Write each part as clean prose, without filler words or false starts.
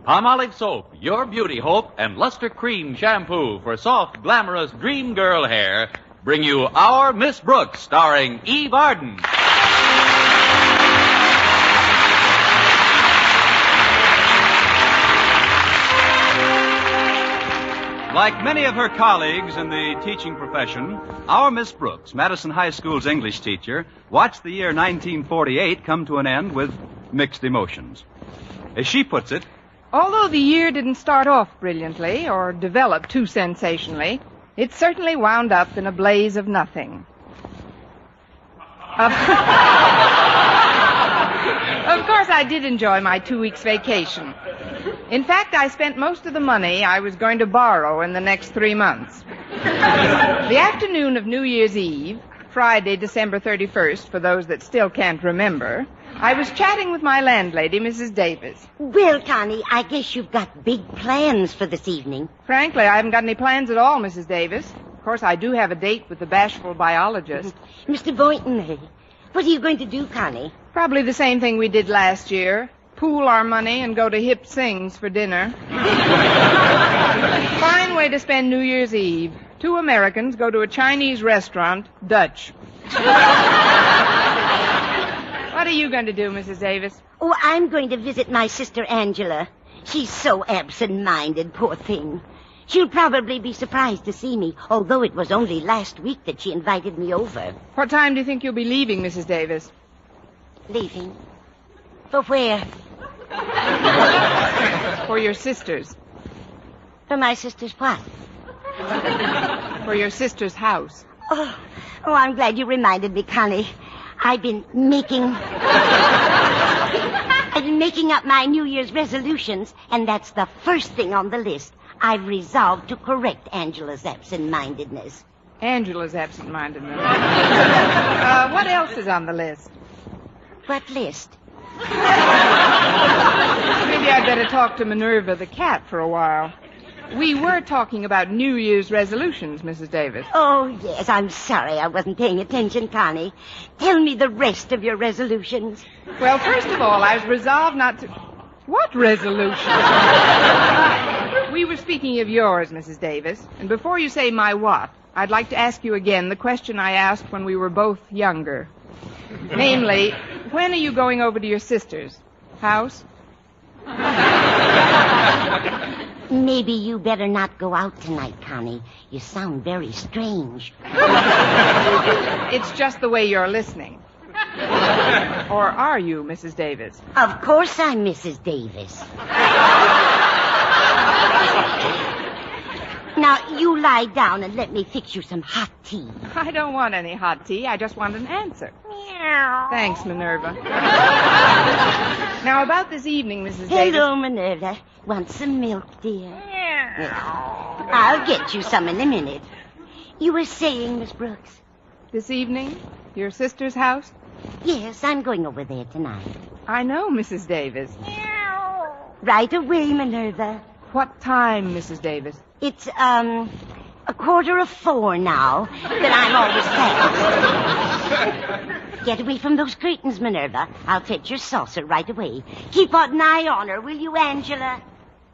Palmolive Soap, your beauty hope, and Luster Cream Shampoo for soft, glamorous dream girl hair bring you Our Miss Brooks, starring Eve Arden. Like many of her colleagues in the teaching profession, our Miss Brooks, Madison High School's English teacher, watched the year 1948 come to an end with mixed emotions. As she puts it, although the year didn't start off brilliantly or develop too sensationally, it certainly wound up in a blaze of nothing. Of course, I did enjoy my 2 weeks vacation. In fact, I spent most of the money I was going to borrow in the next 3 months. The afternoon of New Year's Eve, Friday, December 31st, for those that still can't remember, I was chatting with my landlady, Mrs. Davis. Well, Connie, I guess you've got big plans for this evening. Frankly, I haven't got any plans at all, Mrs. Davis. Of course, I do have a date with the bashful biologist. Mr. Boynton, what are you going to do, Connie? Probably the same thing we did last year. Pool our money and go to Hip Sings for dinner. Fine way to spend New Year's Eve. 2 Americans go to a Chinese restaurant, Dutch. What are you going to do, Mrs. Davis? Oh, I'm going to visit my sister Angela. She's so absent-minded, poor thing. She'll probably be surprised to see me, although it was only last week that she invited me over. What time do you think you'll be leaving, Mrs. Davis? Leaving? For where? For your sisters. For my sister's what? For your sister's house. Oh, I'm glad you reminded me, Connie. I've been making up my New Year's resolutions, and that's the first thing on the list. I've resolved to correct Angela's absent-mindedness. Angela's absent-mindedness. What else is on the list? What list? Maybe I'd better talk to Minerva the cat for a while. We were talking about New Year's resolutions, Mrs. Davis. Oh, yes, I'm sorry I wasn't paying attention, Connie. Tell me the rest of your resolutions. Well, first of all, I was resolved not to... What resolution? We were speaking of yours, Mrs. Davis. And before you say my what, I'd like to ask you again the question I asked when we were both younger. Namely, when are you going over to your sister's house? Maybe you better not go out tonight, Connie. You sound very strange. It's just the way you're listening. Or are you, Mrs. Davis? Of course I'm Mrs. Davis. Now, you lie down and let me fix you some hot tea. I don't want any hot tea. I just want an answer. Meow. Thanks, Minerva. Now, about this evening, Mrs. Davis... Hello, Minerva. Want some milk, dear? I'll get you some in a minute. You were saying, Miss Brooks? This evening? Your sister's house? Yes, I'm going over there tonight. I know, Mrs. Davis. Right away, Minerva. What time, Mrs. Davis? It's, 3:45 now, but I'm always fast. Get away from those curtains, Minerva. I'll fetch your saucer right away. Keep an eye on her, will you, Angela?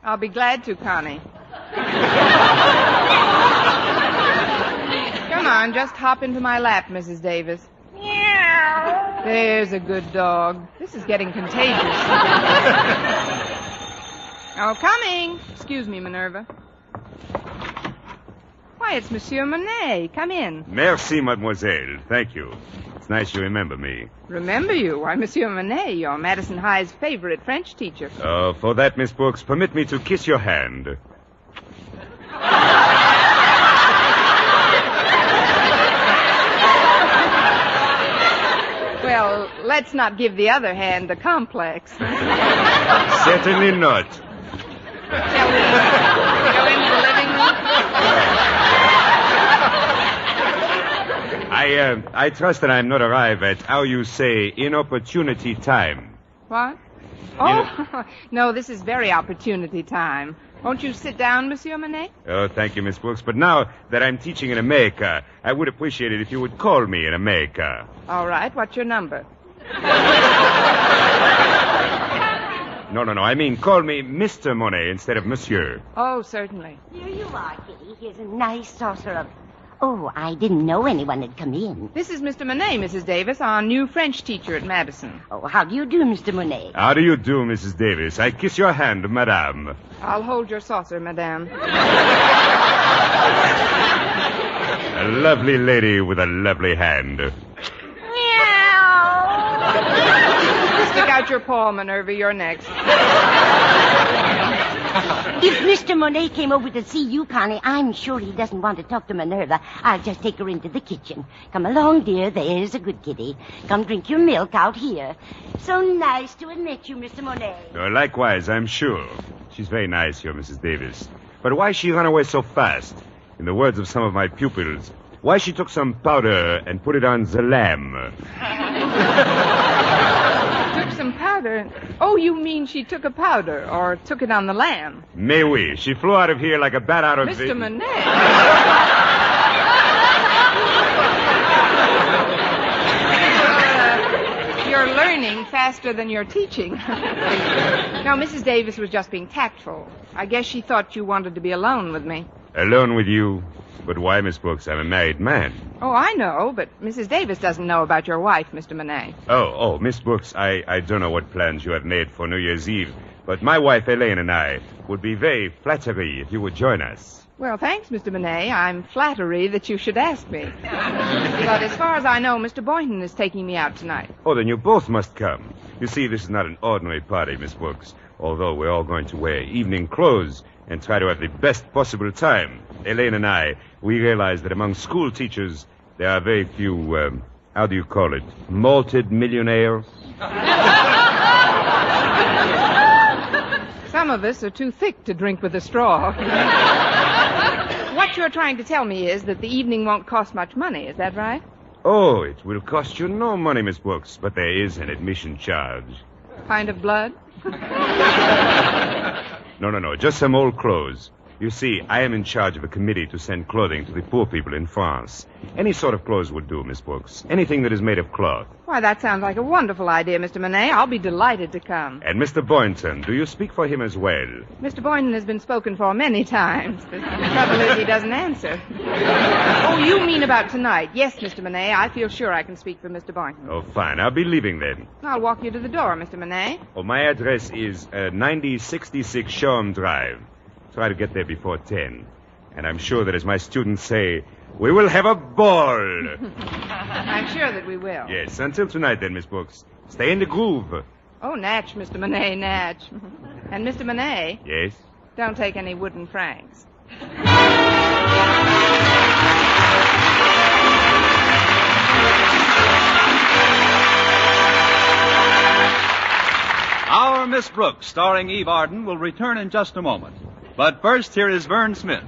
I'll be glad to, Connie. Come on, just hop into my lap, Mrs. Davis. Meow. There's a good dog. This is getting contagious. Oh, coming. Excuse me, Minerva. Why, it's Monsieur Monet. Come in. Merci, mademoiselle. Thank you. It's nice you remember me. Remember you? Why, Monsieur Monet, you're Madison High's favorite French teacher. For that, Miss Brooks, permit me to kiss your hand. Well, let's not give the other hand a complex. Certainly not. Shall we go into the living room? I trust that I'm not arrived at, how you say, inopportunity time. What? Oh, no, this is very opportunity time. Won't you sit down, Monsieur Monet? Oh, thank you, Miss Brooks. But now that I'm teaching in America, I would appreciate it if you would call me in America. All right. What's your number? No No. I mean, call me Mr. Monet instead of Monsieur. Oh, certainly. Here you are, Kitty. Here's a nice saucer of... Oh, I didn't know anyone had come in. This is Mr. Monet, Mrs. Davis, our new French teacher at Madison. Oh, how do you do, Mr. Monet? How do you do, Mrs. Davis? I kiss your hand, madame. I'll hold your saucer, madame. A lovely lady with a lovely hand. Stick out your paw, Minerva. You're next. If Mr. Monet came over to see you, Connie, I'm sure he doesn't want to talk to Minerva. I'll just take her into the kitchen. Come along, dear. There's a good kitty. Come drink your milk out here. So nice to have met you, Mr. Monet. Likewise, I'm sure. She's very nice, your Mrs. Davis. But why she run away so fast? In the words of some of my pupils, why she took some powder and put it on the lamb? Took some powder? Oh, you mean she took a powder or took it on the lamb? Mais oui. She flew out of here like a bat out of... Mr. Monet. You're learning faster than you're teaching. No, Mrs. Davis was just being tactful. I guess she thought you wanted to be alone with me. Alone with you? But why, Miss Brooks? I'm a married man. Oh, I know, but Mrs. Davis doesn't know about your wife, Mr. Monet. Oh, Miss Brooks, I don't know what plans you have made for New Year's Eve, but my wife, Elaine, and I would be very flattery if you would join us. Well, thanks, Mr. Monet. I'm flattery that you should ask me. But as far as I know, Mr. Boynton is taking me out tonight. Oh, then you both must come. You see, this is not an ordinary party, Miss Brooks, although we're all going to wear evening clothes and try to have the best possible time. Elaine and I, we realize that among school teachers, there are very few, how do you call it, malted millionaires? Some of us are too thick to drink with a straw. What you're trying to tell me is that the evening won't cost much money. Is that right? Oh, it will cost you no money, Miss Brooks, but there is an admission charge. Pint of blood? No, just some old clothes. You see, I am in charge of a committee to send clothing to the poor people in France. Any sort of clothes would do, Miss Brooks. Anything that is made of cloth. Why, that sounds like a wonderful idea, Mr. Monet. I'll be delighted to come. And Mr. Boynton, do you speak for him as well? Mr. Boynton has been spoken for many times. The trouble is he doesn't answer. Oh, you mean about tonight. Yes, Mr. Monet, I feel sure I can speak for Mr. Boynton. Oh, fine. I'll be leaving then. I'll walk you to the door, Mr. Monet. Oh, my address is 9066 Shoreham Drive. Try to get there before 10. And I'm sure that as my students say, we will have a ball. I'm sure that we will. Yes, until tonight then, Miss Brooks. Stay in the groove. Oh, natch, Mr. Monet, natch. And Mr. Monet, Yes? don't take any wooden francs. Our Miss Brooks, starring Eve Arden, will return in just a moment. But first, here is Vern Smith.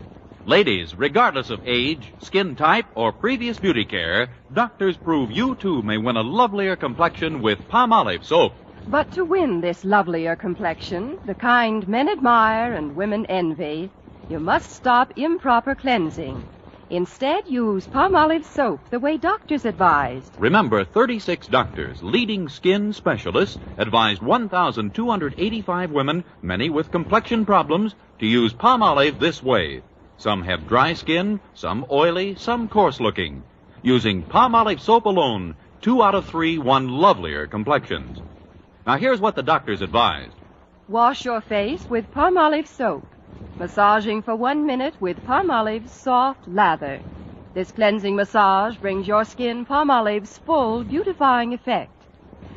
Ladies, regardless of age, skin type, or previous beauty care, doctors prove you too may win a lovelier complexion with Palmolive soap. But to win this lovelier complexion, the kind men admire and women envy, you must stop improper cleansing. Instead, use Palmolive soap the way doctors advised. Remember, 36 doctors, leading skin specialists, advised 1,285 women, many with complexion problems, to use Palmolive this way. Some have dry skin, some oily, some coarse-looking. Using Palmolive soap alone, 2 out of 3 won lovelier complexions. Now, here's what the doctors advised. Wash your face with Palmolive soap. Massaging for 1 minute with Palmolive's soft lather. This cleansing massage brings your skin Palmolive's full beautifying effect.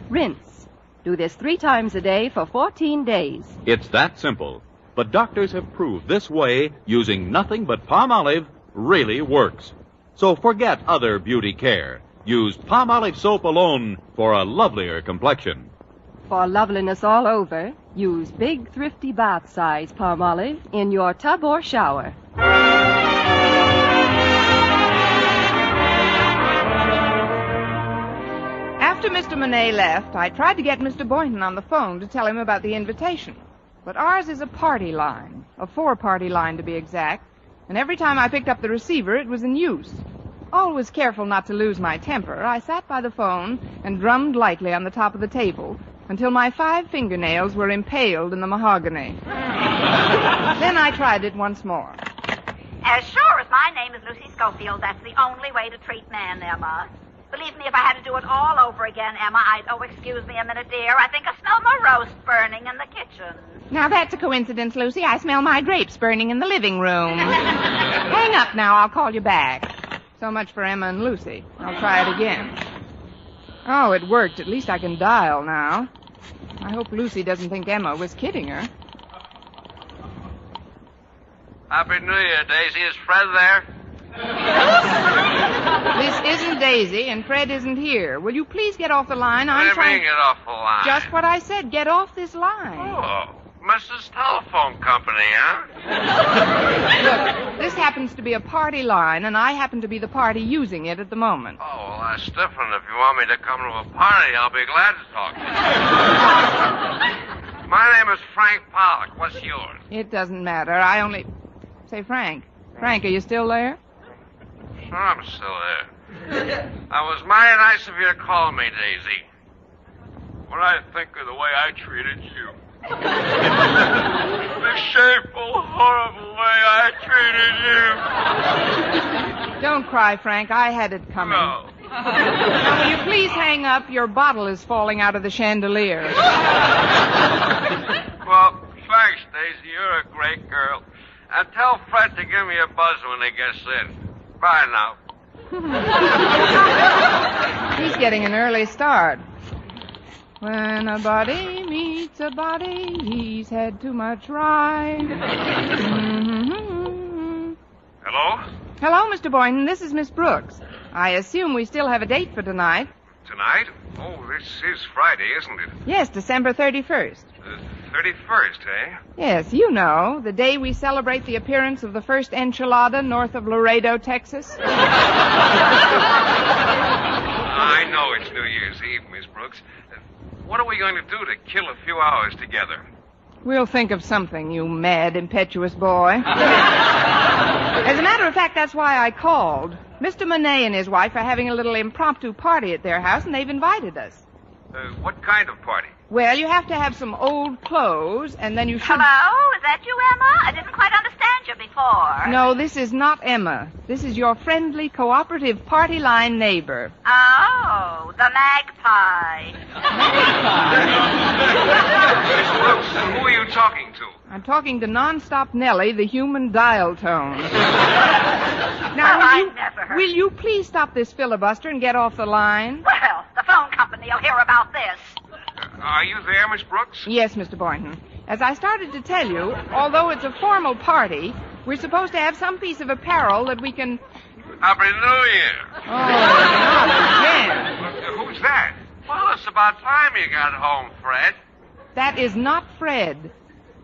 Rinse. Do this 3 times a day for 14 days. It's that simple. But doctors have proved this way, using nothing but Palmolive, really works. So forget other beauty care. Use Palmolive soap alone for a lovelier complexion. For loveliness all over, use big, thrifty bath-size Palmolive in your tub or shower. After Mr. Monet left, I tried to get Mr. Boynton on the phone to tell him about the invitation. But ours is a party line, a 4-party line to be exact, and every time I picked up the receiver, it was in use. Always careful not to lose my temper, I sat by the phone and drummed lightly on the top of the table, until my 5 fingernails were impaled in the mahogany. Then I tried it once more. As sure as my name is Lucy Schofield, that's the only way to treat men, Emma. Believe me, if I had to do it all over again, Emma, excuse me a minute, dear. I think I smell my roast burning in the kitchen. Now, that's a coincidence, Lucy. I smell my grapes burning in the living room. Hang up now. I'll call you back. So much for Emma and Lucy. I'll try it again. Oh, it worked. At least I can dial now. I hope Lucy doesn't think Emma was kidding her. Happy New Year, Daisy. Is Fred there? This isn't Daisy, and Fred isn't here. Will you please get off the line? What do you mean get off the line? Just what I said. Get off this line. Oh, Mrs. Telephone Company, huh? Look, this happens to be a party line, and I happen to be the party using it at the moment. Oh, well, that's different. If you want me to come to a party, I'll be glad to talk to you. My name is Frank Pollock. What's yours? It doesn't matter. I only... Say, Frank. Frank, are you still there? Sure, I'm still there. That was mighty nice of you to call me, Daisy. What do I think of the way I treated you? The shameful, horrible way I treated you. Don't cry, Frank. I had it coming. No. Now, will you please hang up? Your bottle is falling out of the chandelier. Well, thanks, Daisy. You're a great girl. And tell Fred to give me a buzz when he gets in. Bye now. He's getting an early start. When a body meets a body, he's had too much ride. Hello? Hello, Mr. Boynton. This is Miss Brooks. I assume we still have a date for tonight. Tonight? Oh, this is Friday, isn't it? Yes, December 31st. 31st, eh? Yes, you know, the day we celebrate the appearance of the first enchilada north of Laredo, Texas. I know it's New Year's Eve, Miss Brooks. What are we going to do to kill a few hours together? We'll think of something, you mad, impetuous boy. As a matter of fact, that's why I called. Mr. Monet and his wife are having a little impromptu party at their house, and they've invited us. What kind of party? Well, you have to have some old clothes, and then you should... Hello? Is that you, Emma? I didn't quite understand you before. No, this is not Emma. This is your friendly, cooperative party line neighbor. Oh, the magpie. Miss Brooks, who are you talking to? I'm talking to Nonstop Nellie, the human dial tone. Now, will you please stop this filibuster and get off the line? Well, the phone company will hear about this. Are you there, Miss Brooks? Yes, Mr. Boynton. As I started to tell you, although it's a formal party, we're supposed to have some piece of apparel that we can... Happy New Year. Oh, not again. Who's that? Well, it's about time you got home, Fred. That is not Fred.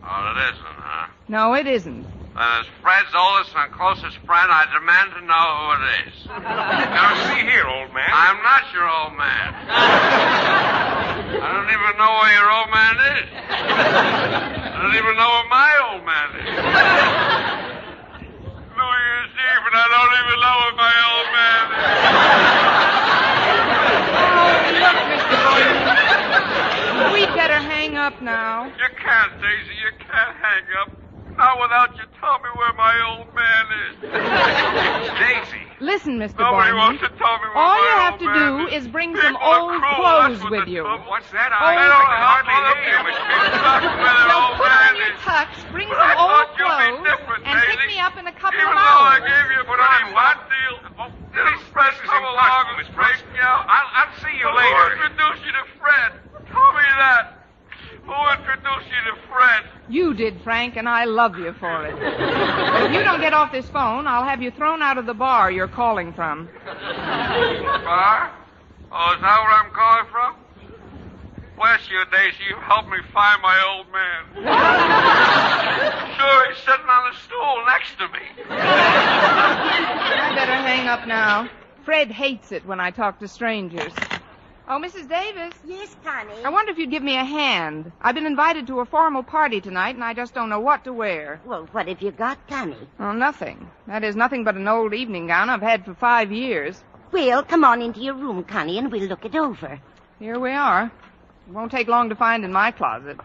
Oh, it isn't, huh? No, it isn't. As Fred's oldest and closest friend, I demand to know who it is. Now, see here, old man. I'm not your old man. I don't even know where your old man is. I don't even know where my old man is. New Year's Eve, and I don't even know where my old man is. Oh, look, Mr. Boynton. We'd better hang up now. You can't, Daisy. You can't hang up. Not without you tell me where my old man is. Daisy. Listen, Mr. Nobody Boynton. wants to tell me where All my you have old to man do is bring some old clothes with you. What's that? I don't hardly hear you, Miss Brooks. So put on your tux, bring some old clothes, and pick me up in a couple of Even though I hours. gave you a pretty hot deal, this press come along and break me out. I'll see you later. Who introduced you to Fred? Tell me that. Who introduced you to Fred? You did, Frank, and I love you for it. But if you don't get off this phone, I'll have you thrown out of the bar you're calling from. Bar? Oh, is that where I'm calling from? Bless you, Daisy. You helped me find my old man. Sure, he's sitting on the stool next to me. I better hang up now. Fred hates it when I talk to strangers. Oh, Mrs. Davis. Yes, Connie. I wonder if you'd give me a hand. I've been invited to a formal party tonight, and I just don't know what to wear. Well, what have you got, Connie? Oh, nothing. That is nothing but an old evening gown I've had for 5 years. Well, come on into your room, Connie, and we'll look it over. Here we are. It won't take long to find in my closet.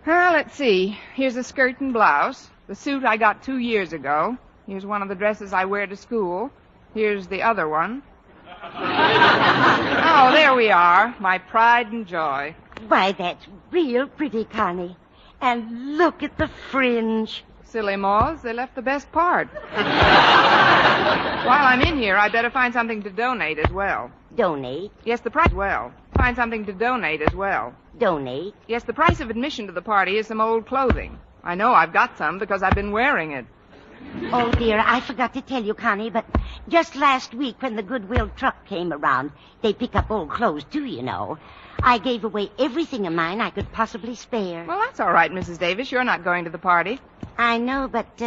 Well, let's see. Here's a skirt and blouse. The suit I got 2 years ago. Here's one of the dresses I wear to school. Here's the other one. Oh, there we are. My pride and joy. Why, that's real pretty, Connie. And look at the fringe. Silly moths, they left the best part. While I'm in here, I better find something to donate as well. Donate? Yes, the price. Well, find something to donate as well. Donate? Yes, the price of admission to the party is some old clothing. I know I've got some because I've been wearing it. Oh, dear, I forgot to tell you, Connie, but just last week when the Goodwill truck came around, they pick up old clothes, too, you know. I gave away everything of mine I could possibly spare. Well, that's all right, Mrs. Davis. You're not going to the party. I know, but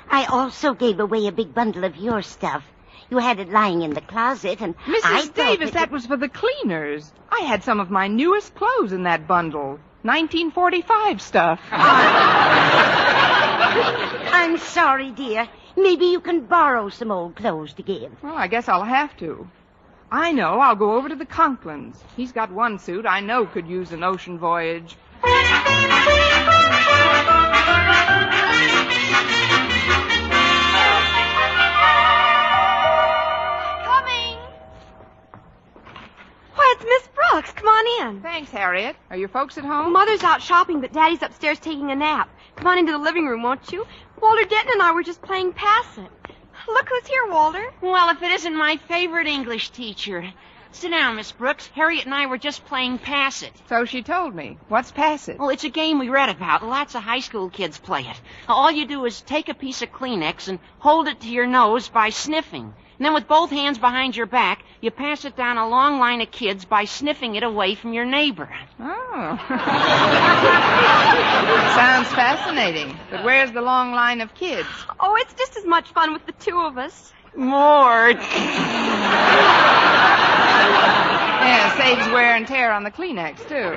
I also gave away a big bundle of your stuff. You had it lying in the closet, and Mrs. Davis, that was for the cleaners. I had some of my newest clothes in that bundle. 1945 stuff. I'm sorry, dear. Maybe you can borrow some old clothes to give. Well, I guess I'll have to. I know. I'll go over to the Conklins. He's got one suit I know could use an ocean voyage. Coming. Why, it's Miss Brooks. Come on in. Thanks, Harriet. Are your folks at home? Mother's out shopping, but Daddy's upstairs taking a nap. Come on into the living room, won't you? Walter Denton and I were just playing Pass It. Look who's here, Walter. Well, if it isn't my favorite English teacher. Sit down, Miss Brooks. Harriet and I were just playing Pass It. So she told me. What's Pass It? Well, it's a game we read about. Lots of high school kids play it. All you do is take a piece of Kleenex and hold it to your nose by sniffing. And then with both hands behind your back, you pass it down a long line of kids by sniffing it away from your neighbor. Oh. Sounds fascinating. But where's the long line of kids? Oh, it's just as much fun with the two of us. More. Yeah, saves wear and tear on the Kleenex, too.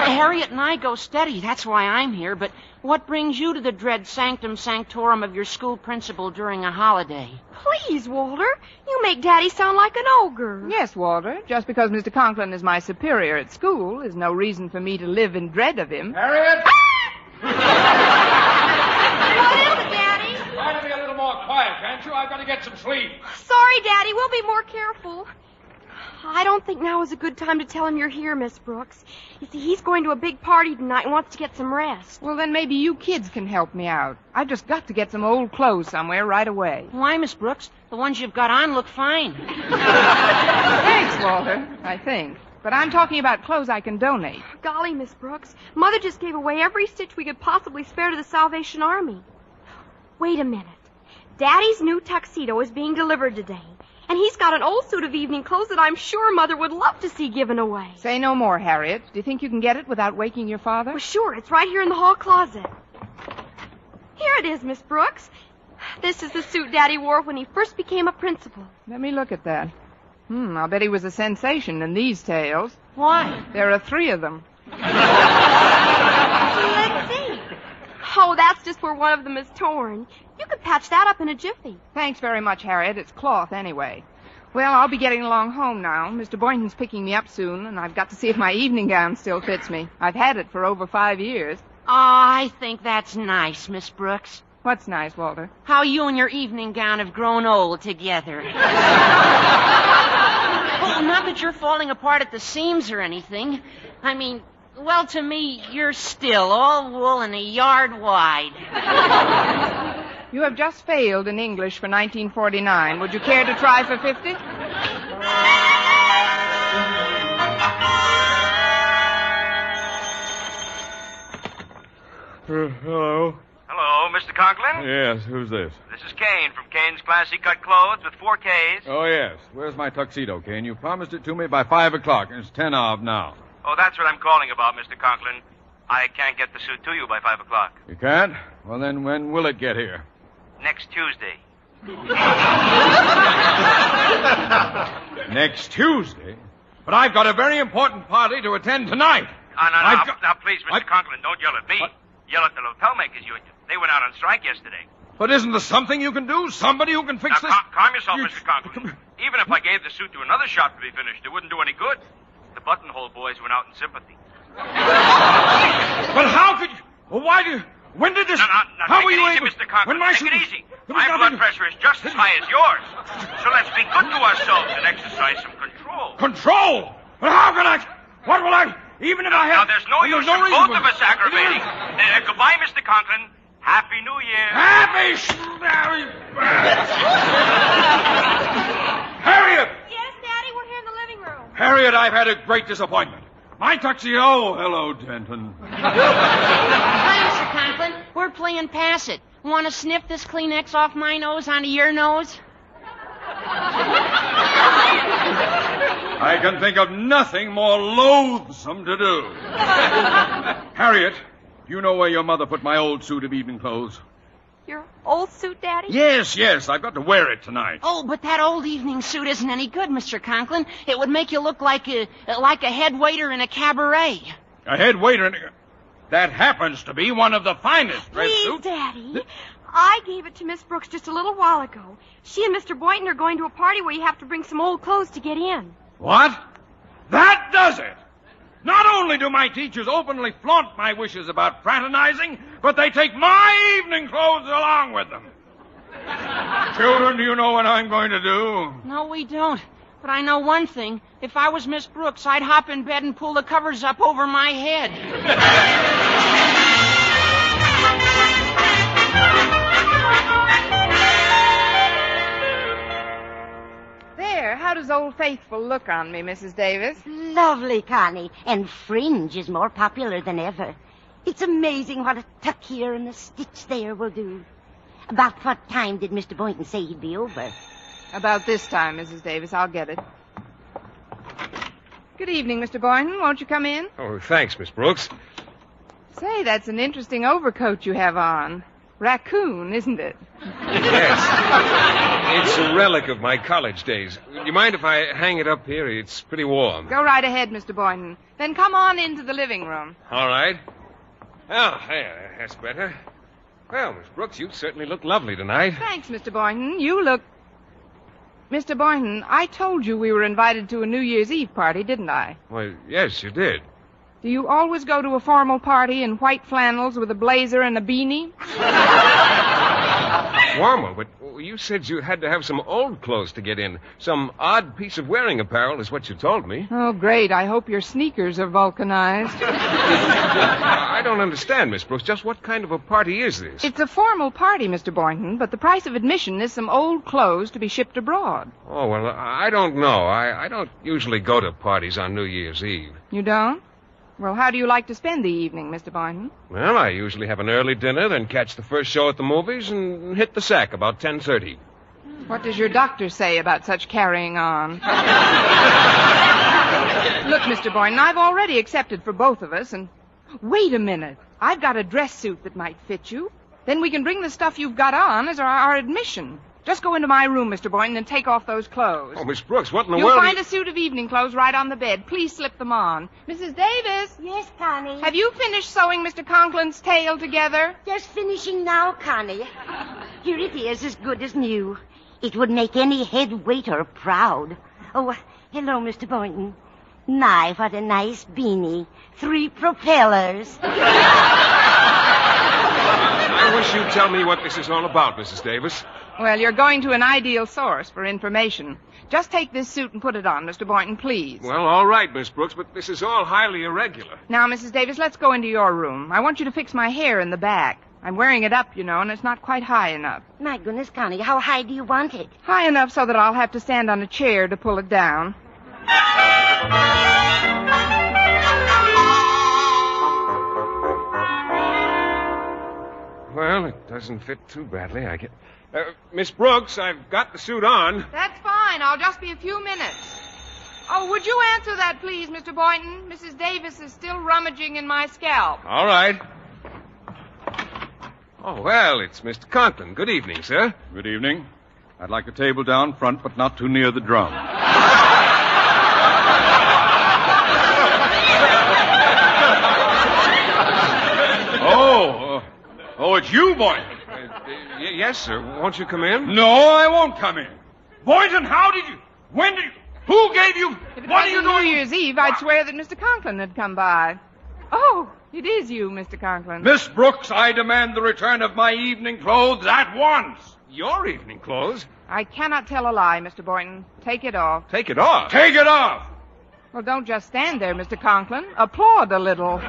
Harriet and I go steady. That's why I'm here. But what brings you to the dread sanctum sanctorum of your school principal during a holiday? Please, Walter. You make Daddy sound like an ogre. Yes, Walter. Just because Mr. Conklin is my superior at school is no reason for me to live in dread of him. Harriet! What is it, Daddy? Try to be a little more quiet, can't you? I've got to get some sleep. Sorry, Daddy. We'll be more careful. I don't think now is a good time to tell him you're here, Miss Brooks. You see, he's going to a big party tonight and wants to get some rest. Well, then maybe you kids can help me out. I've just got to get some old clothes somewhere right away. Why, Miss Brooks? The ones you've got on look fine. Thanks, Walter, I think. But I'm talking about clothes I can donate. Golly, Miss Brooks, Mother just gave away every stitch we could possibly spare to the Salvation Army. Wait a minute. Daddy's new tuxedo is being delivered today. And he's got an old suit of evening clothes that I'm sure Mother would love to see given away. Say no more, Harriet. Do you think you can get it without waking your father? Well, sure. It's right here in the hall closet. Here it is, Miss Brooks. This is the suit Daddy wore when he first became a principal. Let me look at that. I'll bet he was a sensation in these tales. Why? There are 3 of them. Let's see. Oh, that's just where one of them is torn. You could patch that up in a jiffy. Thanks very much, Harriet. It's cloth anyway. Well, I'll be getting along home now. Mr. Boynton's picking me up soon, and I've got to see if my evening gown still fits me. I've had it for over 5 years. Oh, I think that's nice, Miss Brooks. What's nice, Walter? How you and your evening gown have grown old together. Oh, not that you're falling apart at the seams or anything. I mean, well, to me, you're still all wool and a yard wide. You have just failed in English for 1949. Would you care to try for 50? Hello? Hello, Mr. Conklin? Yes, who's this? This is Kane from Kane's Classy Cut Clothes with 4 Ks. Oh, yes. Where's my tuxedo, Kane? You promised it to me by 5 o'clock, and it's 10 of now. Oh, that's what I'm calling about, Mr. Conklin. I can't get the suit to you by 5 o'clock. You can't? Well, then when will it get here? Next Tuesday. Next Tuesday? But I've got a very important party to attend tonight. Now, please, Mr. Conklin, don't yell at me. What? Yell at the Lapel Makers Union. They went out on strike yesterday. But isn't there something you can do? Somebody who can fix Now, this? calm yourself, Mr. Conklin. Even if I gave the suit to another shop to be finished, it wouldn't do any good. The buttonhole boys went out in sympathy. But how could you... Well, why do you... When did this... No, how take were it you easy, able... Mr. Conklin. When my Take it easy. There was My nothing- blood pressure is just as high as yours. So let's be good to ourselves and exercise some control. Control? But how can I... What will I... Even if I have... Now, there's no use in reason both of us aggravating. Goodbye, Mr. Conklin. Happy New Year. Happy... Harriet! Yes, Daddy, we're here in the living room. Harriet, I've had a great disappointment. My tuxedo... Oh, hello, Denton. Hi, Mr. Conklin. We're playing Pass It. Want to sniff this Kleenex off my nose onto your nose? I can think of nothing more loathsome to do. Harriet, you know where your mother put my old suit of evening clothes? Your old suit, Daddy? Yes, I've got to wear it tonight. Oh, but that old evening suit isn't any good, Mr. Conklin. It would make you look like a head waiter in a cabaret. A head waiter in... That happens to be one of the finest dress Please, suits. Daddy. I gave it to Miss Brooks just a little while ago. She and Mr. Boynton are going to a party where you have to bring some old clothes to get in. What? That does it! Not only do my teachers openly flaunt my wishes about fraternizing, but they take my evening clothes along with them. Children, do you know what I'm going to do? No, we don't. But I know one thing. If I was Miss Brooks, I'd hop in bed and pull the covers up over my head. There, how does Old Faithful look on me, Mrs. Davis? Lovely, Connie. And fringe is more popular than ever. It's amazing what a tuck here and a stitch there will do. About what time did Mr. Boynton say he'd be over? About this time, Mrs. Davis. I'll get it. Good evening, Mr. Boynton. Won't you come in? Oh, thanks, Miss Brooks. Say, that's an interesting overcoat you have on. Raccoon, isn't it? Yes. It's a relic of my college days. Do you mind if I hang it up here? It's pretty warm. Go right ahead, Mr. Boynton. Then come on into the living room. All right. Oh, there, that's better. Well, Miss Brooks, you certainly look lovely tonight. Thanks, Mr. Boynton. You look... Mr. Boynton, I told you we were invited to a New Year's Eve party, didn't I? Well, yes, you did. Do you always go to a formal party in white flannels with a blazer and a beanie? Formal, but you said you had to have some old clothes to get in. Some odd piece of wearing apparel is what you told me. Oh, great. I hope your sneakers are vulcanized. I don't understand, Miss Brooks. Just what kind of a party is this? It's a formal party, Mr. Boynton, but the price of admission is some old clothes to be shipped abroad. Oh, well, I don't know. I don't usually go to parties on New Year's Eve. You don't? Well, how do you like to spend the evening, Mr. Boynton? Well, I usually have an early dinner, then catch the first show at the movies and hit the sack about 10:30. What does your doctor say about such carrying on? Look, Mr. Boynton, I've already accepted for both of us, and... Wait a minute. I've got a dress suit that might fit you. Then we can bring the stuff you've got on as our admission. Just go into my room, Mr. Boynton, and take off those clothes. Oh, Miss Brooks, what in the You'll world... find a suit of evening clothes right on the bed. Please slip them on. Mrs. Davis? Yes, Connie? Have you finished sewing Mr. Conklin's tail together? Just finishing now, Connie. Here it is, as good as new. It would make any head waiter proud. Oh, hello, Mr. Boynton. My, what a nice beanie. 3 propellers. I wish you'd tell me what this is all about, Mrs. Davis. Well, you're going to an ideal source for information. Just take this suit and put it on, Mr. Boynton, please. Well, all right, Miss Brooks, but this is all highly irregular. Now, Mrs. Davis, let's go into your room. I want you to fix my hair in the back. I'm wearing it up, you know, and it's not quite high enough. My goodness, Connie, how high do you want it? High enough so that I'll have to stand on a chair to pull it down. Well, it doesn't fit too badly, I get... Miss Brooks, I've got the suit on. That's fine. I'll just be a few minutes. Oh, would you answer that, please, Mr. Boynton? Mrs. Davis is still rummaging in my scalp. All right. Oh, well, it's Mr. Conklin. Good evening, sir. Good evening. I'd like a table down front, but not too near the drum. Oh, it's you, Boynton. Yes, sir. Won't you come in? No, I won't come in. Boynton, how did you... When did you... Who gave you... If it What are you wasn't New doing? Year's Eve, I'd swear that Mr. Conklin had come by. Oh, it is you, Mr. Conklin. Miss Brooks, I demand the return of my evening clothes at once. Your evening clothes? I cannot tell a lie, Mr. Boynton. Take it off. Take it off. Take it off. Well, don't just stand there, Mr. Conklin. Applaud a little.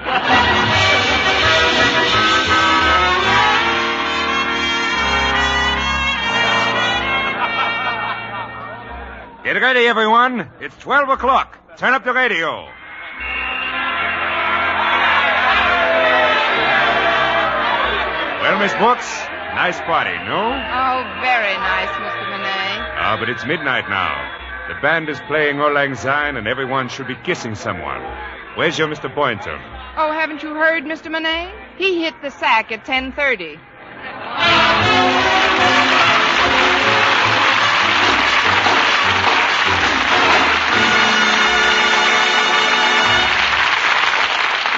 Get ready, everyone. It's 12 o'clock. Turn up the radio. Well, Miss Brooks, nice party, no? Oh, very nice, Mr. Monet. Ah, but it's midnight now. The band is playing Auld Lang Syne, and everyone should be kissing someone. Where's your Mr. Boynton? Oh, haven't you heard, Mr. Monet? He hit the sack at 10:30.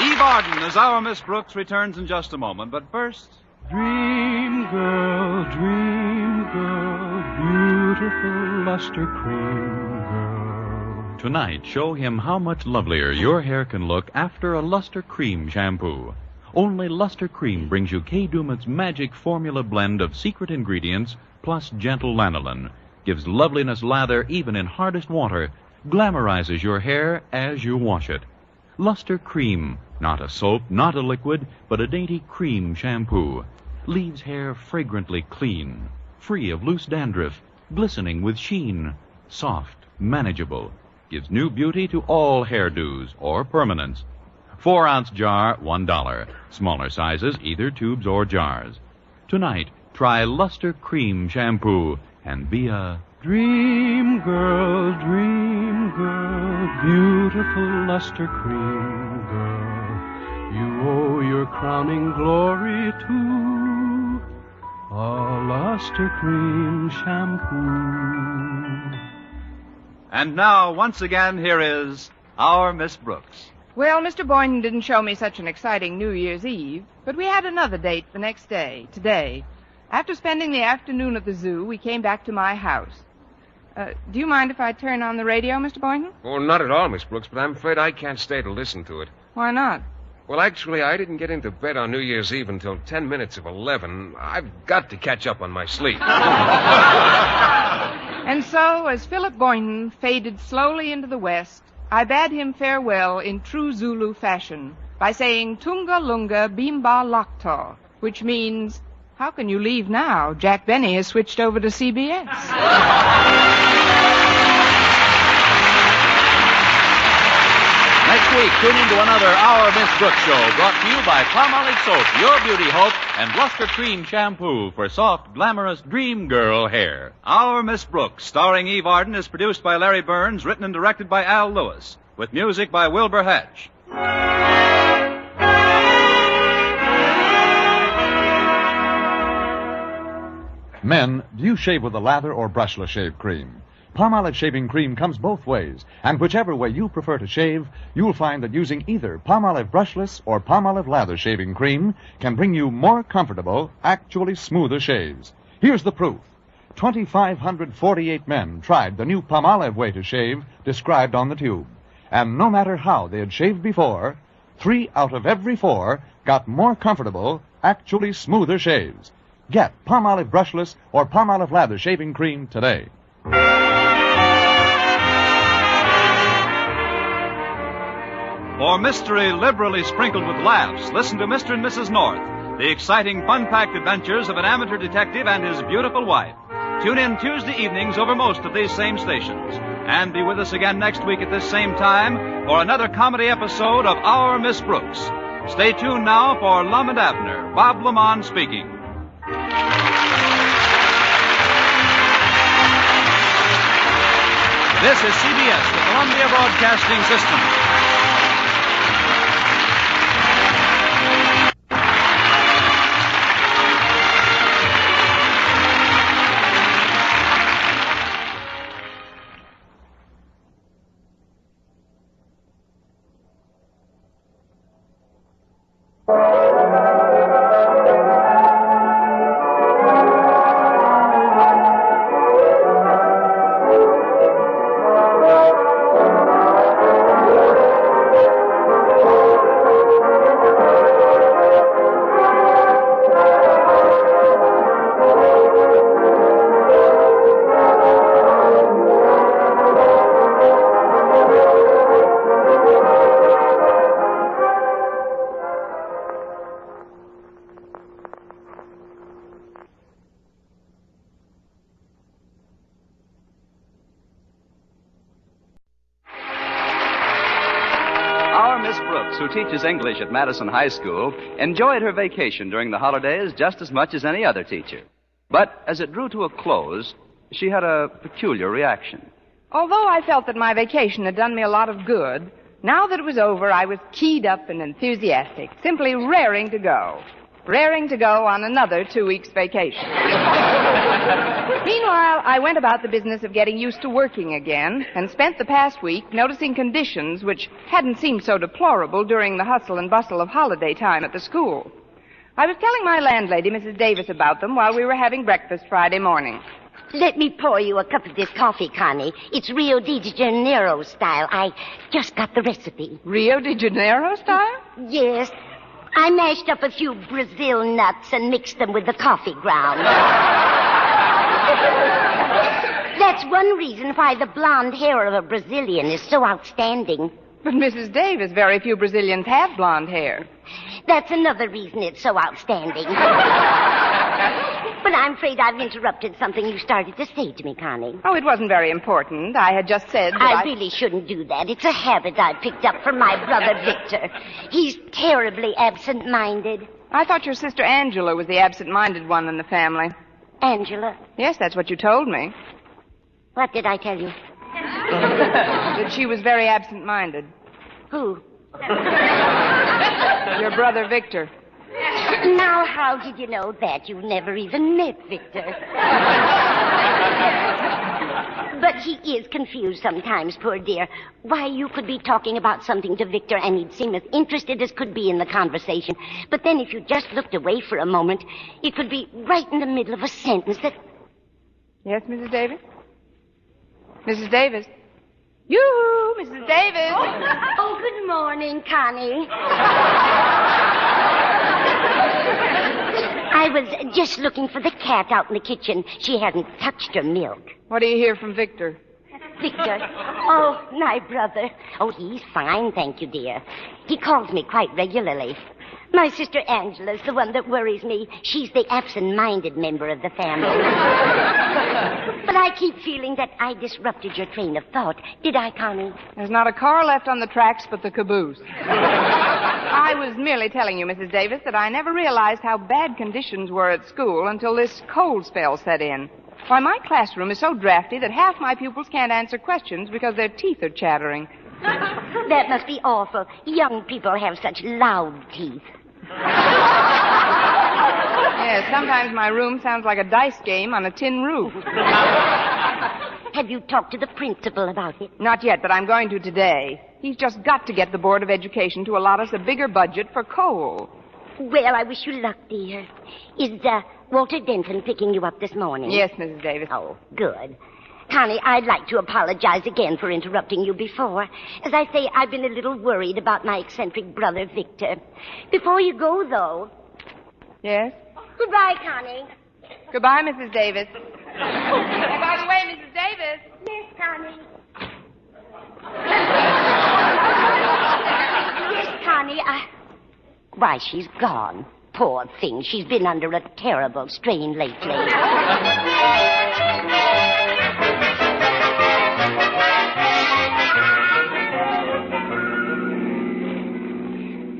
Eve Arden as our Miss Brooks returns in just a moment, but first... Dream girl, beautiful luster cream girl. Tonight, show him how much lovelier your hair can look after a Luster Cream shampoo. Only Luster Cream brings you Kay Daumit's magic formula blend of secret ingredients plus gentle lanolin. Gives loveliness lather even in hardest water. Glamorizes your hair as you wash it. Luster Cream, not a soap, not a liquid, but a dainty cream shampoo. Leaves hair fragrantly clean, free of loose dandruff, glistening with sheen, soft, manageable. Gives new beauty to all hairdos or permanents. 4-ounce jar, $1. Smaller sizes, either tubes or jars. Tonight, try Luster Cream shampoo and be a Dream girl, beautiful luster cream girl. You owe your crowning glory to a luster cream shampoo. And now, once again, here is our Miss Brooks. Well, Mr. Boynton didn't show me such an exciting New Year's Eve, but we had another date the next day, today. After spending the afternoon at the zoo, we came back to my house. Do you mind if I turn on the radio, Mr. Boynton? Oh, not at all, Miss Brooks, but I'm afraid I can't stay to listen to it. Why not? Well, actually, I didn't get into bed on New Year's Eve until 10 minutes of 11. I've got to catch up on my sleep. And so, as Philip Boynton faded slowly into the west, I bade him farewell in true Zulu fashion by saying Tunga Lunga Bimba Lakta, which means, how can you leave now? Jack Benny has switched over to CBS. Next week, tune in to another Our Miss Brooks show brought to you by Palmolive Soap, your beauty hope, and Luster Cream shampoo for soft, glamorous dream girl hair. Our Miss Brooks, starring Eve Arden, is produced by Larry Burns, written and directed by Al Lewis, with music by Wilbur Hatch. Men, do you shave with a lather or brushless shave cream? Palmolive shaving cream comes both ways, and whichever way you prefer to shave, you'll find that using either Palmolive brushless or Palmolive lather shaving cream can bring you more comfortable, actually smoother shaves. Here's the proof. 2,548 men tried the new Palmolive way to shave described on the tube. And no matter how they had shaved before, 3 out of every 4 got more comfortable, actually smoother shaves. Get Palmolive brushless or Palmolive lather shaving cream today. For mystery liberally sprinkled with laughs, listen to Mr. and Mrs. North, the exciting, fun-packed adventures of an amateur detective and his beautiful wife. Tune in Tuesday evenings over most of these same stations. And be with us again next week at this same time for another comedy episode of Our Miss Brooks. Stay tuned now for Lum and Abner. Bob Lamont speaking. This is CBS, the Columbia Broadcasting System. who teaches English at Madison High School, enjoyed her vacation during the holidays just as much as any other teacher. But as it drew to a close, she had a peculiar reaction. Although I felt that my vacation had done me a lot of good, now that it was over, I was keyed up and enthusiastic, simply raring to go. Raring to go on another 2 weeks vacation. Meanwhile, I went about the business of getting used to working again and spent the past week noticing conditions which hadn't seemed so deplorable during the hustle and bustle of holiday time at the school. I was telling my landlady, Mrs. Davis, about them while we were having breakfast Friday morning. Let me pour you a cup of this coffee, Connie. It's Rio de Janeiro style. I just got the recipe. Rio de Janeiro style? Yes. I mashed up a few Brazil nuts and mixed them with the coffee ground. That's one reason why the blonde hair of a Brazilian is so outstanding. But, Mrs. Davis, very few Brazilians have blonde hair. That's another reason it's so outstanding. But I'm afraid I've interrupted something you started to say to me, Connie. Oh, it wasn't very important. I had just said that I really shouldn't do that. It's a habit I picked up from my brother Victor. He's terribly absent-minded. I thought your sister Angela was the absent-minded one in the family. Angela? Yes, that's what you told me. What did I tell you? That she was very absent-minded. Who? Your brother Victor. Now, how did you know that? You've never even met Victor. But he is confused sometimes, poor dear. Why, you could be talking about something to Victor and he'd seem as interested as could be in the conversation. But then if you just looked away for a moment, it could be right in the middle of a sentence that... Yes, Mrs. Davis? Mrs. Davis? Yoo-hoo, Mrs. Davis! Oh, good morning, Connie. I was just looking for the cat out in the kitchen. She hadn't touched her milk. What do you hear from Victor? Victor? Oh, my brother. Oh, he's fine, thank you, dear. He calls me quite regularly. My sister Angela's the one that worries me. She's the absent-minded member of the family. But I keep feeling that I disrupted your train of thought. Did I, Connie? There's not a car left on the tracks but the caboose. I was merely telling you, Mrs. Davis, that I never realized how bad conditions were at school until this cold spell set in. Why, my classroom is so drafty that half my pupils can't answer questions because their teeth are chattering. That must be awful. Young people have such loud teeth. Yes, sometimes my room sounds like a dice game on a tin roof. Have you talked to the principal about it? Not yet, but I'm going to today. He's just got to get the Board of Education to allot us a bigger budget for coal. Well, I wish you luck, dear. Is Walter Denton picking you up this morning? Yes, Mrs. Davis. Oh, good. Connie, I'd like to apologize again for interrupting you before. As I say, I've been a little worried about my eccentric brother, Victor. Before you go, though... Yes? Goodbye, Connie. Goodbye, Mrs. Davis. And by the way, Mrs. Davis... Yes, Connie. Yes, Connie, Why, she's gone. Poor thing. She's been under a terrible strain lately.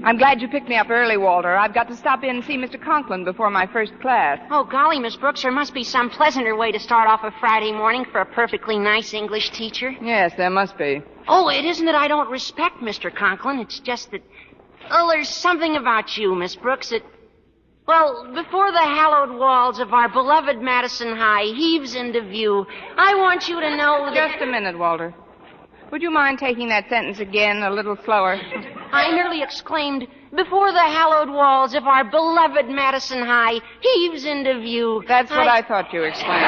I'm glad you picked me up early, Walter. I've got to stop in and see Mr. Conklin before my first class. Oh, golly, Miss Brooks, there must be some pleasanter way to start off a Friday morning for a perfectly nice English teacher. Yes, there must be. Oh, it isn't that I don't respect Mr. Conklin. It's just that... Oh, there's something about you, Miss Brooks, that... Well, before the hallowed walls of our beloved Madison High heaves into view, I want you to know that... Just a minute, Walter. Would you mind taking that sentence again a little slower? I nearly exclaimed, before the hallowed walls of our beloved Madison High heaves into view. That's what I thought you exclaimed.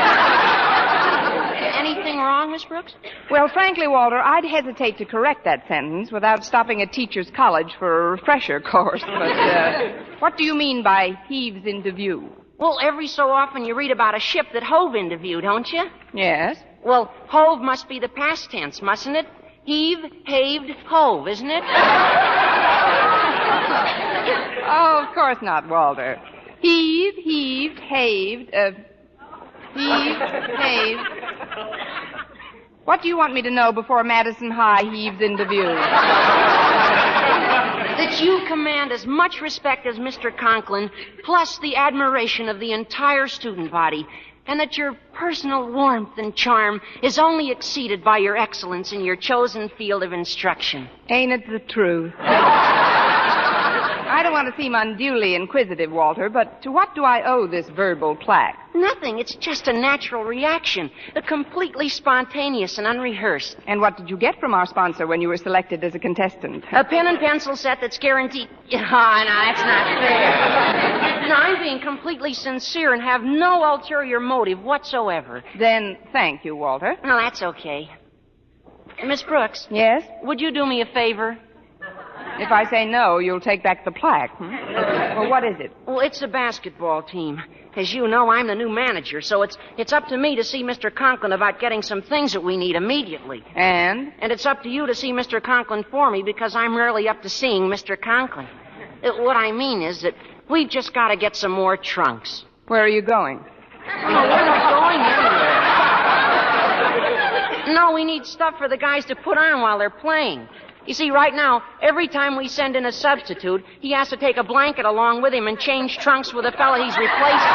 Anything wrong, Miss Brooks? Well, frankly, Walter, I'd hesitate to correct that sentence without stopping at teacher's college for a refresher course. But what do you mean by heaves into view? Well, every so often you read about a ship that hove into view, don't you? Yes. Well, hove must be the past tense, mustn't it? Heave, haved, hove, isn't it? Oh, of course not, Walter. Heave, heaved, haved, heave, haved. What do you want me to know before Madison High heaves into view? that you command as much respect as Mr. Conklin, plus the admiration of the entire student body, and that your personal warmth and charm is only exceeded by your excellence in your chosen field of instruction. Ain't it the truth? I don't want to seem unduly inquisitive, Walter, but to what do I owe this verbal plaque? Nothing. It's just a natural reaction. Completely spontaneous and unrehearsed. And what did you get from our sponsor when you were selected as a contestant? A pen and pencil set that's guaranteed... Oh, no, that's not fair. No, I'm being completely sincere and have no ulterior motive whatsoever. Then thank you, Walter. No, that's okay. Miss Brooks? Yes? Would you do me a favor? If I say no, you'll take back the plaque. Well, what is it? Well, it's a basketball team. As you know, I'm the new manager, so it's up to me to see Mr. Conklin about getting some things that we need immediately. And? And it's up to you to see Mr. Conklin for me, because I'm rarely up to seeing Mr. Conklin. What I mean is that we've just got to get some more trunks. Where are you going? No, we're not going anywhere. No, we need stuff for the guys to put on while they're playing. You see, right now, every time we send in a substitute, he has to take a blanket along with him and change trunks with the fella he's replacing.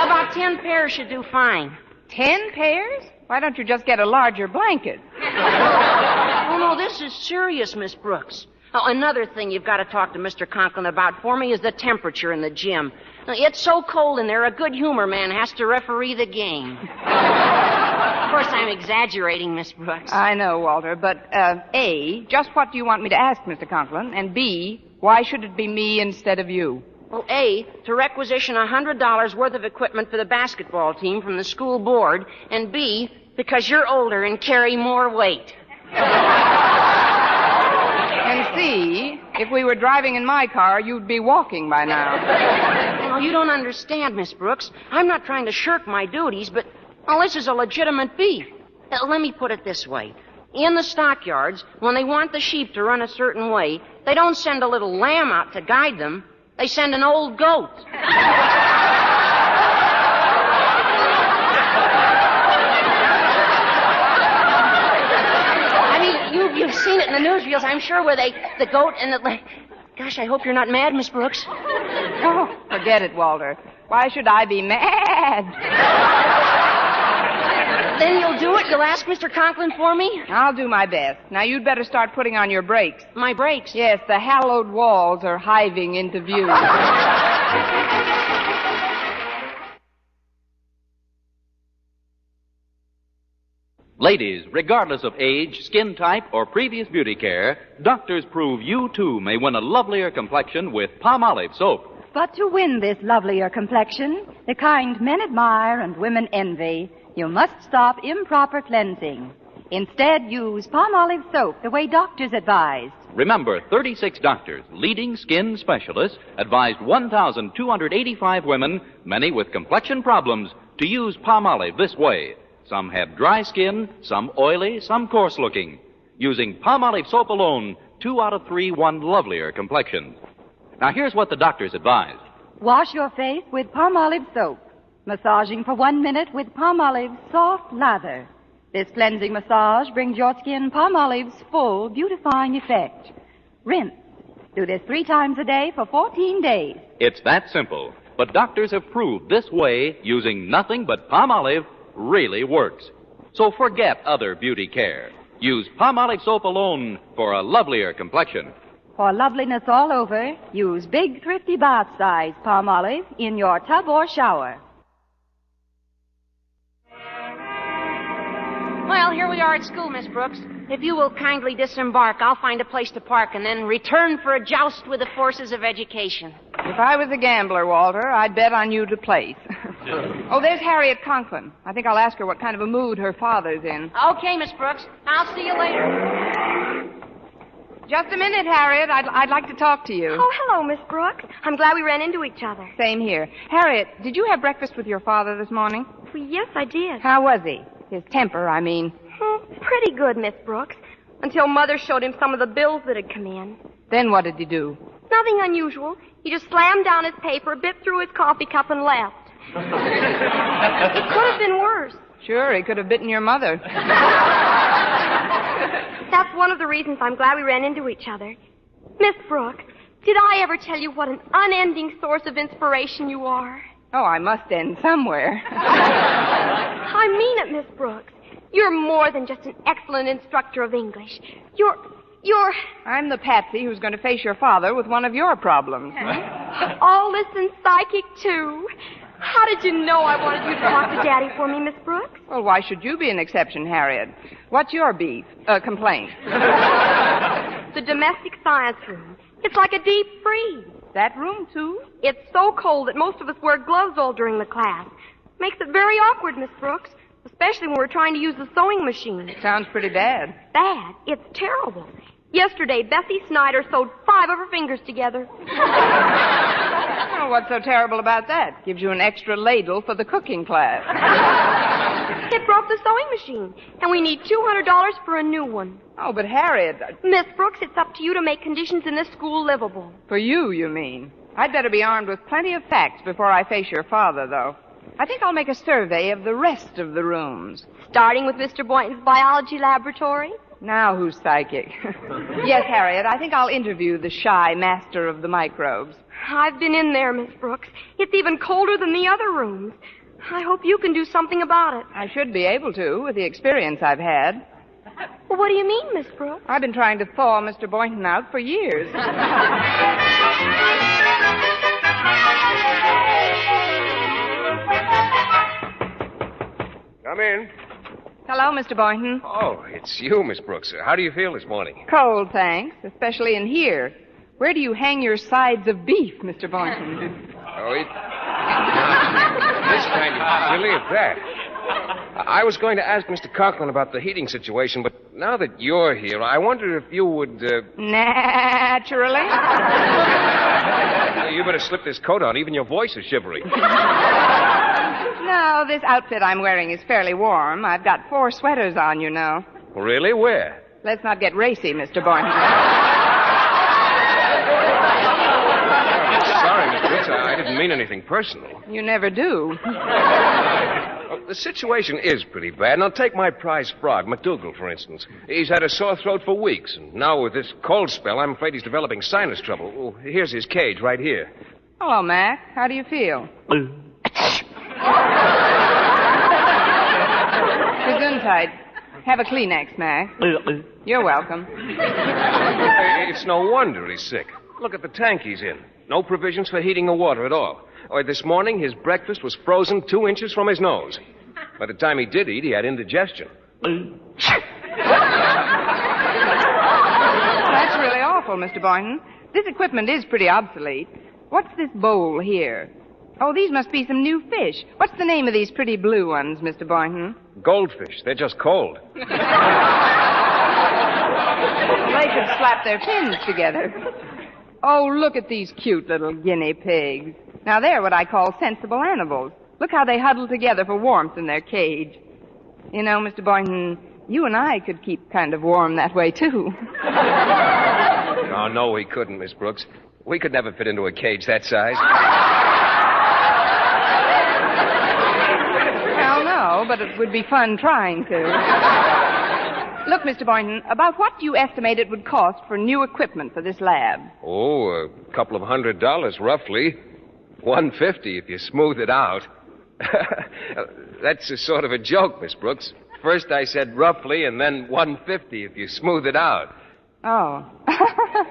About 10 pairs should do fine. 10 pairs? Why don't you just get a larger blanket? Oh, no, this is serious, Miss Brooks. Oh, another thing you've got to talk to Mr. Conklin about for me is the temperature in the gym. It's so cold in there, a good humor man has to referee the game. Of course, I'm exaggerating, Miss Brooks. I know, Walter, but, A, just what do you want me to ask Mr. Conklin? And B, why should it be me instead of you? Well, A, to requisition $100 worth of equipment for the basketball team from the school board, and B, because you're older and carry more weight. And C, if we were driving in my car, you'd be walking by now. Oh, you don't understand, Miss Brooks. I'm not trying to shirk my duties, but, this is a legitimate beef. Let me put it this way. In the stockyards, when they want the sheep to run a certain way, they don't send a little lamb out to guide them. They send an old goat. You've seen it in the newsreels, I'm sure, where the goat and the... Gosh, I hope you're not mad, Miss Brooks. Oh, forget it, Walter. Why should I be mad? Then you'll do it? You'll ask Mr. Conklin for me? I'll do my best. Now, you'd better start putting on your brakes. My brakes? Yes, the hallowed walls are hiving into view. Ladies, regardless of age, skin type, or previous beauty care, doctors prove you, too, may win a lovelier complexion with Palmolive soap. But to win this lovelier complexion, the kind men admire and women envy, you must stop improper cleansing. Instead, use Palmolive soap the way doctors advised. Remember, 36 doctors, leading skin specialists, advised 1,285 women, many with complexion problems, to use Palmolive this way. Some have dry skin, some oily, some coarse-looking. Using Palmolive soap alone, 2 out of 3 won lovelier complexions. Now, here's what the doctors advise. Wash your face with Palmolive soap. Massaging for 1 minute with Palmolive's soft lather. This cleansing massage brings your skin Palmolive's full beautifying effect. Rinse. Do this 3 times a day for 14 days. It's that simple. But doctors have proved this way, using nothing but Palmolive, really works. So forget other beauty care. Use Palmolive soap alone for a lovelier complexion. For loveliness all over, use big, thrifty bath-size Palmolive in your tub or shower. Well, here we are at school, Miss Brooks. If you will kindly disembark, I'll find a place to park and then return for a joust with the forces of education. If I was a gambler, Walter, I'd bet on you to place. Oh, there's Harriet Conklin. I think I'll ask her what kind of a mood her father's in. Okay, Miss Brooks. I'll see you later. Just a minute, Harriet. I'd like to talk to you. Oh, hello, Miss Brooks. I'm glad we ran into each other. Same here. Harriet, did you have breakfast with your father this morning? Well, yes, I did. How was he? His temper, I mean. Pretty good, Miss Brooks. Until Mother showed him some of the bills that had come in. Then what did he do? Nothing unusual. He just slammed down his paper, bit through his coffee cup, and left. It could have been worse. Sure, he could have bitten your mother. That's one of the reasons I'm glad we ran into each other. Miss Brooks, did I ever tell you what an unending source of inspiration you are? Oh, I must end somewhere. I mean it, Miss Brooks. You're more than just an excellent instructor of English. You're... I'm the patsy who's going to face your father with one of your problems. All this and psychic, too. How did you know I wanted you to talk to Daddy for me, Miss Brooks? Well, why should you be an exception, Harriet? What's your complaint? The domestic science room. It's like a deep freeze. That room, too? It's so cold that most of us wear gloves all during the class. Makes it very awkward, Miss Brooks. Especially when we're trying to use the sewing machine. Sounds pretty bad. Bad? It's terrible. Yesterday, Bessie Snyder sewed 5 of her fingers together. Oh, what's so terrible about that? Gives you an extra ladle for the cooking class. It broke the sewing machine, and we need $200 for a new one. Oh, but Harriet... Miss Brooks, it's up to you to make conditions in this school livable. For you mean? I'd better be armed with plenty of facts before I face your father, though. I think I'll make a survey of the rest of the rooms. Starting with Mr. Boynton's biology laboratory? Now who's psychic? Yes, Harriet, I think I'll interview the shy master of the microbes. I've been in there, Miss Brooks. It's even colder than the other rooms. I hope you can do something about it. I should be able to, with the experience I've had. Well, what do you mean, Miss Brooks? I've been trying to thaw Mr. Boynton out for years. Come in. Hello, Mr. Boynton. Oh, it's you, Miss Brooks. How do you feel this morning? Cold, thanks, especially in here. Where do you hang your sides of beef, Mr. Boynton? Oh, this kind of silly at that. I was going to ask Mr. Conklin about the heating situation, but now that you're here, I wonder if you would... Naturally. You better slip this coat on. Even your voice is shivery. No, this outfit I'm wearing is fairly warm. I've got 4 sweaters on, you know. Really? Where? Let's not get racy, Mr. Boynton. Sorry, Miss Brooks. I didn't mean anything personal. You never do. The situation is pretty bad. Now, take my prize frog, McDougal, for instance. He's had a sore throat for weeks, and now with this cold spell, I'm afraid he's developing sinus trouble. Oh, here's his cage right here. Hello, Mac. How do you feel? Gesundheit. Have a Kleenex, Mac. You're welcome. It's no wonder he's sick. Look at the tank he's in. No provisions for heating the water at all. Or this morning, his breakfast was frozen 2 inches from his nose. By the time he did eat, he had indigestion. That's really awful, Mr. Boynton. This equipment is pretty obsolete. What's this bowl here? Oh, these must be some new fish. What's the name of these pretty blue ones, Mr. Boynton? Goldfish. They're just cold. They could slap their fins together. Oh, look at these cute little guinea pigs. Now, they're what I call sensible animals. Look how they huddle together for warmth in their cage. You know, Mr. Boynton, you and I could keep kind of warm that way, too. Oh, no, we couldn't, Miss Brooks. We could never fit into a cage that size. Well, no, but it would be fun trying to. Look, Mr. Boynton, about what do you estimate it would cost for new equipment for this lab? Oh, a couple of $100, roughly. $150 if you smooth it out. That's a sort of a joke, Miss Brooks. First I said roughly, and then $150 if you smooth it out. Oh.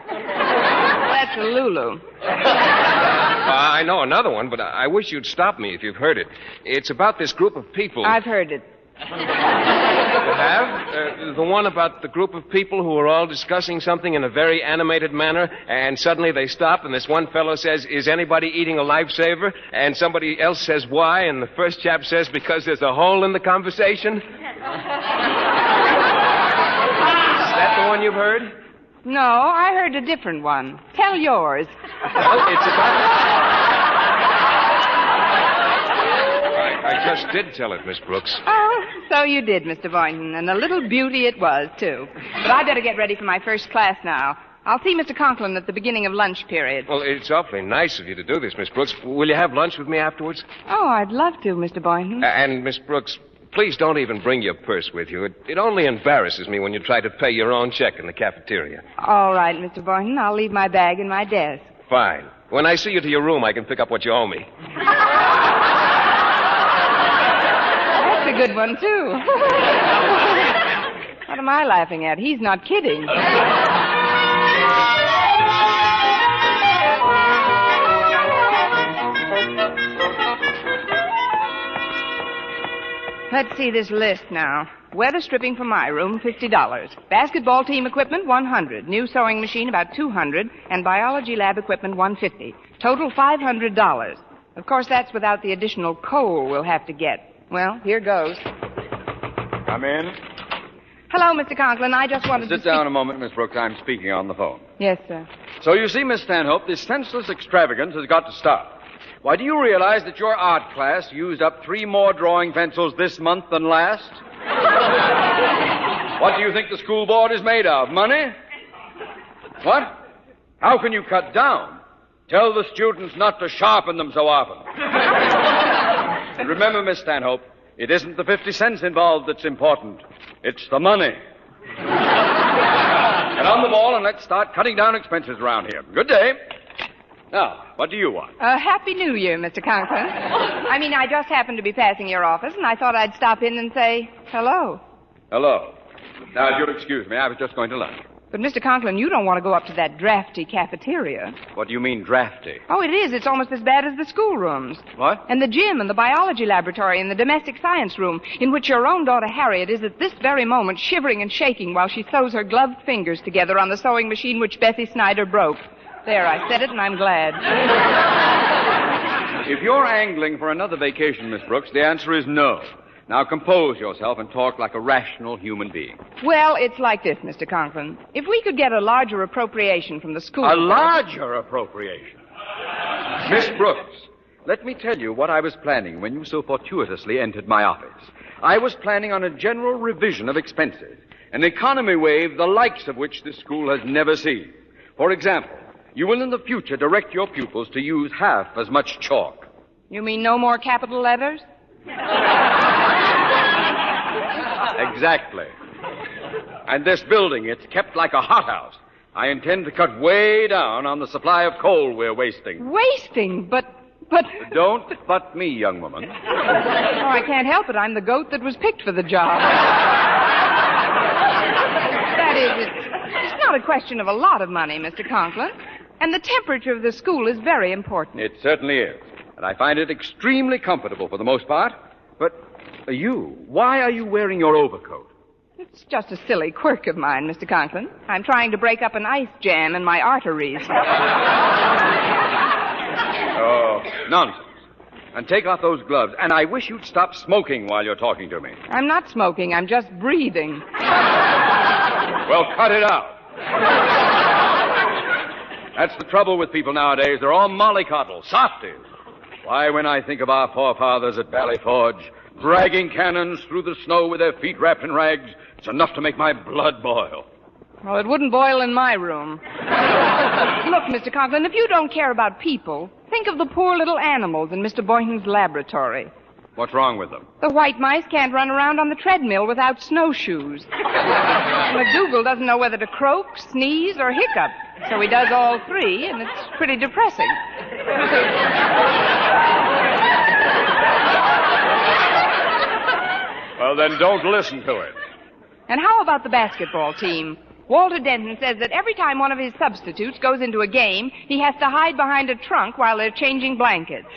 That's a Lulu. I know another one, but I wish you'd stop me if you've heard it. It's about this group of people. I've heard it. You have? The one about the group of people who are all discussing something in a very animated manner, and suddenly they stop, and this one fellow says, "Is anybody eating a lifesaver?" And somebody else says, "Why?" And the first chap says, "Because there's a hole in the conversation." Is that the one you've heard? No, I heard a different one. Tell yours. Well, it's about... I just did tell it, Miss Brooks. Oh, so you did, Mr. Boynton, and a little beauty it was, too. But I better get ready for my first class now. I'll see Mr. Conklin at the beginning of lunch period. Well, it's awfully nice of you to do this, Miss Brooks. Will you have lunch with me afterwards? Oh, I'd love to, Mr. Boynton. And, Miss Brooks, Please don't even bring your purse with you. It only embarrasses me when you try to pay your own check in the cafeteria. All right, Mr. Boynton. I'll leave my bag in my desk. Fine. When I see you to your room, I can pick up what you owe me. That's a good one, too. What am I laughing at? He's not kidding. Let's see this list now. Weather stripping for my room, $50. Basketball team equipment, $100. New sewing machine, about $200. And biology lab equipment, $150. Total, $500. Of course, that's without the additional coal we'll have to get. Well, here goes. Come in. Hello, Mr. Conklin. I just wanted to Sit down a moment, Miss Brooks. I'm speaking on the phone. Yes, sir. So you see, Miss Stanhope, this senseless extravagance has got to stop. Why, do you realize that your art class used up 3 more drawing pencils this month than last? What do you think the school board is made of? Money? What? How can you cut down? Tell the students not to sharpen them so often. And remember, Miss Stanhope, it isn't the 50 cents involved that's important. It's the money. Get on the ball and let's start cutting down expenses around here. Good day. Now, what do you want? Happy New Year, Mr. Conklin. I just happened to be passing your office, and I thought I'd stop in and say hello. Hello. Now, if you'll excuse me, I was just going to lunch. But, Mr. Conklin, you don't want to go up to that drafty cafeteria. What do you mean, drafty? Oh, it is. It's almost as bad as the schoolrooms. What? And the gym and the biology laboratory and the domestic science room, in which your own daughter Harriet is at this very moment shivering and shaking while she sews her gloved fingers together on the sewing machine which Bessie Snyder broke. There, I said it, and I'm glad. If you're angling for another vacation, Miss Brooks, the answer is no. Now compose yourself and talk like a rational human being. Well, it's like this, Mr. Conklin. If we could get a larger appropriation from the school... A larger appropriation? Miss Brooks, let me tell you what I was planning when you so fortuitously entered my office. I was planning on a general revision of expenses, an economy wave the likes of which this school has never seen. For example, you will in the future direct your pupils to use half as much chalk. You mean no more capital letters? Exactly. And this building, it's kept like a hothouse. I intend to cut way down on the supply of coal we're wasting. Wasting? But... Don't butt me, young woman. Oh, I can't help it. I'm the goat that was picked for the job. That is, it's not a question of a lot of money, Mr. Conklin. And the temperature of the school is very important. It certainly is. And I find it extremely comfortable for the most part. But why are you wearing your overcoat? It's just a silly quirk of mine, Mr. Conklin. I'm trying to break up an ice jam in my arteries. Oh, nonsense. And take off those gloves. And I wish you'd stop smoking while you're talking to me. I'm not smoking. I'm just breathing. Well, cut it out. That's the trouble with people nowadays. They're all mollycoddle, softies. Why, when I think of our forefathers at Valley Forge, dragging cannons through the snow with their feet wrapped in rags, it's enough to make my blood boil. Well, it wouldn't boil in my room. Look, Mr. Conklin, if you don't care about people, think of the poor little animals in Mr. Boynton's laboratory. What's wrong with them? The white mice can't run around on the treadmill without snowshoes. McDougal doesn't know whether to croak, sneeze, or hiccup. So he does all 3, and it's pretty depressing. Well, then don't listen to it. And how about the basketball team? Walter Denton says that every time one of his substitutes goes into a game, he has to hide behind a trunk while they're changing blankets.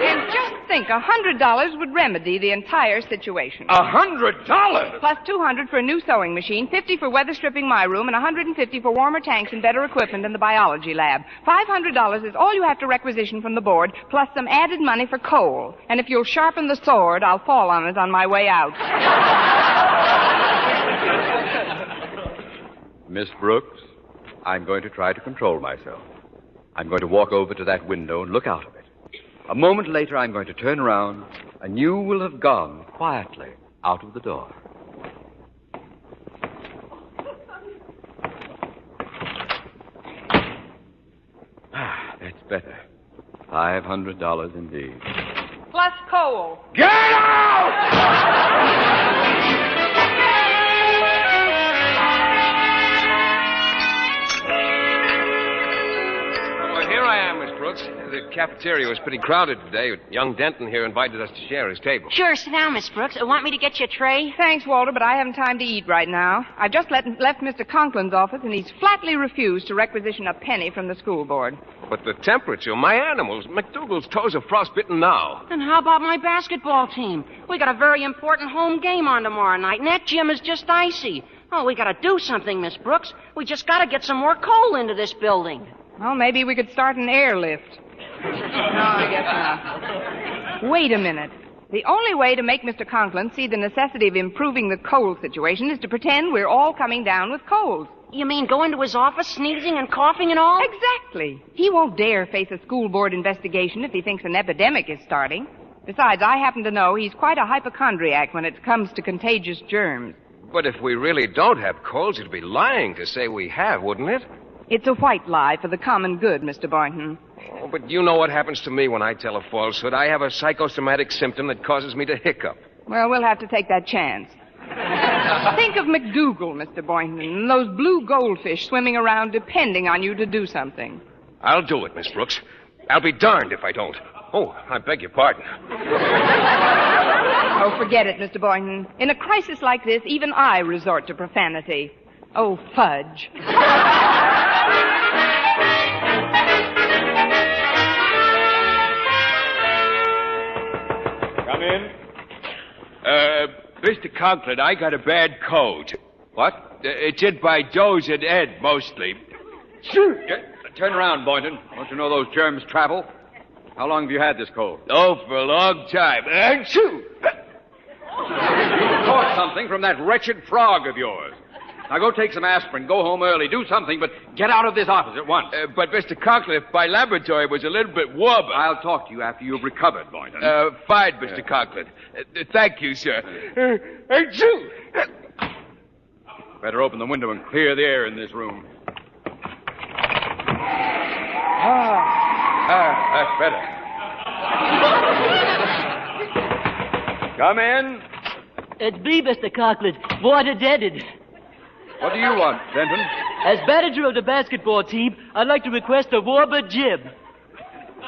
And just think, $100 would remedy the entire situation. $100? Plus $200 for a new sewing machine, $50 for weather stripping my room, and $150 for warmer tanks and better equipment in the biology lab. $500 is all you have to requisition from the board, plus some added money for coal. And if you'll sharpen the sword, I'll fall on it on my way out. Miss Brooks, I'm going to try to control myself. I'm going to walk over to that window and look out of it. A moment later, I'm going to turn around, and you will have gone quietly out of the door. That's better. $500 indeed. Close plus coal. Get out! Well, here I am, Miss Brooks. The cafeteria was pretty crowded today. Young Denton here invited us to share his table. Sure, sit down, Miss Brooks. Want me to get you a tray? Thanks, Walter, but I haven't time to eat right now. I've just left Mr. Conklin's office, and he's flatly refused to requisition a penny from the school board. But the temperature, my animals, McDougal's toes are frostbitten now. And how about my basketball team? We got a very important home game on tomorrow night, and that gym is just icy. Oh, we gotta do something, Miss Brooks. We just gotta get some more coal into this building. Well, maybe we could start an airlift. No, I guess not. Wait a minute. The only way to make Mr. Conklin see the necessity of improving the coal situation is to pretend we're all coming down with colds. You mean go into his office sneezing and coughing and all? Exactly. He won't dare face a school board investigation if he thinks an epidemic is starting. Besides, I happen to know he's quite a hypochondriac when it comes to contagious germs. But if we really don't have colds, it'd be lying to say we have, wouldn't it? It's a white lie for the common good, Mr. Boynton. Oh, but you know what happens to me when I tell a falsehood. I have a psychosomatic symptom that causes me to hiccup. Well, we'll have to take that chance. Think of McDougal, Mr. Boynton, and those blue goldfish swimming around depending on you to do something. I'll do it, Miss Brooks. I'll be darned if I don't. Oh, I beg your pardon. Oh, forget it, Mr. Boynton. In a crisis like this, even I resort to profanity. Oh, fudge. Come in. Mr. Conklin, I got a bad cold. What? It's in by Joe's and Ed, mostly. Turn around, Boynton. Don't you know those germs travel? How long have you had this cold? Oh, for a long time. Achoo! You caught something from that wretched frog of yours. Now go take some aspirin, go home early, do something, but get out of this office at once. But, Mr. Conklin, if my laboratory was a little bit warmer... I'll talk to you after you've recovered, Boynton. Fine, Mr. Conklin. Thank you, sir. Achoo! Better open the window and clear the air in this room. That's better. Come in. It's me, Mr. Conklin. Water deaded. What do you want, Denton? As manager of the basketball team, I'd like to request a warmer gym.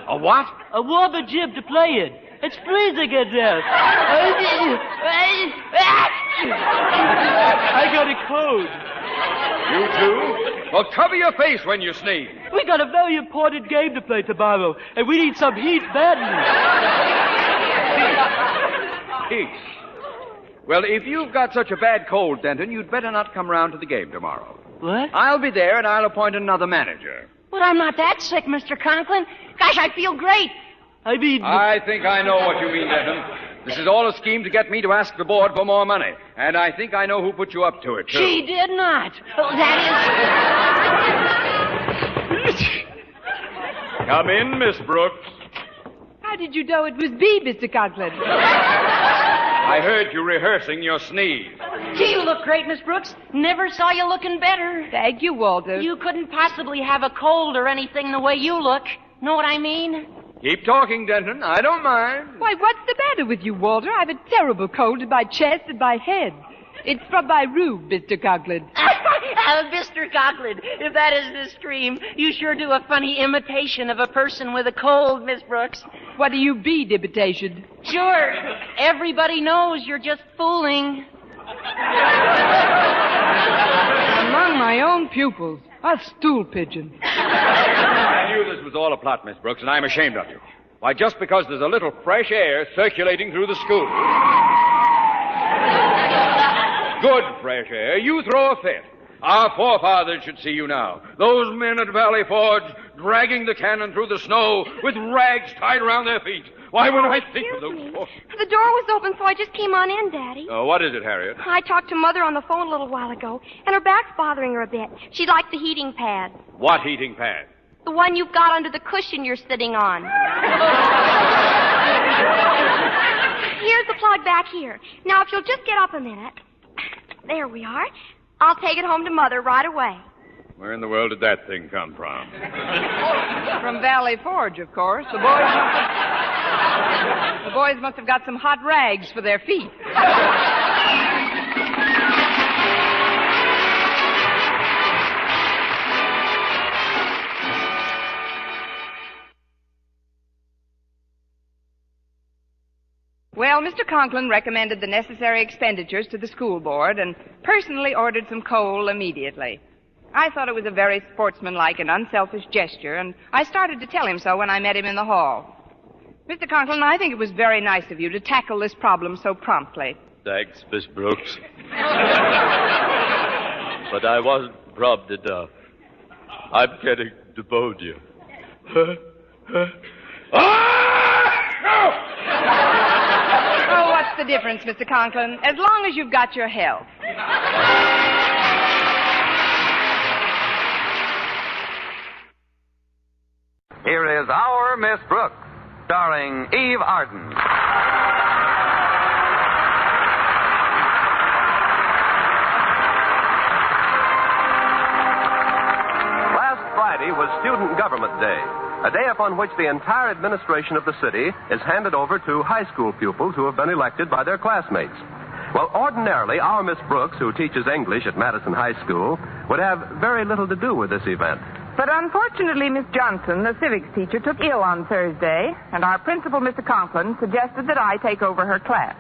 A what? A warmer gym to play in. It's freezing in there. I got a cold. You too? Well, cover your face when you sneeze. We got a very important game to play tomorrow, and we need some heat badly. Heat? Well, if you've got such a bad cold, Denton, you'd better not come round to the game tomorrow. What? I'll be there, and I'll appoint another manager. But I'm not that sick, Mr. Conklin. Gosh, I feel great. I think I know what you mean, Denton. This is all a scheme to get me to ask the board for more money. And I think I know who put you up to it, too. She did not. Oh, that is... Come in, Miss Brooks. How did you know it was me, Mr. Conklin? I heard you rehearsing your sneeze. Gee, you look great, Miss Brooks. Never saw you looking better. Thank you, Walter. You couldn't possibly have a cold or anything the way you look. Know what I mean? Keep talking, Denton. I don't mind. Why, what's the matter with you, Walter? I've a terrible cold in my chest and my head. It's from my room, Mr. Conklin. Mr. Conklin, if that is the scream, you sure do a funny imitation of a person with a cold, Miss Brooks. What do you mean, imitation? Sure. Everybody knows you're just fooling. Among my own pupils. A stool pigeon. I knew this was all a plot, Miss Brooks, and I'm ashamed of you. Why, just because there's a little fresh air circulating through the school. Good fresh air, you throw a fit. Our forefathers should see you now. Those men at Valley Forge dragging the cannon through the snow with rags tied around their feet. Why, when I think of those... The door was open, so I just came on in, Daddy. What is it, Harriet? I talked to Mother on the phone a little while ago, and her back's bothering her a bit. She'd like the heating pad. What heating pad? The one you've got under the cushion you're sitting on. Here's the plug back here. Now, if you'll just get up a minute. There we are. I'll take it home to Mother right away. Where in the world did that thing come from? From Valley Forge, of course. The boys... The boys must have got some hot rags for their feet. Well, Mr. Conklin recommended the necessary expenditures to the school board and personally ordered some coal immediately. I thought it was a very sportsmanlike and unselfish gesture, and I started to tell him so when I met him in the hall. Mr. Conklin, I think it was very nice of you to tackle this problem so promptly. Thanks, Miss Brooks. But I wasn't prompt enough. I'm getting pneumonia. Oh, what's the difference, Mr. Conklin? As long as you've got your health. Here is Our Miss Brooks, starring Eve Arden. Last Friday was Student Government Day, a day upon which the entire administration of the city is handed over to high school pupils who have been elected by their classmates. Well, ordinarily, our Miss Brooks, who teaches English at Madison High School, would have very little to do with this event. But unfortunately, Miss Johnson, the civics teacher, took ill on Thursday, and our principal, Mr. Conklin, suggested that I take over her class.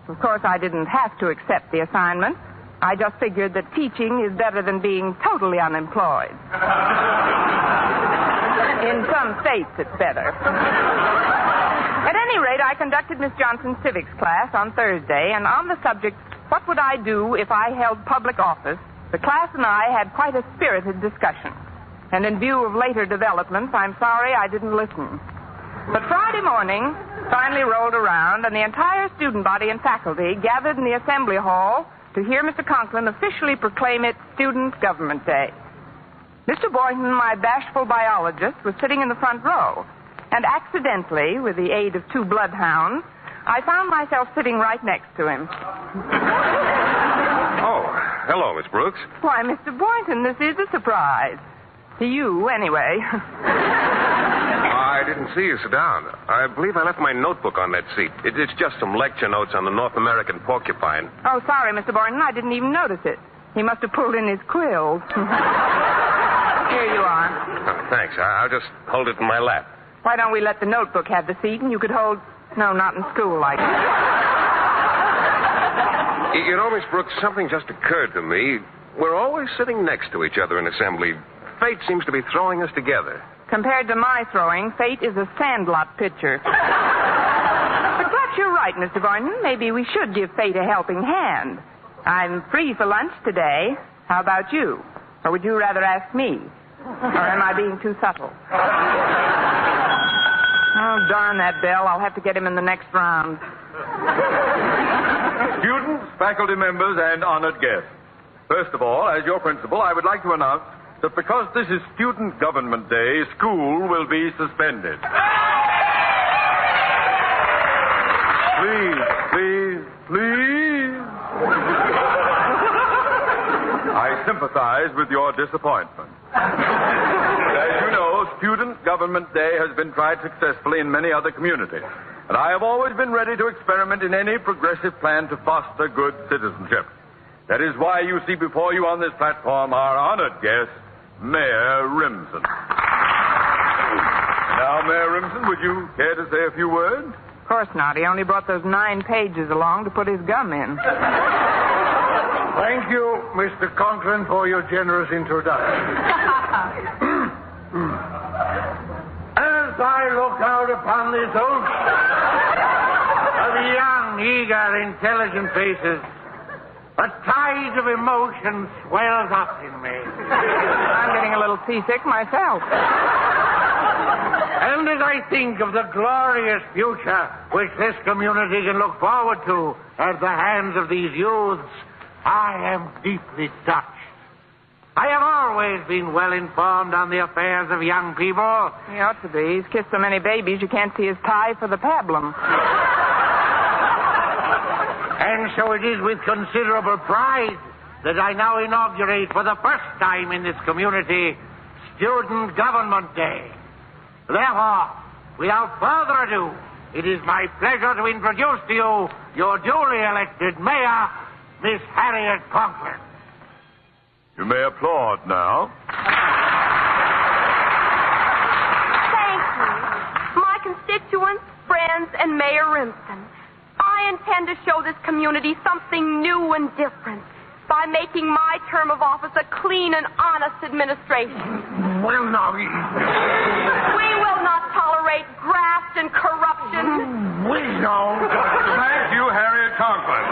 Of course, I didn't have to accept the assignment. I just figured that teaching is better than being totally unemployed. In some states, it's better. At any rate, I conducted Miss Johnson's civics class on Thursday, and on the subject, what would I do if I held public office, the class and I had quite a spirited discussion. And in view of later developments, I'm sorry I didn't listen. But Friday morning finally rolled around, and the entire student body and faculty gathered in the assembly hall to hear Mr. Conklin officially proclaim it Student Government Day. Mr. Boynton, my bashful biologist, was sitting in the front row, and accidentally, with the aid of two bloodhounds, I found myself sitting right next to him. Oh, hello, Miss Brooks. Why, Mr. Boynton, this is a surprise. To you, anyway. I didn't see you sit down. I believe I left my notebook on that seat. It's just some lecture notes on the North American porcupine. Oh, sorry, Mr. Boynton. I didn't even notice it. He must have pulled in his quills. Here you are. Oh, thanks. I'll just hold it in my lap. Why don't we let the notebook have the seat and you could hold... No, not in school like that. You know, Miss Brooks, something just occurred to me. We're always sitting next to each other in assembly. Fate seems to be throwing us together. Compared to my throwing, fate is a sandlot pitcher. But perhaps you're right, Mr. Boynton. Maybe we should give fate a helping hand. I'm free for lunch today. How about you? Or would you rather ask me? Or am I being too subtle? Oh, darn that bell. I'll have to get him in the next round. Students, faculty members, and honored guests. First of all, as your principal, I would like to announce that because this is Student Government Day, school will be suspended. Please. I sympathize with your disappointment. As you know, Student Government Day has been tried successfully in many other communities. And I have always been ready to experiment in any progressive plan to foster good citizenship. That is why you see before you on this platform our honored guest, Mayor Rimson. Now, Mayor Rimson, would you care to say a few words? Of course not. He only brought those 9 pages along to put his gum in. Thank you, Mr. Conklin, for your generous introduction. As I look out upon this ocean of young, eager, intelligent faces, a tide of emotion swells up in me. I'm getting a little seasick myself. And as I think of the glorious future which this community can look forward to at the hands of these youths, I am deeply touched. I have always been well informed on the affairs of young people. He ought to be. He's kissed so many babies you can't see his tie for the pablum. And so it is with considerable pride that I now inaugurate for the first time in this community Student Government Day. Therefore, without further ado, it is my pleasure to introduce to you your duly elected mayor, Miss Harriet Conklin. You may applaud now. Thank you. My constituents, friends, and Mayor Rimson, I intend to show this community something new and different by making my term of office a clean and honest administration. Well, now... We will not tolerate graft and corruption. We know. Thank you, Harriet Conklin.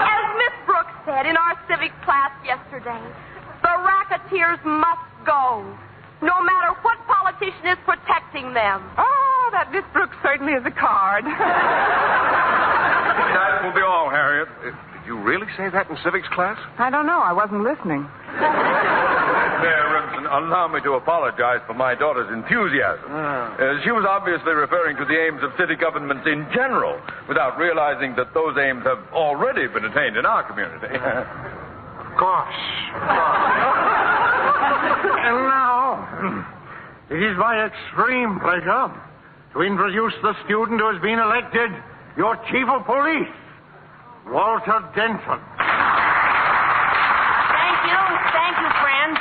As Miss Brooks said in our civics class yesterday, the racketeers must go, no matter what politician is protecting them. Oh, that Miss Brooks certainly is a card. That will be all, Harriet. Did you really say that in civics class? I don't know. I wasn't listening. Mayor Rimson, allow me to apologize for my daughter's enthusiasm. She was obviously referring to the aims of city government in general, without realizing that those aims have already been attained in our community. Gosh. And now, it is my extreme pleasure to introduce the student who has been elected your chief of police, Walter Denton. Thank you, friends.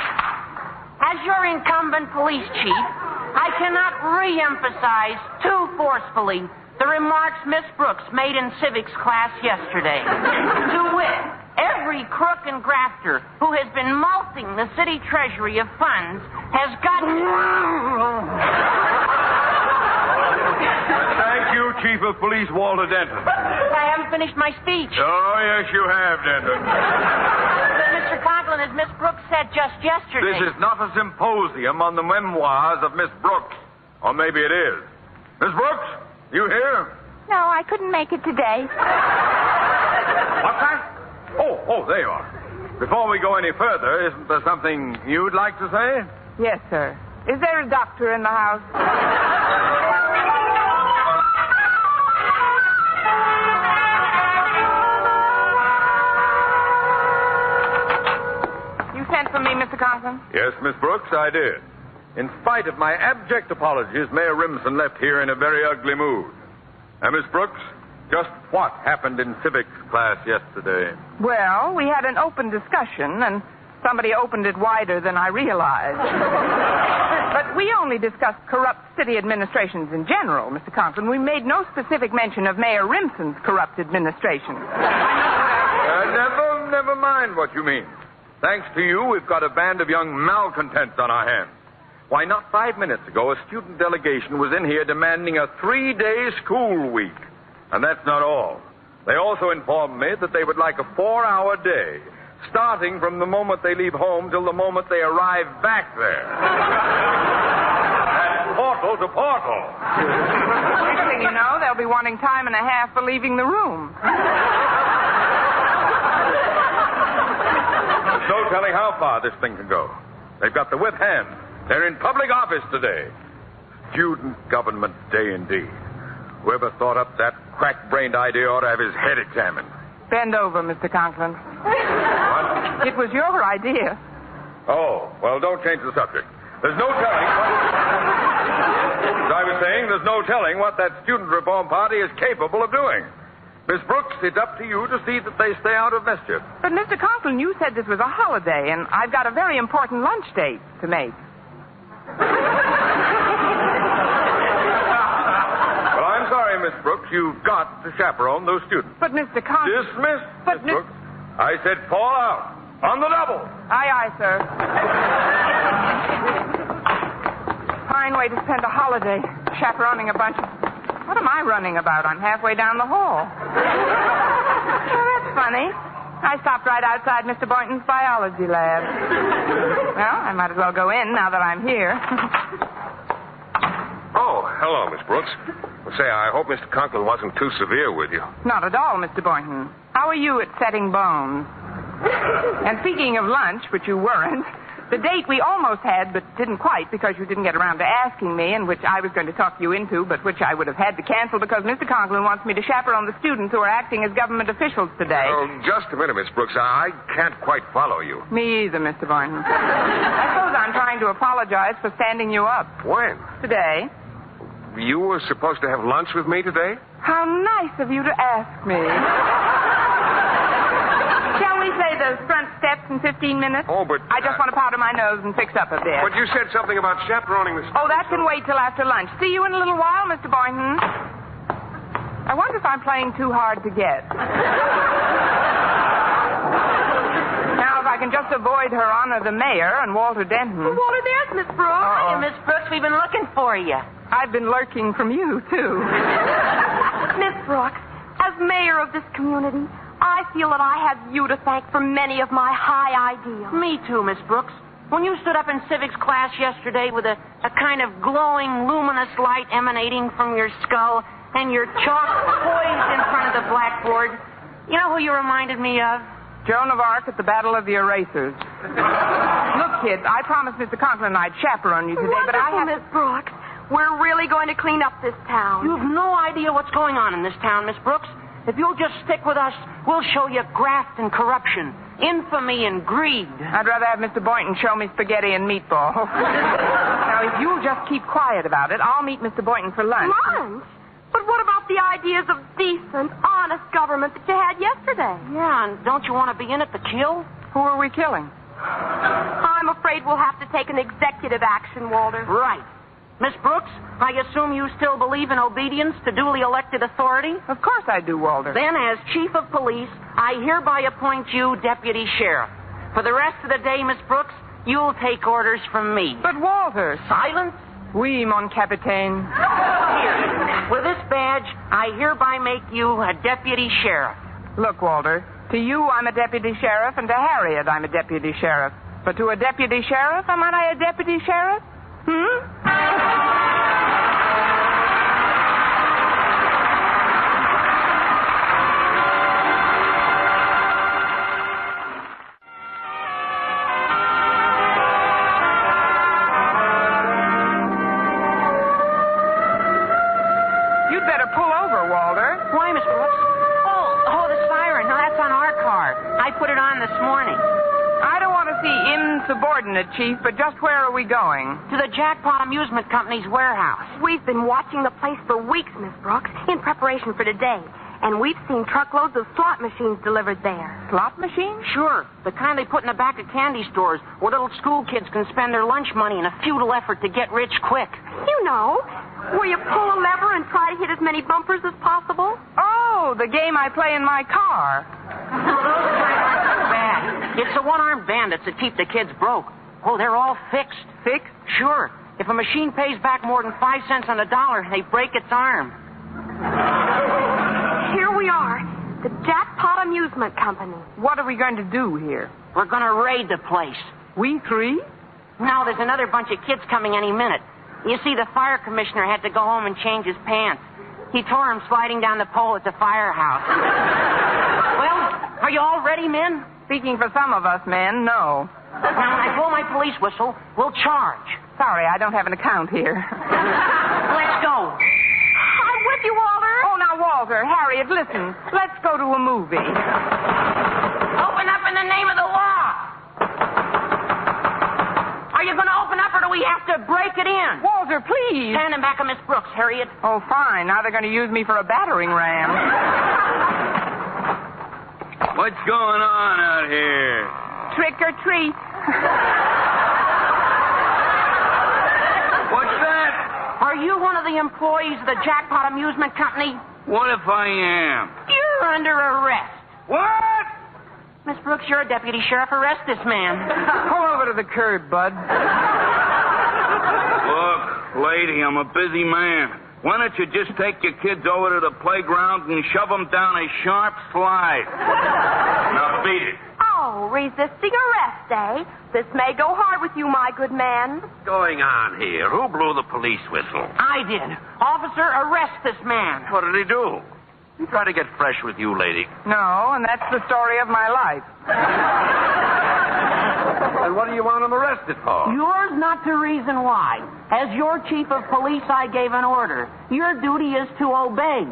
As your incumbent police chief, I cannot re-emphasize too forcefully the remarks Miss Brooks made in civics class yesterday. To wit, every crook and grafter who has been mulcting the city treasury of funds has got... Thank you, Chief of Police Walter Denton. I haven't finished my speech. Oh, yes, you have, Denton. But Mr. Conklin, as Miss Brooks said just yesterday... This is not a symposium on the memoirs of Miss Brooks. Or maybe it is. Miss Brooks, you here? No, I couldn't make it today. What's that? Oh, there you are. Before we go any further, isn't there something you'd like to say? Yes, sir. Is there a doctor in the house? You sent for me, Mr. Conklin? Yes, Miss Brooks, I did. In spite of my abject apologies, Mayor Rimson left here in a very ugly mood. Now, Miss Brooks, just what happened in civics class yesterday? Well, we had an open discussion, and somebody opened it wider than I realized. But we only discussed corrupt city administrations in general, Mr. Conklin. We made no specific mention of Mayor Rimson's corrupt administration. Never mind what you mean. Thanks to you, we've got a band of young malcontents on our hands. Why, not 5 minutes ago, a student delegation was in here demanding a 3-day school week. And that's not all. They also informed me that they would like a 4-hour day, starting from the moment they leave home till the moment they arrive back there. And portal to portal. Next thing you know, they'll be wanting time and a half for leaving the room. There's no telling how far this thing can go. They've got the whip hand. They're in public office today. Student Government Day indeed. Whoever thought up that crack-brained idea ought to have his head examined. Bend over, Mr. Conklin. What? It was your idea. Oh, well, don't change the subject. There's no telling As I was saying, there's no telling what that student reform party is capable of doing. Miss Brooks, it's up to you to see that they stay out of mischief. But, Mr. Conklin, you said this was a holiday, and I've got a very important lunch date to make. Well, I'm sorry, Miss Brooks. You've got to chaperone those students. But, Mr. Conklin... Dismissed, Miss Brooks. I said fall out. On the double. Aye, aye, sir. Fine way to spend a holiday, chaperoning a bunch of... What am I running about? I'm halfway down the hall. Oh, that's funny. I stopped right outside Mr. Boynton's biology lab. Well, I might as well go in now that I'm here. Oh, hello, Miss Brooks. Well, say, I hope Mr. Conklin wasn't too severe with you. Not at all, Mr. Boynton. How are you at setting bones? And speaking of lunch, which you weren't, the date we almost had, but didn't quite because you didn't get around to asking me, and which I was going to talk you into, but which I would have had to cancel because Mr. Conklin wants me to chaperone the students who are acting as government officials today. Oh, just a minute, Miss Brooks. I can't quite follow you. Me either, Mr. Boynton. I suppose I'm trying to apologize for standing you up. When? Today. You were supposed to have lunch with me today? How nice of you to ask me. Shall we say those front steps in 15 minutes? Oh, but... I just want to powder my nose and fix up a bit. But you said something about chaperoning the... Oh, that can wait till after lunch. See you in a little while, Mr. Boynton. I wonder if I'm playing too hard to get. Now, if I can just avoid Her Honor the Mayor and Walter Denton. Oh, Walter, there's Miss Brooks. Hiya, Miss Brooks. We've been looking for you. I've been lurking from you, too. Miss Brooks, as mayor of this community, I feel that I have you to thank for many of my high ideals. Me too, Miss Brooks. When you stood up in civics class yesterday with a kind of glowing, luminous light emanating from your skull and your chalk poised in front of the blackboard, you know who you reminded me of? Joan of Arc at the Battle of the Erasers. Look, kids, I promised Mr. Conklin I'd chaperone you today, but I have... Miss Brooks. We're really going to clean up this town. You have no idea what's going on in this town, Miss Brooks. If you'll just stick with us, we'll show you graft and corruption, infamy and greed. I'd rather have Mr. Boynton show me spaghetti and meatballs. Now, if you'll just keep quiet about it, I'll meet Mr. Boynton for lunch. Lunch? But what about the ideas of decent, honest government that you had yesterday? Yeah, and don't you want to be in it to kill? Who are we killing? I'm afraid we'll have to take an executive action, Walter. Right. Miss Brooks, I assume you still believe in obedience to duly elected authority? Of course I do, Walter. Then, as chief of police, I hereby appoint you deputy sheriff. For the rest of the day, Miss Brooks, you'll take orders from me. But, Walter... Silence? Oui, mon capitaine. Here, with this badge, I hereby make you a deputy sheriff. Look, Walter, to you I'm a deputy sheriff, and to Harriet I'm a deputy sheriff. But to a deputy sheriff, am I a deputy sheriff? You'd better pull over, Walter. Why, Miss Brooks? Oh, the siren. No, that's on our car. I put it on this morning. I don't want to see insubordinate, Chief, but just where are we going? To the Jackpot Amusement Company's warehouse. We've been watching the place for weeks, Miss Brooks, in preparation for today. And we've seen truckloads of slot machines delivered there. Slot machines? Sure. The kind they put in the back of candy stores where little school kids can spend their lunch money in a futile effort to get rich quick. You know, where you pull a lever and try to hit as many bumpers as possible. Oh, the game I play in my car. It's the one-armed bandits that keep the kids broke. Oh, they're all fixed. Fixed? Sure. If a machine pays back more than 5 cents on the dollar, they break its arm. Here we are, the Jackpot Amusement Company. What are we going to do here? We're going to raid the place. We three? No, there's another bunch of kids coming any minute. You see, the fire commissioner had to go home and change his pants. He tore him sliding down the pole at the firehouse. Well, are you all ready, men? Speaking for some of us men, no. Now, when I blow my police whistle, we'll charge. Sorry, I don't have an account here. Let's go. I'm with you, Walter. Oh, now, Walter, Harriet, listen. Let's go to a movie. Open up in the name of the law. Are you going to open up, or do we have to break it in? Walter, please. Stand in back of Miss Brooks, Harriet. Oh, fine. Now they're going to use me for a battering ram. What's going on out here? Trick or treat. What's that? Are you one of the employees of the Jackpot Amusement Company? What if I am? You're under arrest. What? Miss Brooks, you're a deputy sheriff. Arrest this man. Pull over to the curb, bud. Look, lady, I'm a busy man. Why don't you just take your kids over to the playground and shove them down a sharp slide? Now beat it. Oh, resisting arrest, eh? This may go hard with you, my good man. What's going on here? Who blew the police whistle? I did. Officer, arrest this man. What did he do? He tried to get fresh with you, lady. No, and that's the story of my life. And what do you want him arrested for? Yours not to reason why. As your chief of police, I gave an order. Your duty is to obey.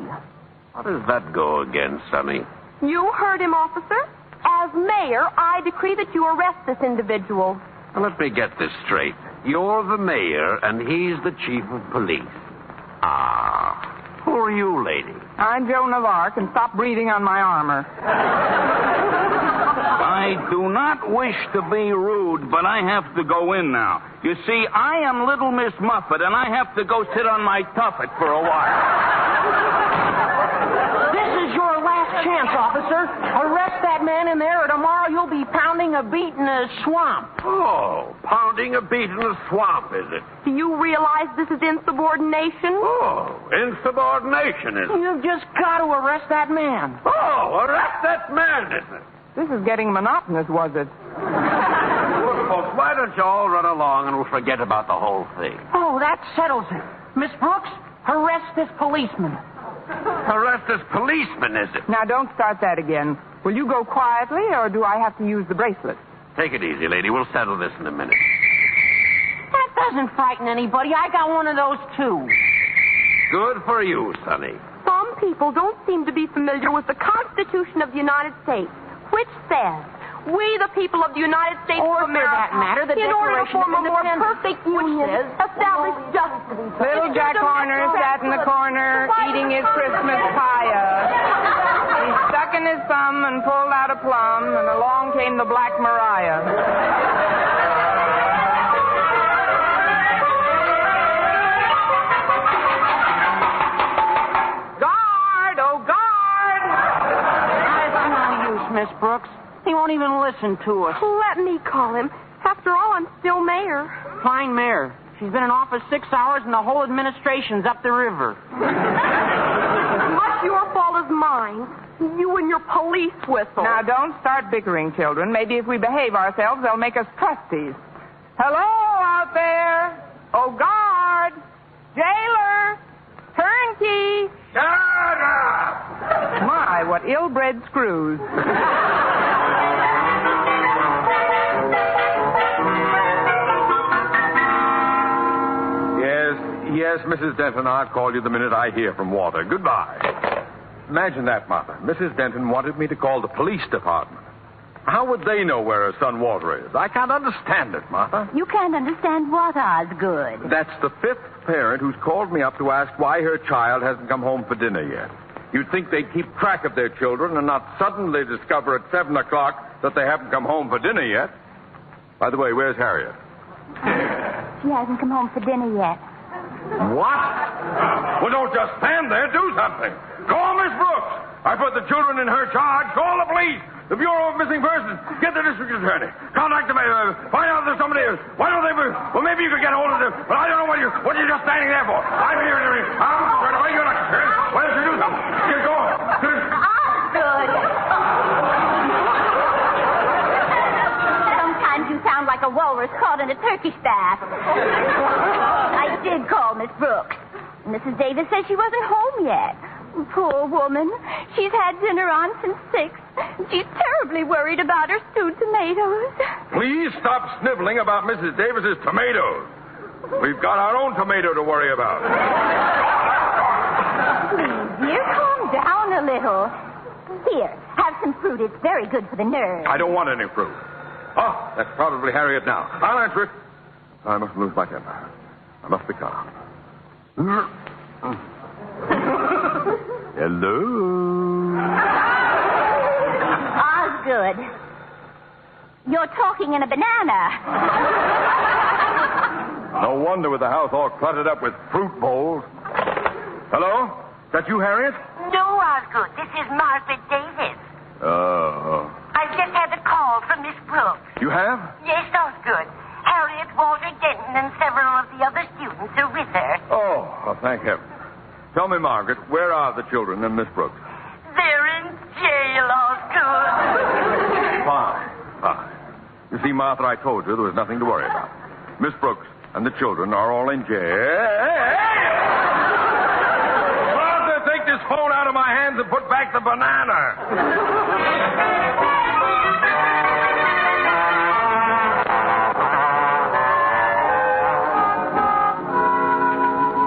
How does that go again, Sonny? You heard him, officer. As mayor, I decree that you arrest this individual. Now, let me get this straight. You're the mayor, and he's the chief of police. Ah. Who are you, lady? I'm Joan of Arc, and stop breathing on my armor. I do not wish to be rude, but I have to go in now. You see, I am Little Miss Muffet, and I have to go sit on my tuffet for a while. This is your last chance, officer. Arrest that man in there, or tomorrow you'll be pounding a beat in a swamp. Oh, pounding a beat in the swamp, is it? Do you realize this is insubordination? Oh, insubordination, is it? You've just got to arrest that man. Oh, arrest that man, is it? This is getting monotonous, was it? Look, folks, why don't you all run along and we'll forget about the whole thing? Oh, that settles it. Miss Brooks, arrest this policeman. Arrest this policeman, is it? Now, don't start that again. Will you go quietly, or do I have to use the bracelet? Take it easy, lady. We'll settle this in a minute. That doesn't frighten anybody. I got one of those, too. Good for you, Sonny. Some people don't seem to be familiar with the Constitution of the United States, which says, we, the people of the United States Or of for America, that matter, the in order to Declaration form a of more Independence, perfect union, says, establish justice. Little Jack Horner sat in the corner eating his Christmas pie. He stuck in his thumb and pulled out a plum, and along came the Black Mariah. Guard! Oh, guard! That's no use, Miss Brooks. He won't even listen to us. Let me call him. After all, I'm still mayor. Fine mayor. She's been in office 6 hours and the whole administration's up the river. Much your fault as mine. You and your police whistle. Now, don't start bickering, children. Maybe if we behave ourselves, they'll make us trustees. Hello out there. Oh, guard. Jailer. Turnkey. Shut up! My, what ill-bred screws. Yes, Mrs. Denton, I'll call you the minute I hear from Walter. Goodbye. Imagine that, Martha. Mrs. Denton wanted me to call the police department. How would they know where her son Walter is? I can't understand it, Martha. You can't understand what, Osgood. That's the fifth parent who's called me up to ask why her child hasn't come home for dinner yet. You'd think they'd keep track of their children and not suddenly discover at 7 o'clock that they haven't come home for dinner yet. By the way, where's Harriet? She hasn't come home for dinner yet. What? Well, don't just stand there. Do something. Call Miss Brooks. I put the children in her charge. Call the police. The Bureau of Missing Persons. Get the district attorney. Contact the mayor. Find out if there's somebody else. Why don't they... Well, maybe you could get hold of them. But I don't know what you're just standing there for. I'm here to... Why you're not... Why don't you do something? Get going. Osgood. Sometimes you sound like a walrus caught in a turkey bath. I did call Miss Brooks. Mrs. Davis says she wasn't home yet. Poor woman. She's had dinner on since 6. She's terribly worried about her stewed tomatoes. Please stop sniveling about Mrs. Davis's tomatoes. We've got our own tomato to worry about. Please, dear, calm down a little. Here, have some fruit. It's very good for the nerves. I don't want any fruit. Oh, that's probably Harriet now. I'll answer it. I mustn't lose my temper. I must be calm. Hello? Osgood. You're talking in a banana. No wonder with the house all cluttered up with fruit bowls. Hello? Is that you, Harriet? No, Osgood. This is Margaret Davis. Oh. I've just had a call from Miss Brooks. You have? Yes, Osgood. Harriet, Walter Denton, and several of the other students are with her. Oh, well, thank heaven. Tell me, Margaret, where are the children and Miss Brooks? They're in jail, Osgood. Fine. You see, Martha, I told you there was nothing to worry about. Miss Brooks and the children are all in jail. Martha, take this phone out of my hands and put back the banana.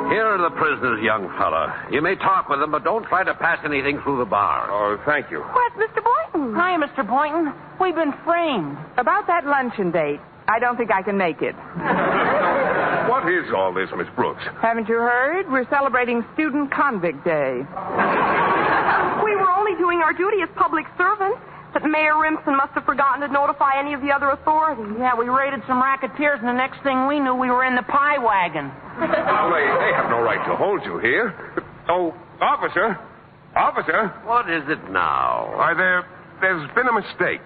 Here are the prisoners, young fella. You may talk with them, but don't try to pass anything through the bar. Oh, thank you. Where's Mr. Boynton? Hi, Mr. Boynton. We've been framed. About that luncheon date, I don't think I can make it. What is all this, Miss Brooks? Haven't you heard? We're celebrating Student Convict Day. We were only doing our duty as public servants. But Mayor Rimson must have forgotten to notify any of the other authorities. Yeah, we raided some racketeers, and the next thing we knew, we were in the pie wagon. Well, they have no right to hold you here. Oh, officer. Officer. What is it now? Why, there's been a mistake.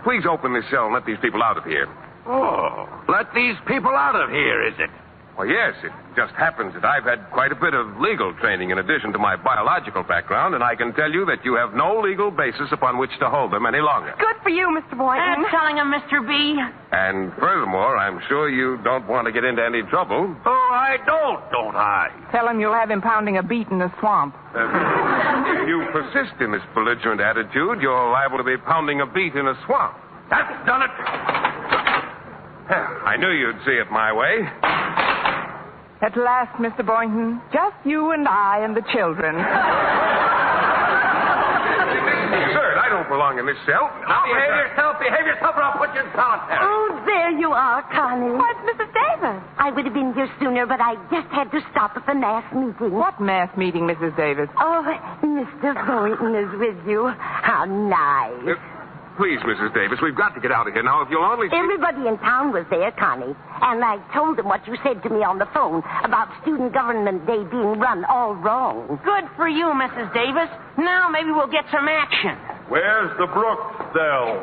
Please open this cell and let these people out of here. Oh, let these people out of here, is it? Well, yes, it just happens that I've had quite a bit of legal training in addition to my biological background, and I can tell you that you have no legal basis upon which to hold them any longer. Good for you, Mr. Boynton. That's telling him, Mr. B. And furthermore, I'm sure you don't want to get into any trouble. Oh, I don't I? Tell him you'll have him pounding a beet in the swamp. If you persist in this belligerent attitude, you're liable to be pounding a beet in a swamp. That's done it. I knew you'd see it my way. At last, Mr. Boynton, just you and I and the children. Sir, I don't belong in this cell. Now behave yourself, or I'll put you in solitary. Oh, there you are, Connie. Why, it's Mrs. Davis. I would have been here sooner, but I just had to stop at the mass meeting. What mass meeting, Mrs. Davis? Oh, Mr. Boynton is with you. How nice. Please, Mrs. Davis, we've got to get out of here now. If you'll only... Everybody in town was there, Connie. And I told them what you said to me on the phone about Student Government Day being run all wrong. Good for you, Mrs. Davis. Now maybe we'll get some action. Where's the Brooks cell?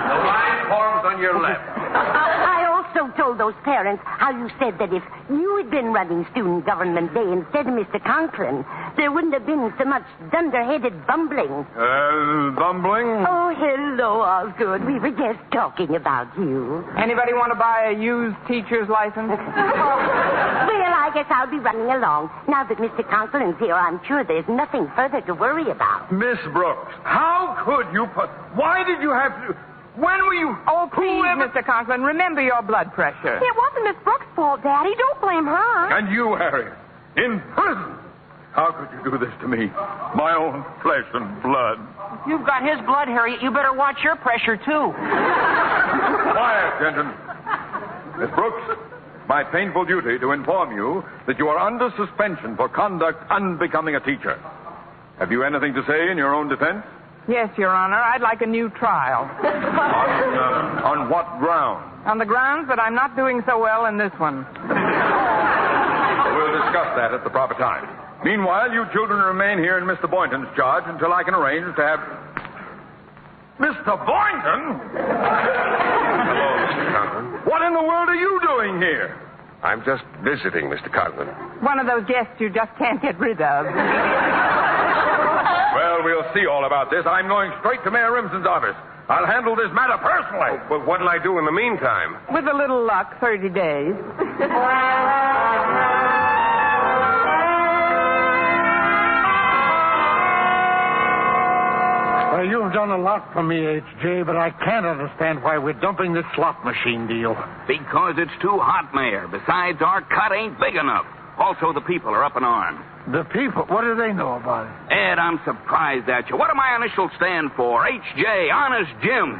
The line forms on your left. I also told those parents how you said that if you had been running Student Government Day instead of Mr. Conklin, there wouldn't have been so much dunderheaded bumbling. Bumbling? Oh, hello, Osgood. We were just talking about you. Anybody want to buy a used teacher's license? Well, I guess I'll be running along. Now that Mr. Conklin's here, I'm sure there's nothing further to worry about. Miss Brooks, how could you put... Why did you have to... When were you... Oh, please, Mr. Conklin, remember your blood pressure. It wasn't Miss Brooks' fault, Daddy. Don't blame her. And you, Harry, in prison. How could you do this to me? My own flesh and blood. If you've got his blood, Harriet, you better watch your pressure, too. Quiet, gentlemen. Miss Brooks, my painful duty to inform you that you are under suspension for conduct unbecoming a teacher. Have you anything to say in your own defense? Yes, Your Honor. I'd like a new trial. On what ground? On the grounds that I'm not doing so well in this one. We'll discuss that at the proper time. Meanwhile, you children remain here in Mr. Boynton's charge until I can arrange to have... Mr. Boynton? Hello, Mr. Conklin. What in the world are you doing here? I'm just visiting, Mr. Conklin. One of those guests you just can't get rid of. Well, we'll see all about this. I'm going straight to Mayor Rimson's office. I'll handle this matter personally. Oh, but what'll I do in the meantime? With a little luck, 30 days. You've done a lot for me, H.J., but I can't understand why we're dumping this slot machine deal. Because it's too hot, Mayor. Besides, our cut ain't big enough. Also, the people are up in arms. The people? What do they know about it? Ed, I'm surprised at you. What do my initials stand for? H.J., Honest Jim.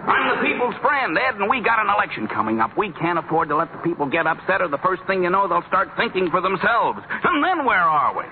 I'm the people's friend, Ed, and we got an election coming up. We can't afford to let the people get upset, or the first thing you know, they'll start thinking for themselves. And then where are we?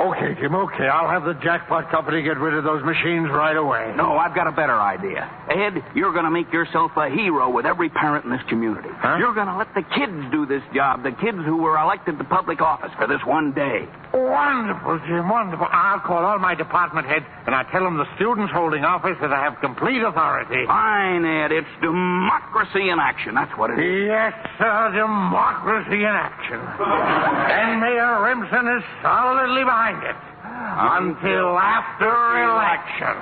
Okay, Jim, okay. I'll have the jackpot company get rid of those machines right away. No, I've got a better idea. Ed, you're going to make yourself a hero with every parent in this community. Huh? You're going to let the kids do this job, the kids who were elected to public office for this one day. Wonderful, Jim, wonderful. I'll call all my department heads, and I'll tell them the students holding office that I have complete authority. Fine, Ed. It's democracy in action. That's what it is. Yes, sir, democracy in action. And Mayor Rimson is solidly behind it. Until after election.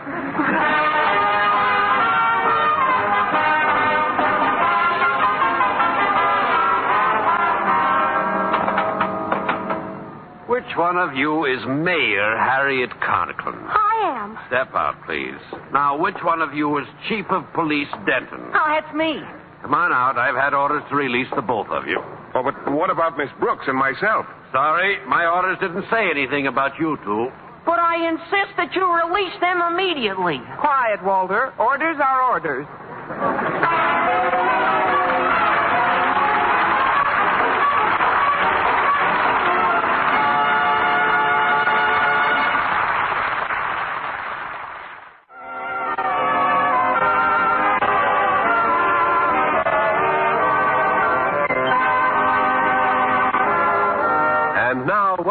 Which one of you is Mayor Harriet Conklin? I am. Step out, please. Now, which one of you is Chief of Police Denton? Oh, that's me. Come on out. I've had orders to release the both of you. Oh, but what about Miss Brooks and myself? Sorry, my orders didn't say anything about you two. But I insist that you release them immediately. Quiet, Walter. Orders are orders.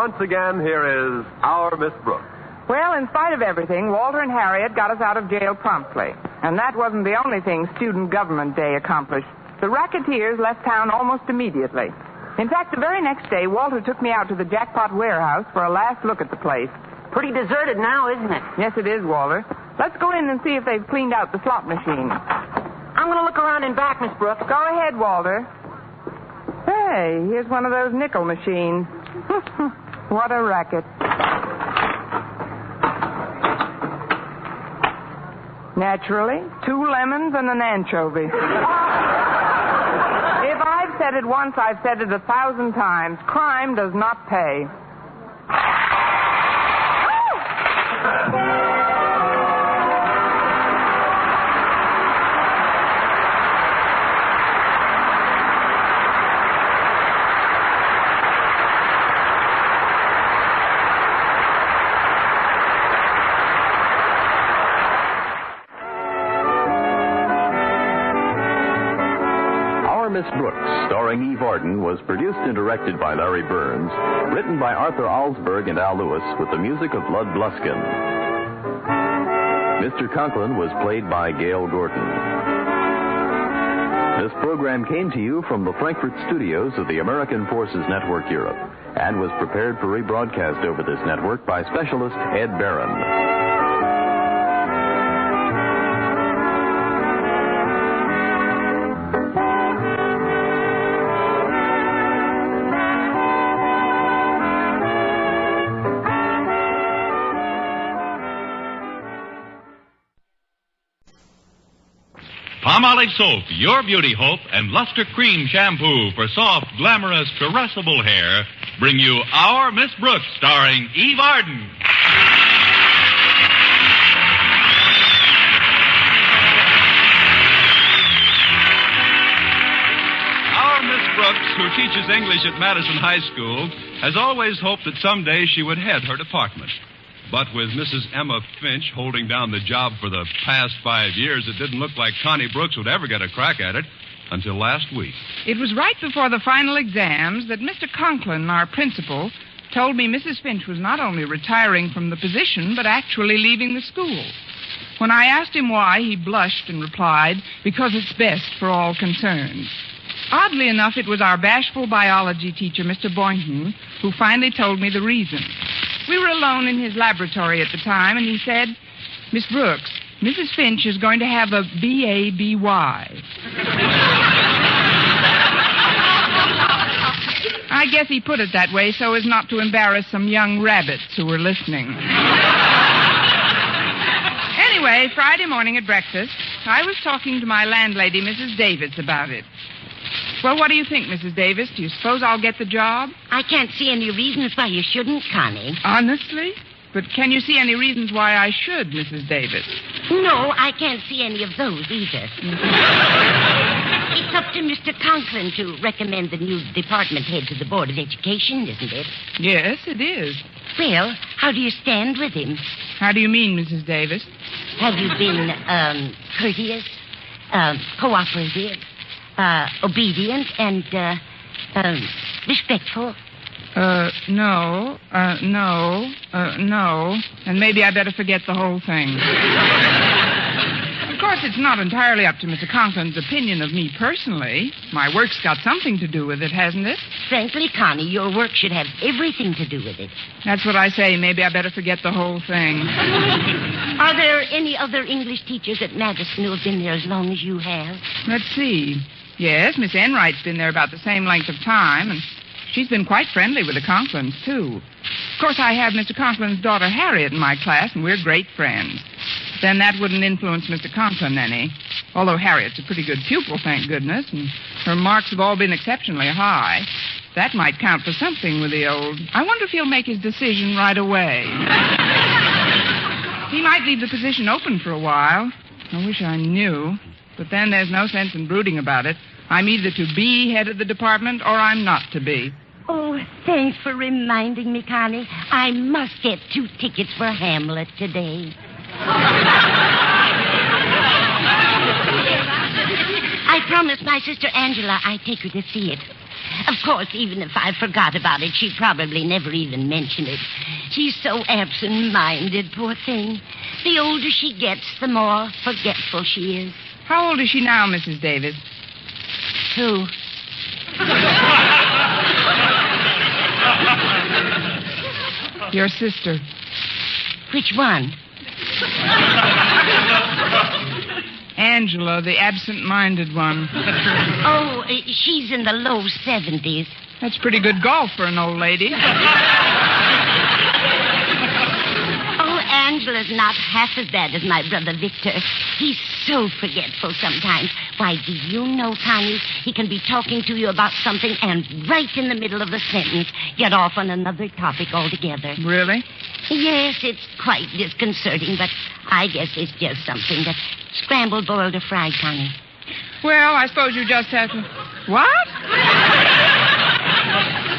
once again, here is our Miss Brooks. Well, in spite of everything, Walter and Harriet got us out of jail promptly. And that wasn't the only thing Student Government Day accomplished. The racketeers left town almost immediately. In fact, the very next day, Walter took me out to the Jackpot warehouse for a last look at the place. Pretty deserted now, isn't it? Yes, it is, Walter. Let's go in and see if they've cleaned out the slot machine. I'm going to look around in back, Miss Brooks. Go ahead, Walter. Hey, here's one of those nickel machines. What a racket. Naturally, 2 lemons and an anchovy. If I've said it once, I've said it 1,000 times. Crime does not pay. Miss Brooks, starring Eve Arden, was produced and directed by Larry Burns, written by Arthur Alsberg and Al Lewis, with the music of Lud Bluskin. Mr. Conklin was played by Gail Gordon. This program came to you from the Frankfurt studios of the American Forces Network Europe and was prepared for rebroadcast over this network by specialist Ed Barron. Palmolive Soap, your beauty hope, and Luster Cream Shampoo for soft, glamorous, caressable hair bring you Our Miss Brooks, starring Eve Arden. Our Miss Brooks, who teaches English at Madison High School, has always hoped that someday she would head her department. But with Mrs. Emma Finch holding down the job for the past 5 years, it didn't look like Connie Brooks would ever get a crack at it until last week. It was right before the final exams that Mr. Conklin, our principal, told me Mrs. Finch was not only retiring from the position, but actually leaving the school. When I asked him why, he blushed and replied, because it's best for all concerned. Oddly enough, it was our bashful biology teacher, Mr. Boynton, who finally told me the reason. We were alone in his laboratory at the time, and he said, Miss Brooks, Mrs. Finch is going to have a B.A.B.Y. I guess he put it that way so as not to embarrass some young rabbits who were listening. Anyway, Friday morning at breakfast, I was talking to my landlady, Mrs. Davis, about it. Well, what do you think, Mrs. Davis? Do you suppose I'll get the job? I can't see any reasons why you shouldn't, Connie. Honestly? But can you see any reasons why I should, Mrs. Davis? No, I can't see any of those either. It's up to Mr. Conklin to recommend the new department head to the Board of Education, isn't it? Yes, it is. Well, how do you stand with him? How do you mean, Mrs. Davis? Have you been, courteous, cooperative, obedient, and, respectful? No. And maybe I better forget the whole thing. Of course, it's not entirely up to Mr. Conklin's opinion of me personally. My work's got something to do with it, hasn't it? Frankly, Connie, your work should have everything to do with it. That's what I say. Maybe I better forget the whole thing. Are there any other English teachers at Madison who have been there as long as you have? Let's see. Yes, Miss Enright's been there about the same length of time, and she's been quite friendly with the Conklins, too. Of course, I have Mr. Conklin's daughter, Harriet, in my class, and we're great friends. But then that wouldn't influence Mr. Conklin any. Although Harriet's a pretty good pupil, thank goodness, and her marks have all been exceptionally high. That might count for something with the old. I wonder if he'll make his decision right away. He might leave the position open for a while. I wish I knew. But then there's no sense in brooding about it. I'm either to be head of the department or I'm not to be. Oh, thanks for reminding me, Connie. I must get 2 tickets for Hamlet today. I promised my sister Angela I'd take her to see it. Of course, even if I forgot about it, she'd probably never even mention it. She's so absent-minded, poor thing. The older she gets, the more forgetful she is. How old is she now, Mrs. Davis? Who? Your sister. Which one? Angela, the absent-minded one. Oh, she's in the low 70s. That's pretty good golf for an old lady. Oh, Angela's not half as bad as my brother Victor. He's so forgetful sometimes. Why, do you know, Connie, he can be talking to you about something and right in the middle of the sentence get off on another topic altogether. Really? Yes, it's quite disconcerting, but I guess it's just something that scrambled, boiled, or fried, Connie. Well, I suppose you just have to... What?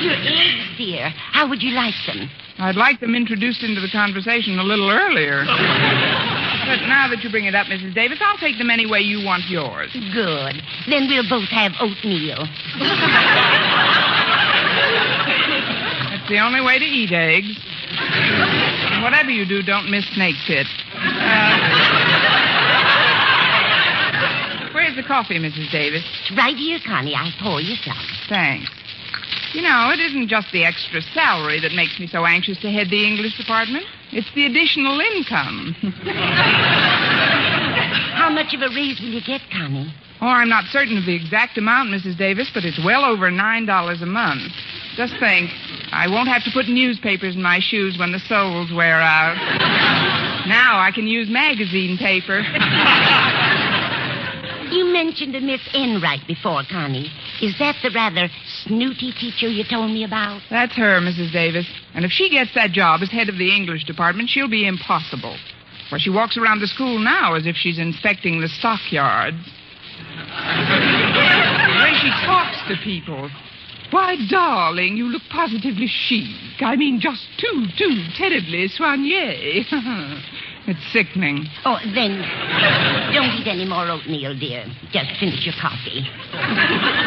Your eggs, dear. How would you like them? I'd like them introduced into the conversation a little earlier. But now that you bring it up, Mrs. Davis, I'll take them any way you want yours. Good. Then we'll both have oatmeal. That's the only way to eat eggs. And whatever you do, don't miss Snake Pit. Where's the coffee, Mrs. Davis? Right here, Connie. I'll pour you some. Thanks. You know, it isn't just the extra salary that makes me so anxious to head the English department. It's the additional income. How much of a raise will you get, Connie? Oh, I'm not certain of the exact amount, Mrs. Davis, but it's well over $9 a month. Just think, I won't have to put newspapers in my shoes when the soles wear out. Now I can use magazine paper. You mentioned a Miss Enright before, Connie. Is that the rather snooty teacher you told me about? That's her, Mrs. Davis. And if she gets that job as head of the English department, she'll be impossible. For she walks around the school now as if she's inspecting the stockyards. The way she talks to people. Why, darling, you look positively chic. I mean, just too terribly soigné. It's sickening. Oh, then don't eat any more oatmeal, dear. Just finish your coffee.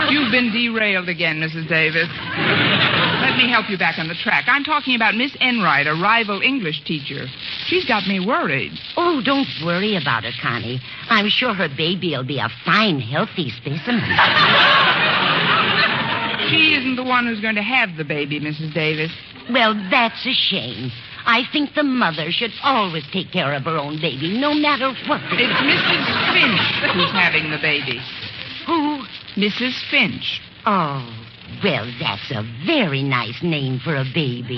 You've been derailed again, Mrs. Davis. Let me help you back on the track. I'm talking about Miss Enright, a rival English teacher. She's got me worried. Oh, don't worry about her, Connie. I'm sure her baby will be a fine, healthy specimen. She isn't the one who's going to have the baby, Mrs. Davis. Well, that's a shame. I think the mother should always take care of her own baby, no matter what. It's Mrs. Finch who's having the baby. Who? Mrs. Finch. Oh, well, that's a very nice name for a baby.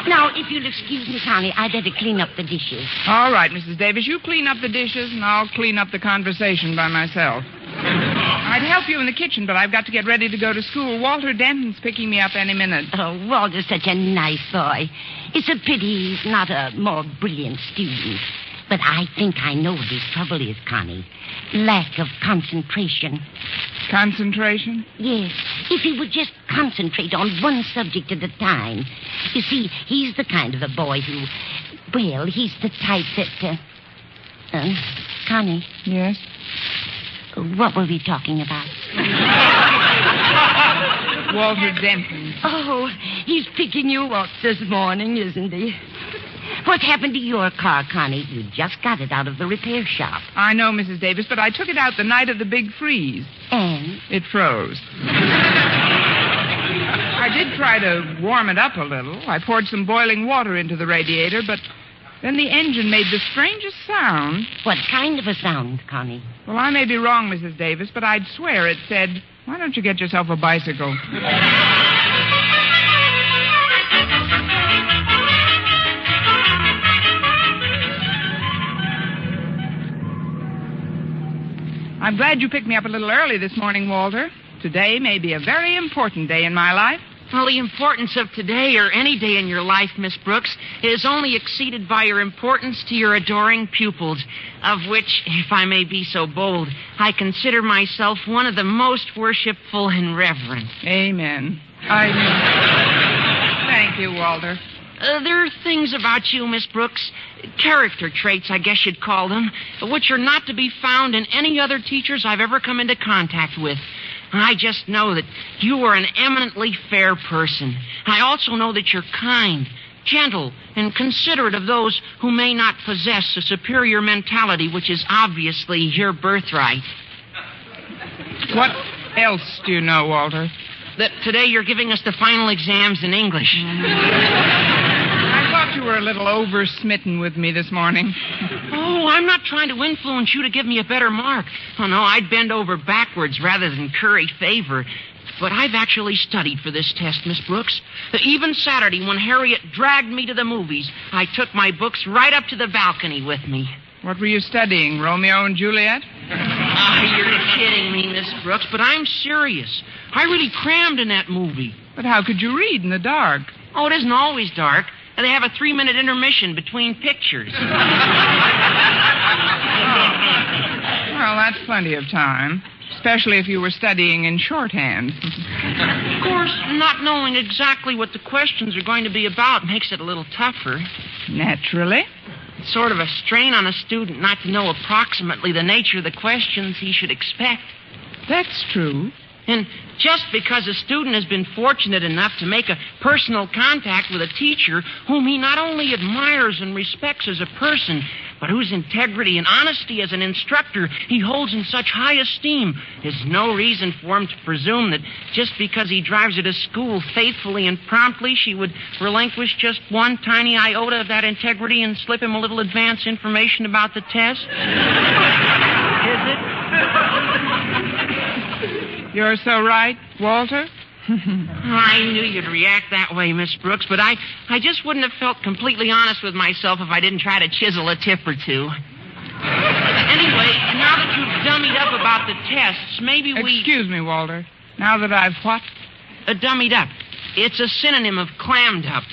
Now, if you'll excuse me, Connie, I'd better clean up the dishes. All right, Mrs. Davis, you clean up the dishes, and I'll clean up the conversation by myself. I'd help you in the kitchen, but I've got to get ready to go to school. Walter Denton's picking me up any minute. Oh, Walter's such a nice boy. It's a pity he's not a more brilliant student. But I think I know what his trouble is, Connie. Lack of concentration. Concentration? Yes. If he would just concentrate on one subject at a time. You see, he's the kind of a boy who... Well, he's the type that... Connie? Yes? What were we talking about? Walter Denton. Oh, he's picking you up this morning, isn't he? What happened to your car, Connie? You just got it out of the repair shop. I know, Mrs. Davis, but I took it out the night of the big freeze. And? It froze. I did try to warm it up a little. I poured some boiling water into the radiator, but then the engine made the strangest sound. What kind of a sound, Connie? Well, I may be wrong, Mrs. Davis, but I'd swear it said, "Why don't you get yourself a bicycle?" I'm glad you picked me up a little early this morning, Walter. Today may be a very important day in my life. Well, the importance of today or any day in your life, Miss Brooks, is only exceeded by your importance to your adoring pupils, of which, if I may be so bold, I consider myself one of the most worshipful and reverent. Amen. Thank you, Walter. There are things about you, Miss Brooks, character traits, I guess you'd call them, which are not to be found in any other teachers I've ever come into contact with. I just know that you are an eminently fair person. I also know that you're kind, gentle, and considerate of those who may not possess a superior mentality, which is obviously your birthright. What else do you know, Walter? That today you're giving us the final exams in English. I thought you were a little over-smitten with me this morning. Oh, I'm not trying to influence you to give me a better mark. Oh, no, I'd bend over backwards rather than curry favor. But I've actually studied for this test, Miss Brooks. Even Saturday, when Harriet dragged me to the movies, I took my books right up to the balcony with me. What were you studying, Romeo and Juliet? You're kidding me, Miss Brooks, but I'm serious. I really crammed in that movie. But how could you read in the dark? Oh, it isn't always dark. They have a 3-minute intermission between pictures. Well, that's plenty of time, especially if you were studying in shorthand. Of course, not knowing exactly what the questions are going to be about makes it a little tougher. Naturally. It's sort of a strain on a student not to know approximately the nature of the questions he should expect. That's true. And just because a student has been fortunate enough to make a personal contact with a teacher whom he not only admires and respects as a person, but whose integrity and honesty as an instructor he holds in such high esteem, is no reason for him to presume that just because he drives her to school faithfully and promptly, she would relinquish just one tiny iota of that integrity and slip him a little advance information about the test. Is it? You're so right, Walter. I knew you'd react that way, Miss Brooks, but I just wouldn't have felt completely honest with myself if I didn't try to chisel a tip or two. Anyway, now that you've dummied up about the tests, maybe we... Excuse me, Walter. Now that I've what? Dummied up. It's a synonym of clammed up.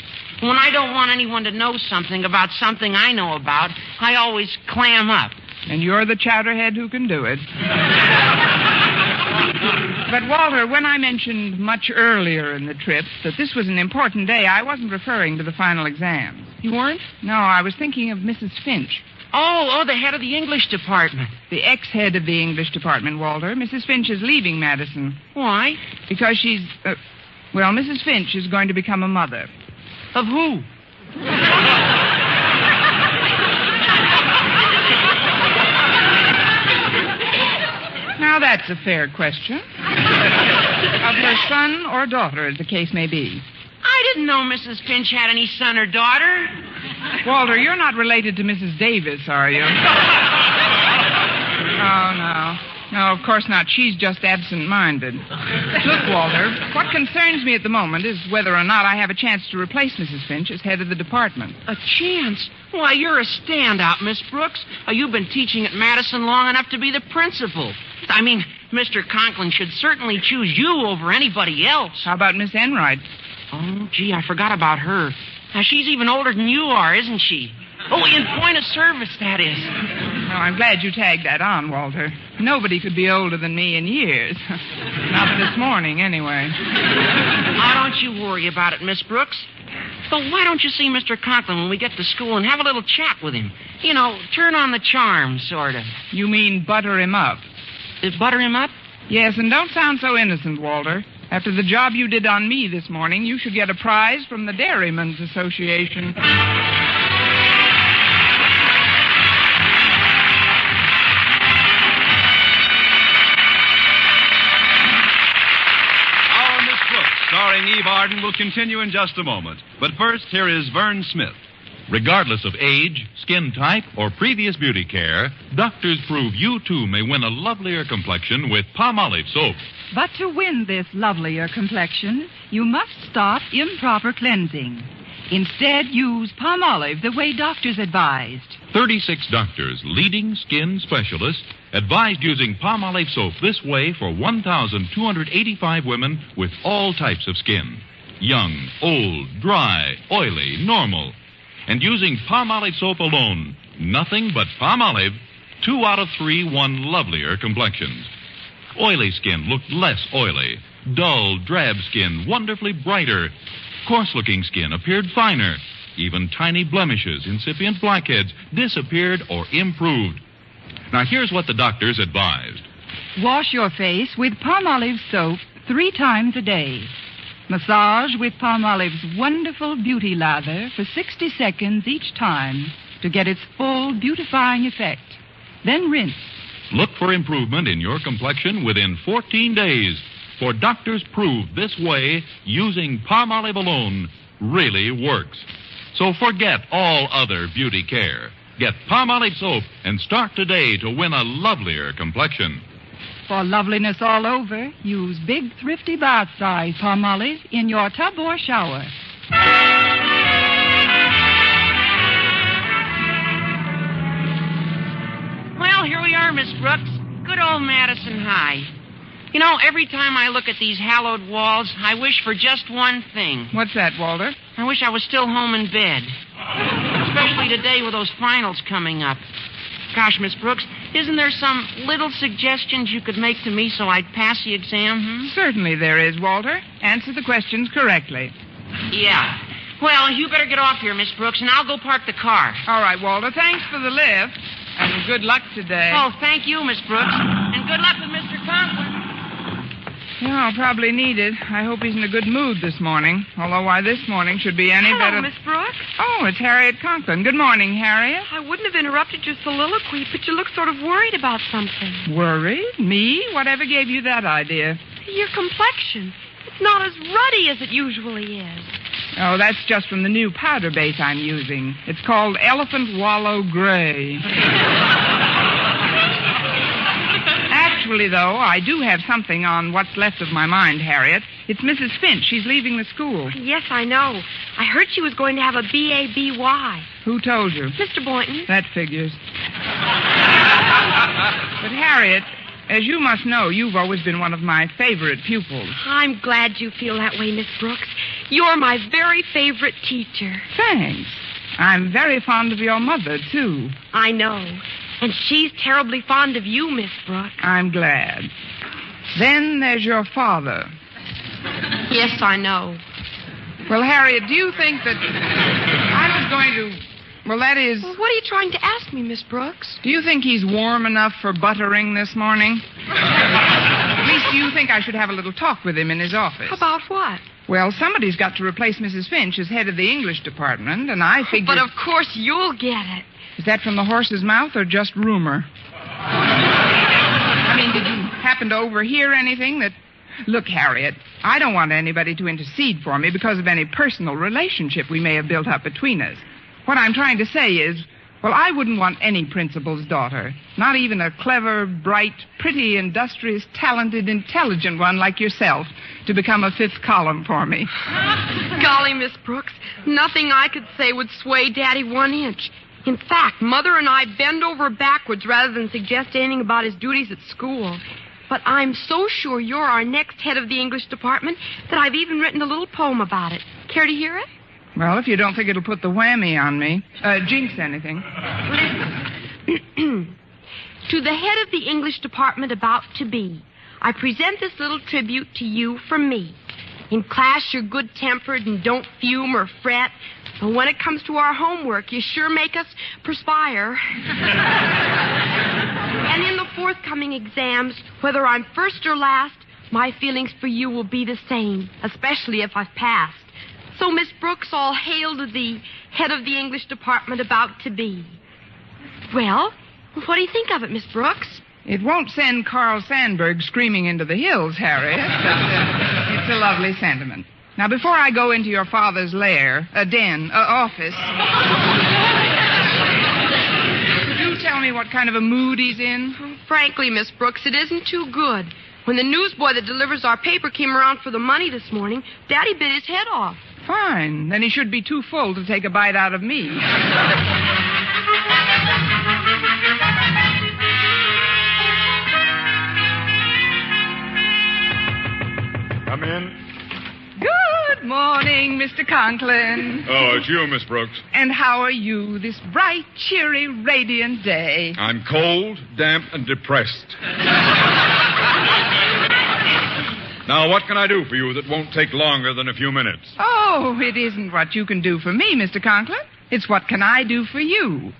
When I don't want anyone to know something about something I know about, I always clam up. And you're the chowderhead who can do it. But, Walter, when I mentioned much earlier in the trip that this was an important day, I wasn't referring to the final exams. You weren't? No, I was thinking of Mrs. Finch. Oh, the head of the English department. The ex-head of the English department, Walter. Mrs. Finch is leaving Madison. Why? Because she's... Mrs. Finch is going to become a mother. Of who? Now, that's a fair question. Of her son or daughter, as the case may be. I didn't know Mrs. Finch had any son or daughter. Walter, you're not related to Mrs. Davis, are you? Oh, no. No, of course not. She's just absent-minded. Look, Walter, what concerns me at the moment is whether or not I have a chance to replace Mrs. Finch as head of the department. A chance? Why, you're a standout, Miss Brooks. You've been teaching at Madison long enough to be the principal. I mean, Mr. Conklin should certainly choose you over anybody else. How about Miss Enright? Oh, gee, I forgot about her. Now, she's even older than you are, isn't she? Oh, in point of service, that is. Well, I'm glad you tagged that on, Walter. Nobody could be older than me in years. Not this morning, anyway. Now, don't you worry about it, Miss Brooks. But why don't you see Mr. Conklin when we get to school and have a little chat with him? You know, turn on the charm, sort of. You mean butter him up? Butter him up? Yes, and don't sound so innocent, Walter. After the job you did on me this morning, you should get a prize from the Dairymen's Association. Starring Eve Arden will continue in just a moment. But first, here is Vern Smith. Regardless of age, skin type, or previous beauty care, doctors prove you too may win a lovelier complexion with Palmolive soap. But to win this lovelier complexion, you must stop improper cleansing. Instead, use Palmolive the way doctors advised. 36 doctors, leading skin specialists, advised using Palmolive soap this way for 1,285 women with all types of skin. Young, old, dry, oily, normal. And using Palmolive soap alone, nothing but Palmolive, 2 out of 3 won lovelier complexions. Oily skin looked less oily. Dull, drab skin wonderfully brighter. Coarse-looking skin appeared finer. Even tiny blemishes, incipient blackheads, disappeared or improved. Now, here's what the doctors advised. Wash your face with Palmolive soap 3 times a day. Massage with Palmolive's wonderful beauty lather for 60 seconds each time to get its full beautifying effect. Then rinse. Look for improvement in your complexion within 14 days. For doctors prove this way, using Palmolive alone really works. So forget all other beauty care. Get Palmolive soap and start today to win a lovelier complexion. For loveliness all over, use big, thrifty bath-size Palmolive in your tub or shower. Well, here we are, Miss Brooks. Good old Madison High. You know, every time I look at these hallowed walls, I wish for just one thing. What's that, Walter? I wish I was still home in bed. Especially today with those finals coming up. Gosh, Miss Brooks, isn't there some little suggestions you could make to me so I'd pass the exam? Certainly there is, Walter. Answer the questions correctly. Yeah. Well, you better get off here, Miss Brooks, and I'll go park the car. All right, Walter. Thanks for the lift. And good luck today. Oh, thank you, Miss Brooks. And good luck with Mr. Conklin. Yeah, I'll probably need it. I hope he's in a good mood this morning. Although why this morning should be any better... Hello, Miss Brooks. Oh, it's Harriet Conklin. Good morning, Harriet. I wouldn't have interrupted your soliloquy, but you look sort of worried about something. Worried? Me? Whatever gave you that idea? Your complexion. It's not as ruddy as it usually is. Oh, that's just from the new powder base I'm using. It's called Elephant Wallow Gray. Actually, though, I do have something on what's left of my mind, Harriet. It's Mrs. Finch. She's leaving the school. Yes, I know. I heard she was going to have a B.A.B.Y. Who told you? Mr. Boynton. That figures. But, Harriet, as you must know, you've always been one of my favorite pupils. I'm glad you feel that way, Miss Brooks. You're my very favorite teacher. Thanks. I'm very fond of your mother, too. I know. And she's terribly fond of you, Miss Brooks. I'm glad. Then there's your father. Yes, I know. Well, Harriet, do you think that I was going to... Well, that is... Well, what are you trying to ask me, Miss Brooks? Do you think he's warm enough for buttering this morning? At least, do you think I should have a little talk with him in his office? About what? Well, somebody's got to replace Mrs. Finch as head of the English department, and I figured... But of course you'll get it. Is that from the horse's mouth or just rumor? I mean, did you happen to overhear anything that... Look, Harriet, I don't want anybody to intercede for me because of any personal relationship we may have built up between us. What I'm trying to say is, well, I wouldn't want any principal's daughter, not even a clever, bright, pretty, industrious, talented, intelligent one like yourself, to become a fifth column for me. Golly, Miss Brooks, nothing I could say would sway Daddy 1 inch. In fact, Mother and I bend over backwards rather than suggest anything about his duties at school. But I'm so sure you're our next head of the English department that I've even written a little poem about it. Care to hear it? Well, if you don't think it'll put the whammy on me. Jinx anything. Listen. To the head of the English department about to be, I present this little tribute to you from me. In class, you're good-tempered and don't fume or fret. But when it comes to our homework, you sure make us perspire. And in the forthcoming exams, whether I'm first or last, my feelings for you will be the same, especially if I've passed. So, Miss Brooks, all hail to the head of the English department about to be. Well, what do you think of it, Miss Brooks? It won't send Carl Sandburg screaming into the hills, Harriet, but it's a lovely sentiment. Now, before I go into your father's lair, office, could you tell me what kind of a mood he's in? Frankly, Miss Brooks, it isn't too good. When the newsboy that delivers our paper came around for the money this morning, Daddy bit his head off. Fine. Then he should be too full to take a bite out of me. Come in. Good morning, Mr. Conklin. Oh, it's you, Miss Brooks. And how are you this bright, cheery, radiant day? I'm cold, damp, and depressed. Now, what can I do for you that won't take longer than a few minutes? Oh, it isn't what you can do for me, Mr. Conklin. It's what can I do for you.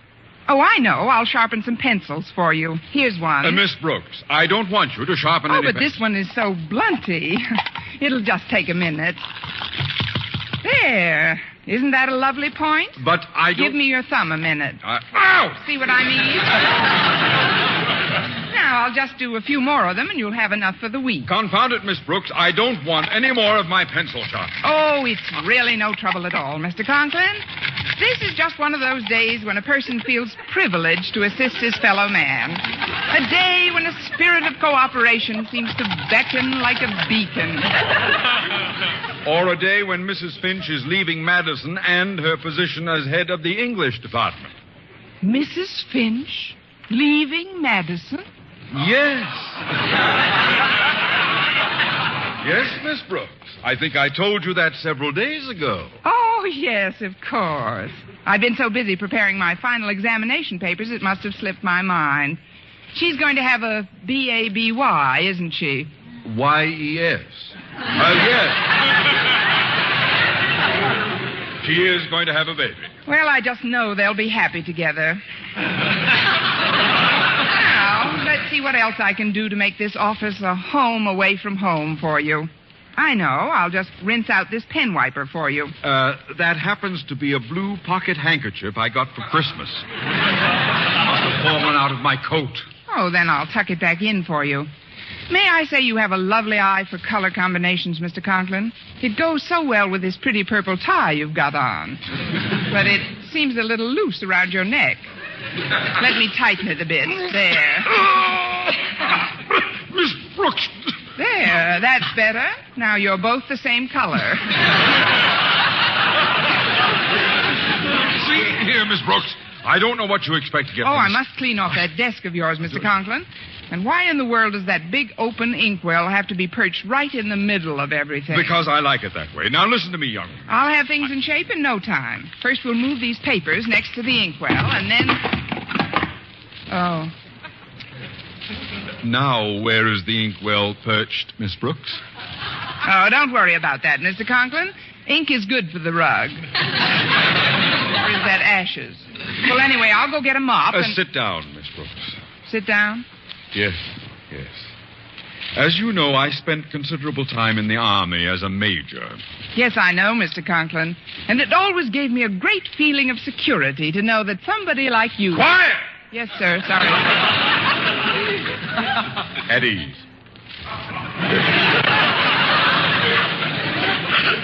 Oh, I know. I'll sharpen some pencils for you. Here's one. Miss Brooks, I don't want you to sharpen any... but this one is so blunty. It'll just take a minute. There. Isn't that a lovely point? But I don't... Give me your thumb a minute. Ow! See what I mean? Now, I'll just do a few more of them, and you'll have enough for the week. Confound it, Miss Brooks. I don't want any more of my pencil sharpening. Oh, it's really no trouble at all, Mr. Conklin. This is just one of those days when a person feels privileged to assist his fellow man. A day when a spirit of cooperation seems to beckon like a beacon. Or a day when Mrs. Finch is leaving Madison and her position as head of the English department. Mrs. Finch leaving Madison? Yes. Yes, Miss Brooks. I think I told you that several days ago. Oh, yes, of course. I've been so busy preparing my final examination papers, it must have slipped my mind. She's going to have a B.A.B.Y., isn't she? Y-E-S. Yes. She is going to have a baby. Well, I just know they'll be happy together. Now, let's see what else I can do to make this office a home away from home for you. I know. I'll just rinse out this pen wiper for you. That happens to be a blue pocket handkerchief I got for Christmas. Must have fallen out of my coat. Oh, then I'll tuck it back in for you. May I say you have a lovely eye for color combinations, Mr. Conklin? It goes so well with this pretty purple tie you've got on. But it seems a little loose around your neck. Let me tighten it a bit. There. Miss Brooks. There, that's better. Now you're both the same color. See here, Miss Brooks. I don't know what you expect to get. Oh, I must clean off that desk of yours, Mr. Conklin. And why in the world does that big open inkwell have to be perched right in the middle of everything? Because I like it that way. Now listen to me, young. I'll have things in shape in no time. First we'll move these papers next to the inkwell, and then... Oh. Now, where is the inkwell perched, Miss Brooks? Oh, don't worry about that, Mr. Conklin. Ink is good for the rug. Where's that ashes? Well, anyway, I'll go get a mop and... Sit down, Miss Brooks. Sit down? Yes. As you know, I spent considerable time in the Army as a major. Yes, I know, Mr. Conklin. And it always gave me a great feeling of security to know that somebody like you... Quiet! Yes, sir. Sorry. At ease.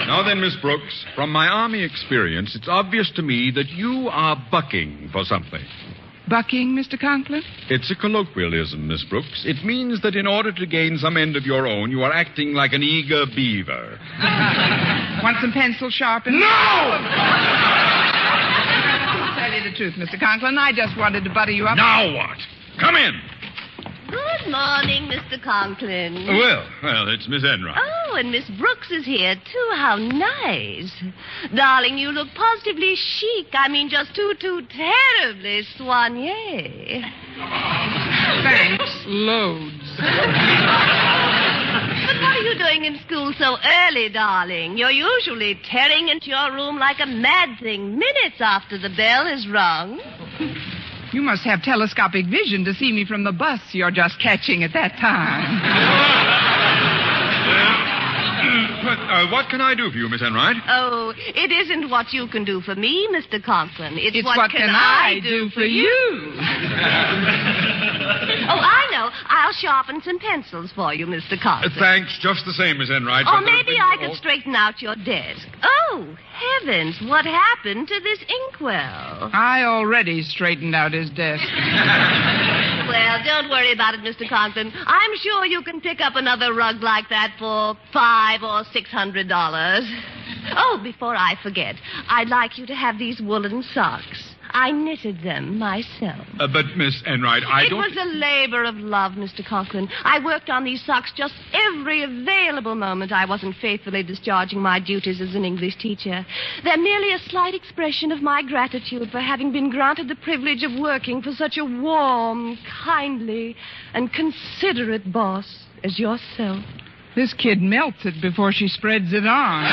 Now then, Miss Brooks, from my Army experience, it's obvious to me that you are bucking for something. Bucking, Mr. Conklin? It's a colloquialism, Miss Brooks. It means that in order to gain some end of your own, you are acting like an eager beaver. Want some pencil sharpened? No! Tell you the truth, Mr. Conklin, I just wanted to butter you up. Now what? Come in. Good morning, Mr. Conklin. Well, it's Miss Enright. Oh, and Miss Brooks is here, too. How nice. Darling, you look positively chic. I mean, just too terribly soigné. Thanks, loads. But what are you doing in school so early, darling? You're usually tearing into your room like a mad thing minutes after the bell is rung. You must have telescopic vision to see me from the bus you're just catching at that time. What can I do for you, Miss Enright? Oh, it isn't what you can do for me, Mr. Conklin. It's what can I do for you? Oh, I know. I'll sharpen some pencils for you, Mr. Conklin. Thanks, just the same, Miss Enright. Or maybe I could straighten out your desk. Oh, heavens, what happened to this inkwell? I already straightened out his desk. Well, don't worry about it, Mr. Conklin. I'm sure you can pick up another rug like that for $500 or $600. Oh, before I forget, I'd like you to have these woolen socks. I knitted them myself. But, Miss Enright, It was a labor of love, Mr. Conklin. I worked on these socks just every available moment I wasn't faithfully discharging my duties as an English teacher. They're merely a slight expression of my gratitude for having been granted the privilege of working for such a warm, kindly, and considerate boss as yourself. This kid melts it before she spreads it on.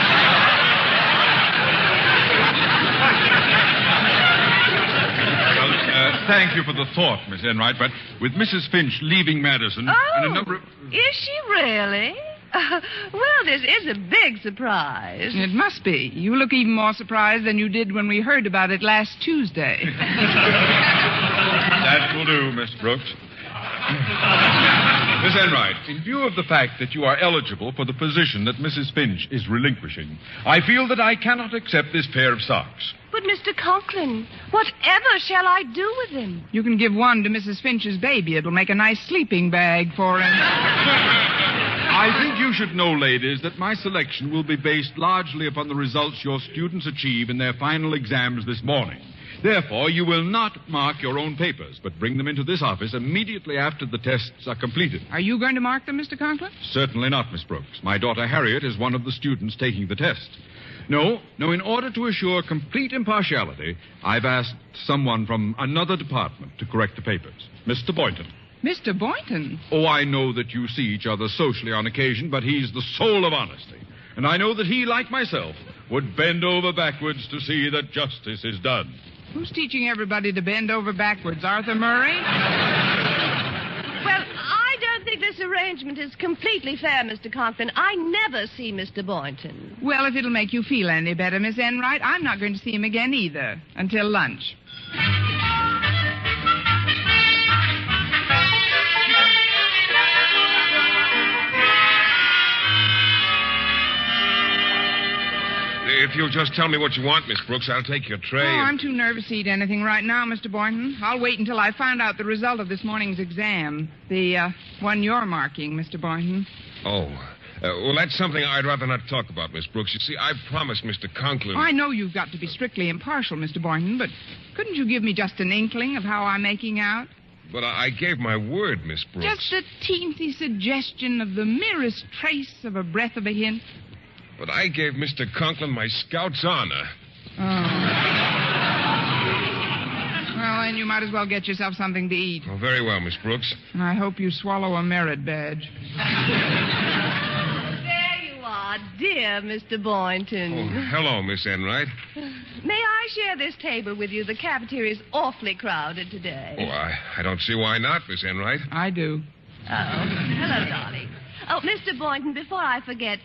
Thank you for the thought, Miss Enright, but with Mrs. Finch leaving Madison and a number of... Is she really? Well, this is a big surprise. It must be. You look even more surprised than you did when we heard about it last Tuesday. That will do, Miss Brooks. Miss Enright, in view of the fact that you are eligible for the position that Mrs. Finch is relinquishing, I feel that I cannot accept this pair of socks. But, Mr. Conklin, whatever shall I do with him? You can give one to Mrs. Finch's baby. It'll make a nice sleeping bag for him. I think you should know, ladies, that my selection will be based largely upon the results your students achieve in their final exams this morning. Therefore, you will not mark your own papers, but bring them into this office immediately after the tests are completed. Are you going to mark them, Mr. Conklin? Certainly not, Miss Brooks. My daughter Harriet is one of the students taking the test. No, in order to assure complete impartiality, I've asked someone from another department to correct the papers. Mr. Boynton. Mr. Boynton? Oh, I know that you see each other socially on occasion, but he's the soul of honesty. And I know that he, like myself, would bend over backwards to see that justice is done. Who's teaching everybody to bend over backwards? Arthur Murray? Well, I don't think this arrangement is completely fair, Mr. Conklin. I never see Mr. Boynton. Well, if it'll make you feel any better, Miss Enright, I'm not going to see him again either. Until lunch. If you'll just tell me what you want, Miss Brooks, I'll take your tray. Oh, I'm too nervous to eat anything right now, Mr. Boynton. I'll wait until I find out the result of this morning's exam. The one you're marking, Mr. Boynton. Oh. Well, that's something I'd rather not talk about, Miss Brooks. You see, I promised Mr. Conklin... I know you've got to be strictly impartial, Mr. Boynton, but couldn't you give me just an inkling of how I'm making out? But I gave my word, Miss Brooks. Just a teensy suggestion of the merest trace of a breath of a hint. But I gave Mr. Conklin my Scout's honor. Oh. Well, then you might as well get yourself something to eat. Oh, very well, Miss Brooks. And I hope you swallow a merit badge. There you are, dear Mr. Boynton. Oh, hello, Miss Enright. May I share this table with you? The cafeteria's awfully crowded today. Oh, I don't see why not, Miss Enright. I do. Oh, hello, darling. Oh, Mr. Boynton, before I forget,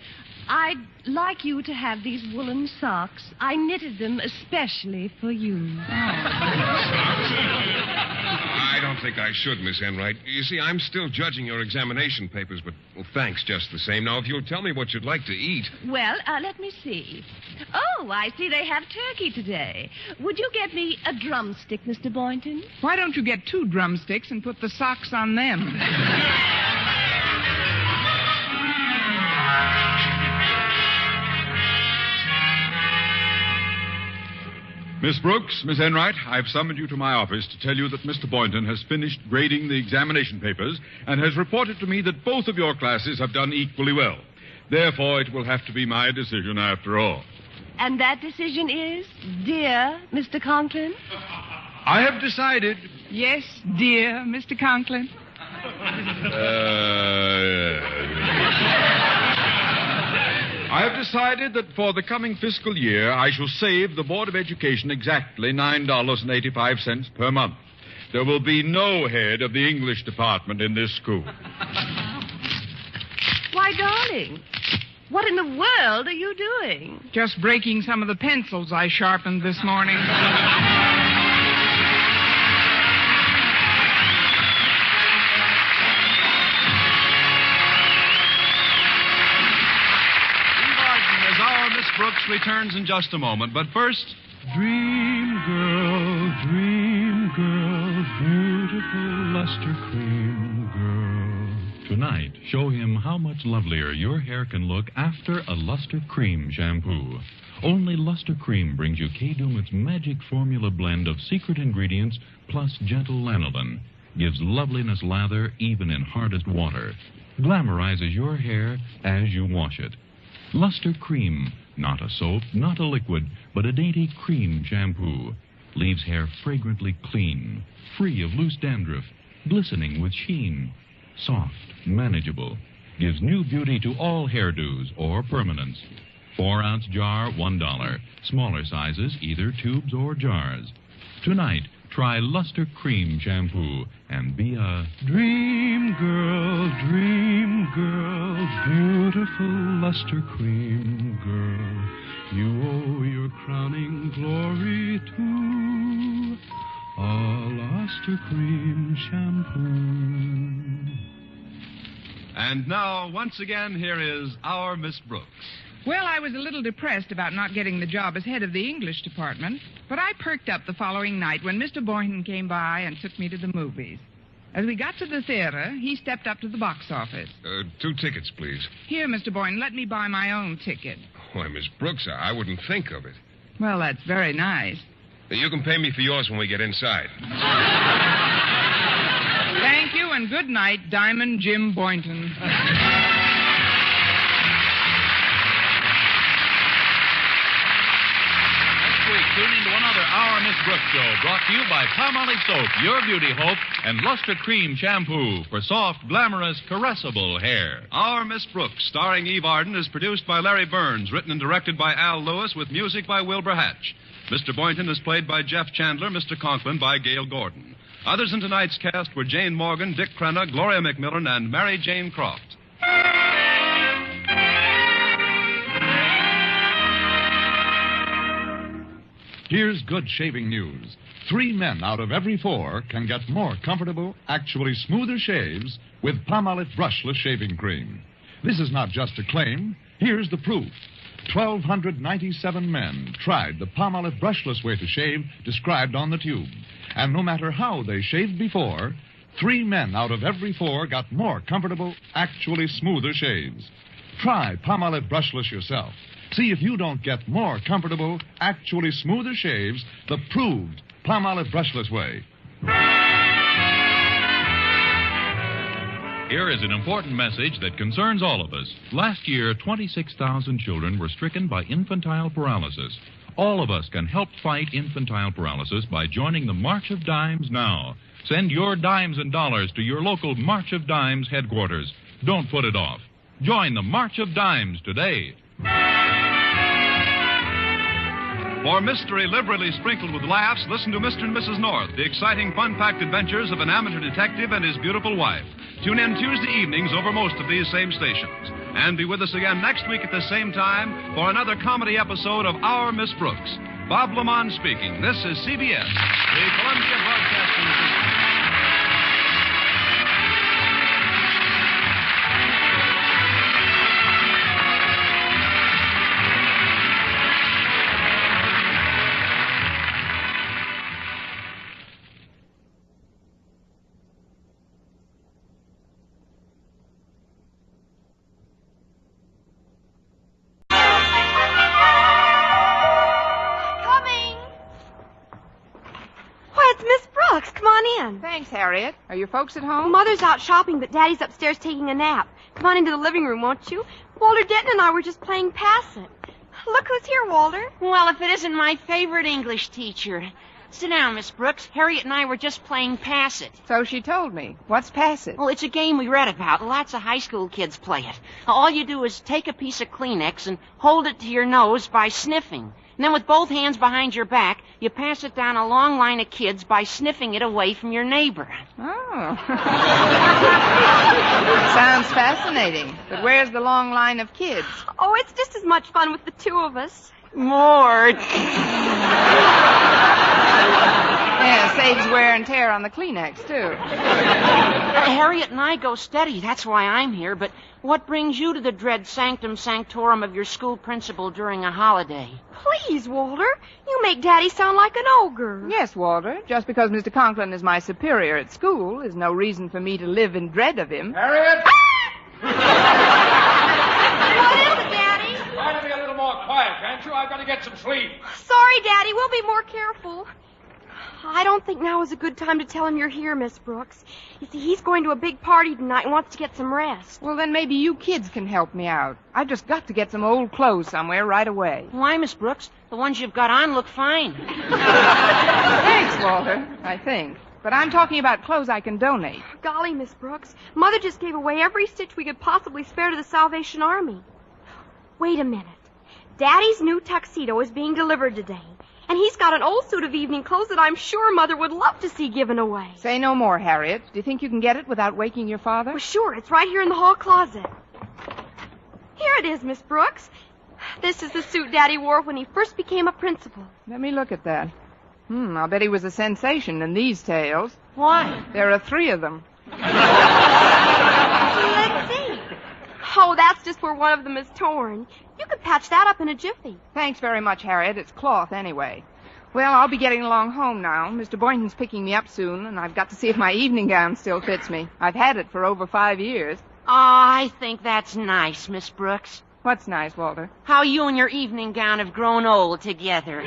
I'd like you to have these woolen socks. I knitted them especially for you. I don't think I should, Miss Enright. You see, I'm still judging your examination papers, but thanks just the same. Now, if you'll tell me what you'd like to eat. Well, let me see. Oh, I see they have turkey today. Would you get me a drumstick, Mr. Boynton? Why don't you get 2 drumsticks and put the socks on them? Miss Brooks, Miss Enright, I've summoned you to my office to tell you that Mr. Boynton has finished grading the examination papers and has reported to me that both of your classes have done equally well. Therefore, it will have to be my decision after all. And that decision is, dear Mr. Conklin? I have decided... Yes, dear Mr. Conklin. I have decided that for the coming fiscal year, I shall save the Board of Education exactly $9.85 per month. There will be no head of the English department in this school. Why, darling, what in the world are you doing? Just breaking some of the pencils I sharpened this morning. Brooks returns in just a moment, but first... Dream girl, beautiful luster cream girl. Tonight, show him how much lovelier your hair can look after a Luster Cream shampoo. Only Luster Cream brings you Kay Daumit's magic formula blend of secret ingredients plus gentle lanolin. Gives loveliness lather even in hardest water. Glamorizes your hair as you wash it. Luster Cream, not a soap, not a liquid, but a dainty cream shampoo. Leaves hair fragrantly clean, free of loose dandruff, glistening with sheen. Soft, manageable. gives new beauty to all hairdos or permanents. 4-ounce jar, $1. Smaller sizes, either tubes or jars. Tonight, try Luster Cream Shampoo and be a dream girl, beautiful Luster Cream girl. You owe your crowning glory to a Luster Cream Shampoo. And now, once again, here is our Miss Brooks. Well, I was a little depressed about not getting the job as head of the English department, but I perked up the following night when Mr. Boynton came by and took me to the movies. As we got to the theater, he stepped up to the box office. 2 tickets, please. Here, Mr. Boynton, let me buy my own ticket. Why, Miss Brooks, I wouldn't think of it. Well, that's very nice. You can pay me for yours when we get inside. Thank you, and good night, Diamond Jim Boynton. Tune in to another Our Miss Brooks show brought to you by Palmolive Soap, Your Beauty Hope, and Luster Cream Shampoo for soft, glamorous, caressable hair. Our Miss Brooks, starring Eve Arden, is produced by Larry Burns, written and directed by Al Lewis, with music by Wilbur Hatch. Mr. Boynton is played by Jeff Chandler, Mr. Conklin by Gail Gordon. Others in tonight's cast were Jane Morgan, Dick Crenna, Gloria McMillan, and Mary Jane Croft. Here's good shaving news. 3 men out of every 4 can get more comfortable, actually smoother shaves with Palmolive brushless shaving cream. This is not just a claim. Here's the proof. 1,297 men tried the Palmolive brushless way to shave described on the tube. And no matter how they shaved before, 3 men out of every 4 got more comfortable, actually smoother shaves. Try Palmolive brushless yourself. See if you don't get more comfortable, actually smoother shaves the proved Palmolive brushless way. Here is an important message that concerns all of us. Last year, 26,000 children were stricken by infantile paralysis. All of us can help fight infantile paralysis by joining the March of Dimes now. Send your dimes and dollars to your local March of Dimes headquarters. Don't put it off. Join the March of Dimes today. For mystery liberally sprinkled with laughs, listen to Mr. and Mrs. North, the exciting, fun-packed adventures of an amateur detective and his beautiful wife. Tune in Tuesday evenings over most of these same stations. And be with us again next week at the same time for another comedy episode of Our Miss Brooks. Bob Lamont speaking. This is CBS, the Columbia Broadcasting System. Thanks, Harriet. Are your folks at home? Mother's out shopping, but Daddy's upstairs taking a nap. Come on into the living room, won't you? Walter Denton and I were just playing Pass It. Look who's here, Walter. Well, if it isn't my favorite English teacher. Sit down, Miss Brooks. Harriet and I were just playing Pass It. So she told me. What's Pass It? Well, it's a game we read about. Lots of high school kids play it. All you do is take a piece of Kleenex and hold it to your nose by sniffing. And then with both hands behind your back, you pass it down a long line of kids by sniffing it away from your neighbor. Oh. Sounds fascinating. But where's the long line of kids? Oh, it's just as much fun with the 2 of us. More. Yeah, saves wear and tear on the Kleenex, too. Harriet and I go steady. That's why I'm here. But what brings you to the dread sanctum sanctorum of your school principal during a holiday? Please, Walter. You make Daddy sound like an ogre. Yes, Walter. Just because Mr. Conklin is my superior at school is no reason for me to live in dread of him. Harriet! What is it, Daddy? Try to be a little more quiet, can't you? I've got to get some sleep. Sorry, Daddy. We'll be more careful. I don't think now is a good time to tell him you're here, Miss Brooks. You see, he's going to a big party tonight and wants to get some rest. Well, then maybe you kids can help me out. I've just got to get some old clothes somewhere right away. Why, Miss Brooks? The ones you've got on look fine. Thanks, Walter, I think. But I'm talking about clothes I can donate. Golly, Miss Brooks, Mother just gave away every stitch we could possibly spare to the Salvation Army. Wait a minute. Daddy's new tuxedo is being delivered today, and he's got an old suit of evening clothes that I'm sure Mother would love to see given away. Say no more, Harriet. Do you think you can get it without waking your father? Well, sure. It's right here in the hall closet. Here it is, Miss Brooks. This is the suit Daddy wore when he first became a principal. Let me look at that. I'll bet he was a sensation in these tales. Why? There are 3 of them. Let's see. Oh, that's just where one of them is torn. You could patch that up in a jiffy. Thanks very much, Harriet. It's cloth anyway. Well, I'll be getting along home now. Mr. Boynton's picking me up soon, and I've got to see if my evening gown still fits me. I've had it for over 5 years. Oh, I think that's nice, Miss Brooks. What's nice, Walter? How you and your evening gown have grown old together.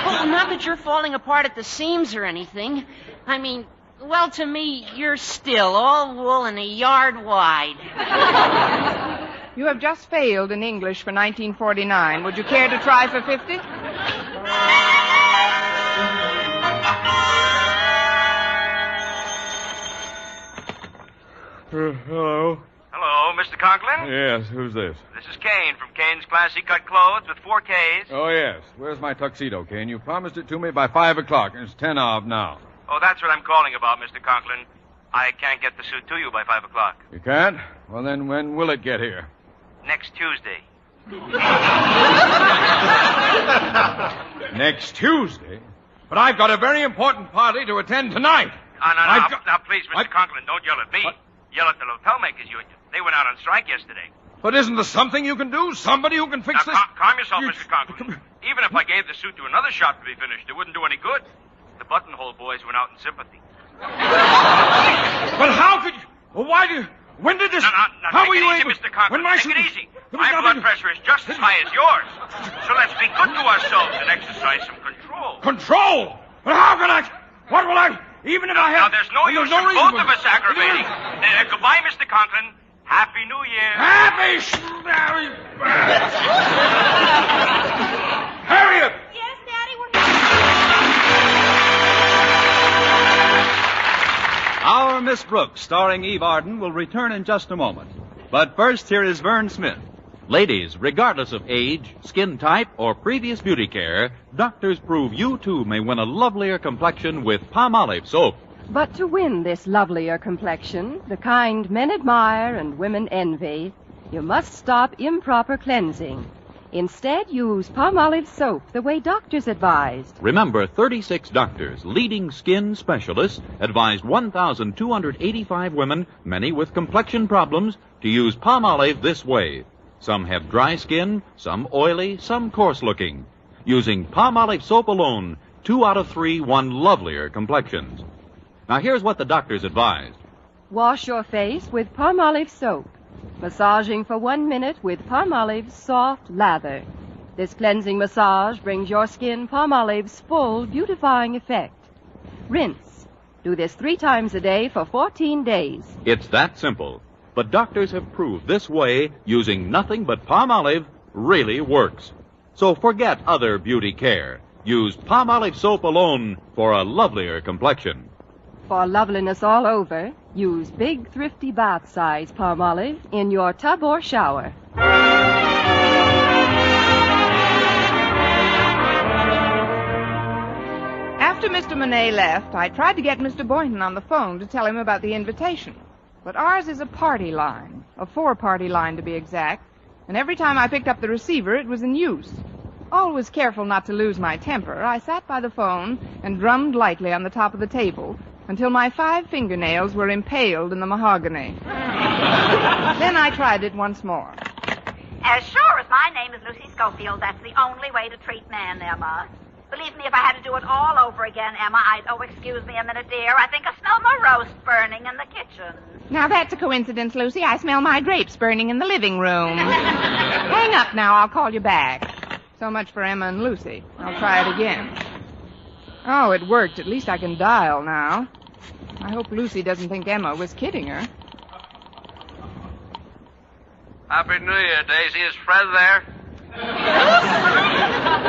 Oh, not that you're falling apart at the seams or anything. I mean, well, to me, you're still all wool and a yard wide. You have just failed in English for 1949. Would you care to try for 50? Hello? Hello, Mr. Conklin? Yes, who's this? This is Kane from Kane's Classy Cut Clothes with 4 Ks. Oh, yes. Where's my tuxedo, Kane? You promised it to me by 5 o'clock, and it's 10 of now. Oh, that's what I'm calling about, Mr. Conklin. I can't get the suit to you by 5 o'clock. You can't? Well, then when will it get here? Next Tuesday. Next Tuesday? But I've got a very important party to attend tonight. Now, please, Mr. Conklin, don't yell at me. Yell at the lapel makers union. They went out on strike yesterday. But isn't there something you can do? Somebody who can fix this? Calm yourself, Mr. Conklin. Even if I gave the suit to another shop to be finished, it wouldn't do any good. The buttonhole boys went out in sympathy. But how could you... Well, why do you... When did this... How were you able... Mr. Conklin. Take it easy. My blood pressure is just as high as yours. So let's be good to ourselves and exercise some control. Control? But how can I... What will I... Even if I have... Now, there's no use in both of us aggravating. Goodbye, Mr. Conklin. Happy New Year. Harriet! Yes, Daddy, we're... Our Miss Brooks, starring Eve Arden, will return in just a moment. But first, here is Vern Smith. Ladies, regardless of age, skin type, or previous beauty care, doctors prove you too may win a lovelier complexion with Palmolive soap. But to win this lovelier complexion, the kind men admire and women envy, you must stop improper cleansing. Instead, use Palmolive soap the way doctors advised. Remember, 36 doctors, leading skin specialists, advised 1,285 women, many with complexion problems, to use Palmolive this way. Some have dry skin, some oily, some coarse-looking. Using Palmolive soap alone, 2 out of 3 won lovelier complexions. Now, here's what the doctors advised. Wash your face with Palmolive soap, massaging for 1 minute with Palmolive's soft lather. This cleansing massage brings your skin Palmolive's full beautifying effect. Rinse. Do this 3 times a day for 14 days. It's that simple. But doctors have proved this way, using nothing but Palmolive, really works. So forget other beauty care. Use Palmolive soap alone for a lovelier complexion. For loveliness all over, use big, thrifty bath-size Palmolive in your tub or shower. After Mr. Monet left, I tried to get Mr. Boynton on the phone to tell him about the invitation. But ours is a party line, a 4-party line to be exact, and every time I picked up the receiver, it was in use. Always careful not to lose my temper, I sat by the phone and drummed lightly on the top of the table until my 5 fingernails were impaled in the mahogany. Then I tried it once more. As sure as my name is Lucy Schofield, that's the only way to treat men, Emma. Believe me, if I had to do it all over again, Emma, oh, excuse me a minute, dear. I think I smell my roast burning in the kitchen. Now, that's a coincidence, Lucy. I smell my grapes burning in the living room. Hang up now. I'll call you back. So much for Emma and Lucy. I'll try it again. Oh, it worked. At least I can dial now. I hope Lucy doesn't think Emma was kidding her. Happy New Year, Daisy. Is Fred there?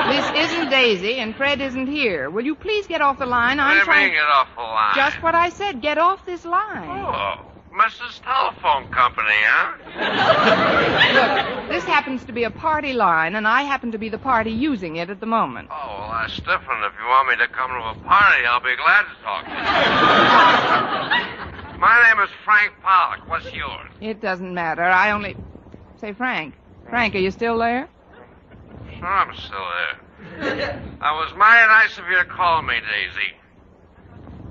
This isn't Daisy, and Fred isn't here. Will you please get off the line? What do you mean get off the line? Just what I said. Get off this line. Oh, Mrs. Telephone Company, huh? Look, this happens to be a party line, and I happen to be the party using it at the moment. Oh, well, that's different. If you want me to come to a party, I'll be glad to talk to you. My name is Frank Pollock. What's yours? It doesn't matter. I only... Say, Frank. Frank, are you still there? Sure, I'm still there. That was mighty nice of you to call me, Daisy.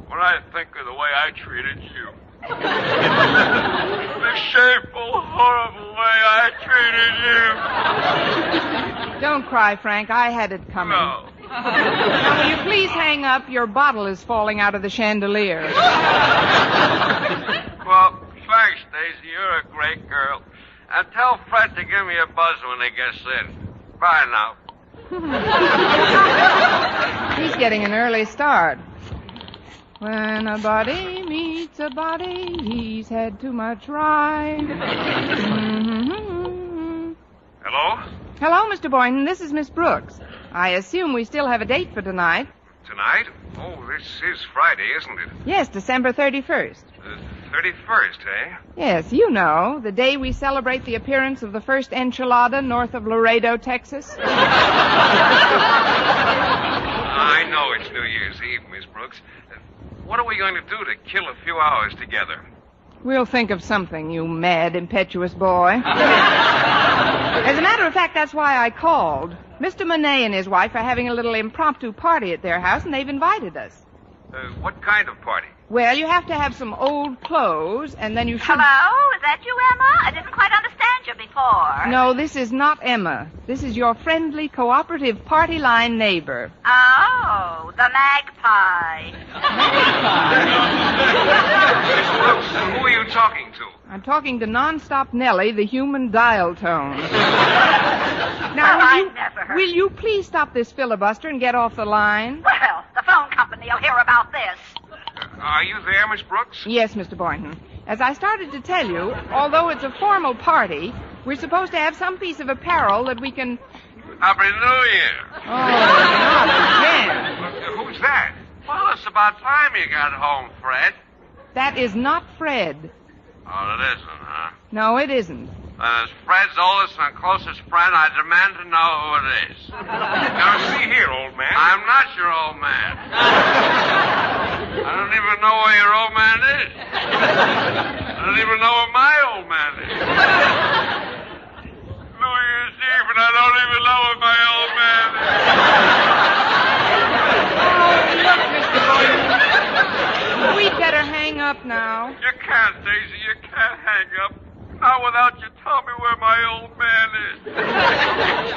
What I think of the way I treated you. The shameful, horrible way I treated you. Don't cry, Frank. I had it coming. No. Now, will you please hang up? Your bottle is falling out of the chandelier. Well, thanks, Daisy. You're a great girl. And tell Fred to give me a buzz when he gets in. Bye now. He's getting an early start. When a body meets a body, he's had too much ride. Hello? Hello, Mr. Boynton. This is Miss Brooks. I assume we still have a date for tonight. Tonight? Oh, this is Friday, isn't it? Yes, December 31st. 31st, eh? Yes, you know, the day we celebrate the appearance of the first enchilada north of Laredo, Texas. I know it's New Year's Eve, Miss Brooks. What are we going to do to kill a few hours together? We'll think of something, you mad, impetuous boy. As a matter of fact, that's why I called. Mr. Monet and his wife are having a little impromptu party at their house, and they've invited us. What kind of party? Well, you have to have some old clothes, and then you should... Hello? Is that you, Emma? I didn't quite understand you before. No, this is not Emma. This is your friendly, cooperative party line neighbor. Oh, the magpie. Miss Brooks, who are you talking to? I'm talking to Nonstop Nellie, the human dial tone. Will you please stop this filibuster and get off the line? Well, the phone company will hear about this. Are you there, Miss Brooks? Yes, Mr. Boynton. As I started to tell you, although it's a formal party, we're supposed to have some piece of apparel that we can... Happy New Year. Oh, not again. Who's that? Well, it's about time you got home, Fred. That is not Fred. Oh, it isn't, huh? No, it isn't. As Fred's oldest and closest friend, I demand to know who it is. Now, see here, old man. I'm not your old man. I don't even know where your old man is. I don't even know where my old man is. New Year's Eve, and I don't even know where my old man is. Oh, look, Mr. Boynton. We'd better hang up now. You can't, Daisy. You can't hang up. Not without you tell me where my old man is.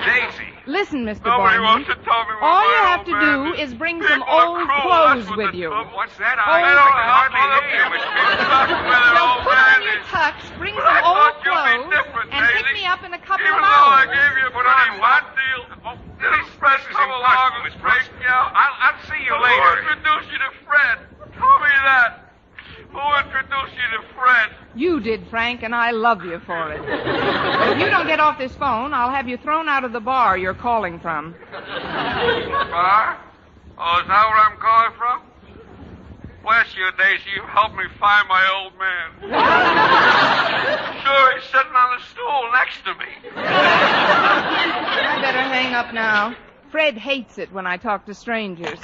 Daisy. Listen, Mr. Nobody Boynton. wants to tell me where All my you have old to man do is bring some old clothes with you. What's that? I can don't hardly know hear you, Miss Brooks. where their Now old put man on your is. tux, bring But some I old thought you'd be clothes, different, and pick Daisy. me up in a couple Even of though I hours. gave you a pretty hot deal. This This is come impossible, along Miss and Brooks. straighten you out. I'll see you Who later. introduced you to Fred? Tell me that. Who introduced you to Fred? You did, Frank, and I love you for it. If you don't get off this phone, I'll have you thrown out of the bar you're calling from. Bar? Oh, is that where I'm calling from? Bless you, Daisy. You helped me find my old man. Sure, he's sitting on the stool next to me. I better hang up now. Fred hates it when I talk to strangers.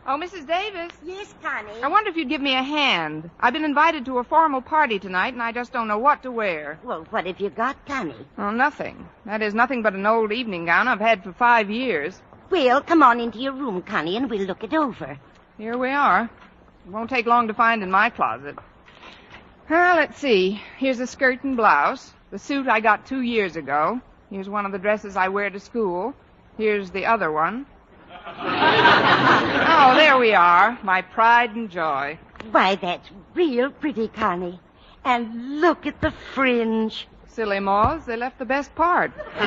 Oh, Mrs. Davis. Yes, Connie. I wonder if you'd give me a hand. I've been invited to a formal party tonight, and I just don't know what to wear. Well, what have you got, Connie? Oh, nothing. That is nothing but an old evening gown I've had for 5 years. Well, come on into your room, Connie, and we'll look it over. Here we are. It won't take long to find in my closet. Well, let's see. Here's a skirt and blouse. The suit I got 2 years ago. Here's one of the dresses I wear to school. Here's the other one. Oh, there we are. My pride and joy. Why, that's real pretty, Connie. And look at the fringe. Silly moths, they left the best part. While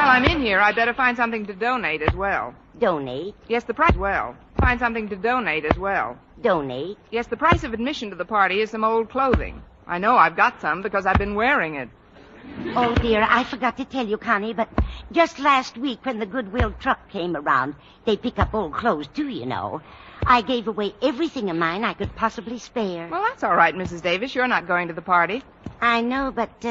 I'm in here, I better find something to donate as well. Donate? Yes, the price... Well, find something to donate as well. Donate? Yes, the price of admission to the party is some old clothing. I know I've got some because I've been wearing it. Oh, dear, I forgot to tell you, Connie, but just last week when the Goodwill truck came around, they pick up old clothes, too, you know. I gave away everything of mine I could possibly spare. Well, that's all right, Mrs. Davis. You're not going to the party. I know, but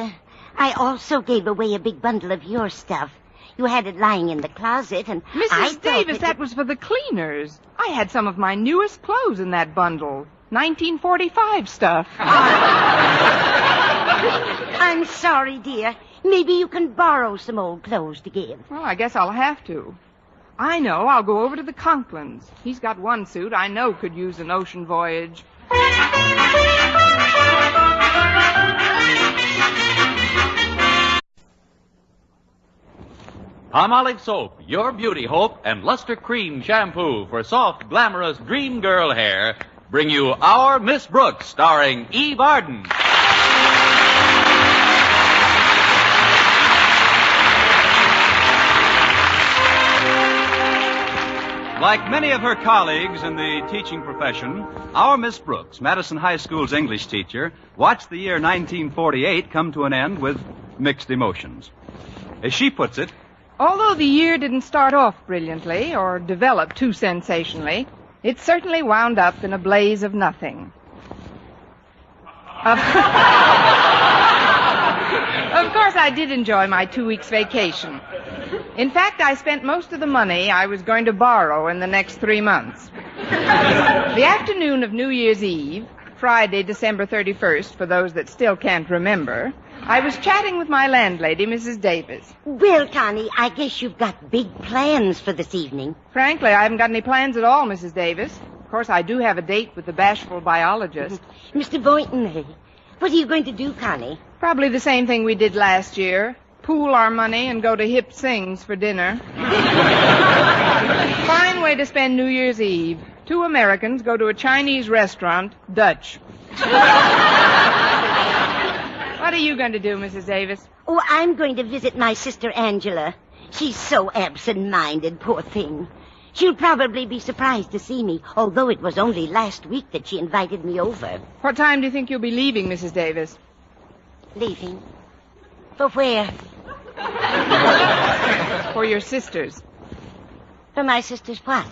I also gave away a big bundle of your stuff. You had it lying in the closet, and Mrs. Davis, that was for the cleaners. I had some of my newest clothes in that bundle. 1945 stuff. I'm sorry, dear. Maybe you can borrow some old clothes to give. Well, I guess I'll have to. I know. I'll go over to the Conklins. He's got one suit I know could use an ocean voyage. Palmolive Soap, your beauty hope, and Luster Cream Shampoo for soft, glamorous dream girl hair bring you Our Miss Brooks, starring Eve Arden. Like many of her colleagues in the teaching profession, our Miss Brooks, Madison High School's English teacher, watched the year 1948 come to an end with mixed emotions. As she puts it, although the year didn't start off brilliantly or develop too sensationally, it certainly wound up in a blaze of nothing. Of course, I did enjoy my 2 weeks' vacation. In fact, I spent most of the money I was going to borrow in the next 3 months. The afternoon of New Year's Eve, Friday, December 31st, for those that still can't remember, I was chatting with my landlady, Mrs. Davis. Well, Connie, I guess you've got big plans for this evening. Frankly, I haven't got any plans at all, Mrs. Davis. Of course, I do have a date with the bashful biologist. Mr. Boynton, what are you going to do, Connie? Probably the same thing we did last year. Pool our money and go to Hip Sings for dinner. Fine way to spend New Year's Eve. 2 Americans go to a Chinese restaurant, Dutch. What are you going to do, Mrs. Davis? Oh, I'm going to visit my sister Angela. She's so absent-minded, poor thing. She'll probably be surprised to see me, although it was only last week that she invited me over. What time do you think you'll be leaving, Mrs. Davis? Leaving? For where? For your sisters. For my sister's what?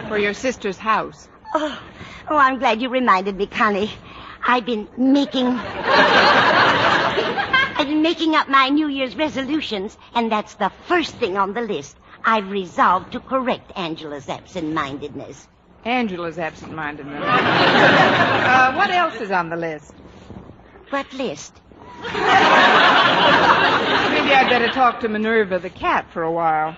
For your sister's house. Oh, I'm glad you reminded me, Connie. I've been making up my New Year's resolutions, and that's the first thing on the list. I've resolved to correct Angela's absent-mindedness. Angela's absent-mindedness. What else is on the list? What list? Maybe I'd better talk to Minerva the cat for a while.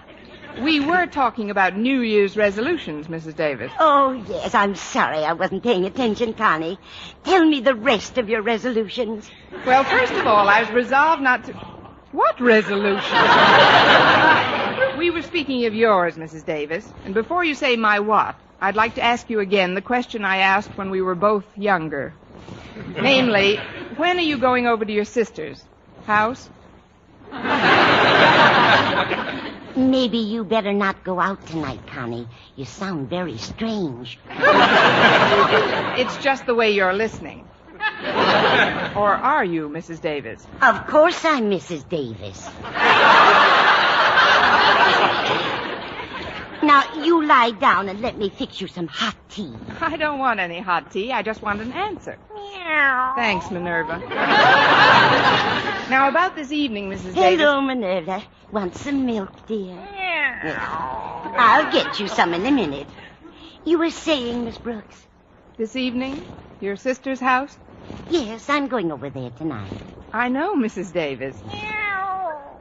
We were talking about New Year's resolutions, Mrs. Davis. Oh, yes, I'm sorry I wasn't paying attention, Connie. Tell me the rest of your resolutions. Well, first of all, I was resolved not to... What resolution? We were speaking of yours, Mrs. Davis. And before you say my what, I'd like to ask you again the question I asked when we were both younger. Namely, when are you going over to your sister's house? Maybe you better not go out tonight, Connie. You sound very strange. It's just the way you're listening. Or are you, Mrs. Davis? Of course I'm Mrs. Davis. Now, you lie down and let me fix you some hot tea. I don't want any hot tea. I just want an answer. Meow. Thanks, Minerva. Now, about this evening, Mrs. Davis... Hello, Minerva. Want some milk, dear? Yes. I'll get you some in a minute. You were saying, Miss Brooks? This evening? Your sister's house? Yes, I'm going over there tonight. I know, Mrs. Davis.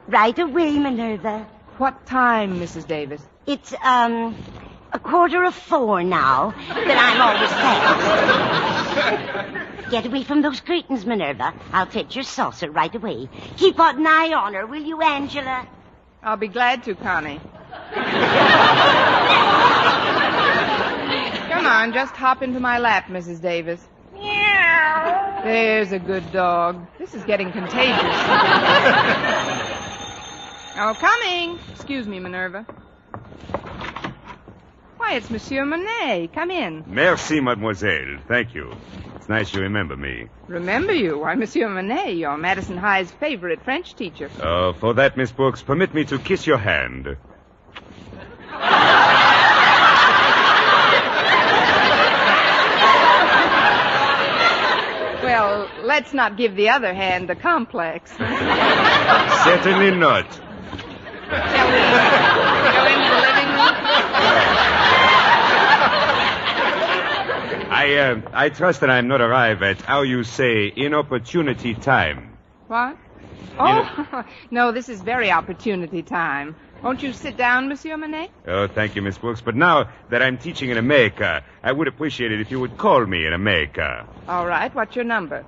Right away, Minerva. What time, Mrs. Davis? It's, 4:45 now, but I'm always fast. Get away from those curtains, Minerva. I'll fetch your saucer right away. Keep an eye on her, will you, Angela? I'll be glad to, Connie. Come on, just hop into my lap, Mrs. Davis. Meow. There's a good dog. This is getting contagious. Oh, coming. Excuse me, Minerva. Why, it's Monsieur Monet. Come in. Merci, mademoiselle. Thank you. It's nice you remember me. Remember you? Why, Monsieur Monet, you're Madison High's favorite French teacher. For that, Miss Brooks, permit me to kiss your hand. Well, let's not give the other hand the complex. Certainly not. Shall we go into the living room? I trust that I'm not arrived at, how you say, inopportunity time. What? Oh, no, this is very opportunity time. Won't you sit down, Monsieur Monet? Oh, thank you, Miss Brooks. But now that I'm teaching in America, I would appreciate it if you would call me in America. All right. What's your number?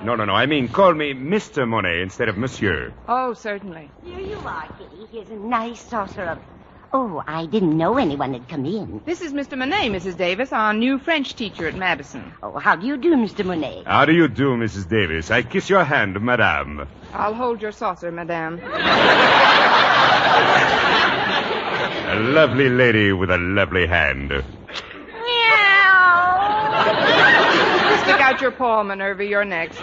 No. I mean, call me Mr. Monet instead of Monsieur. Oh, certainly. Here you are, Kitty. Here's a nice saucer of... Oh, I didn't know anyone had come in. This is Mr. Monet, Mrs. Davis, our new French teacher at Madison. Oh, how do you do, Mr. Monet? How do you do, Mrs. Davis? I kiss your hand, madame. I'll hold your saucer, madame. A lovely lady with a lovely hand. Stick out your paw, Minerva. You're next.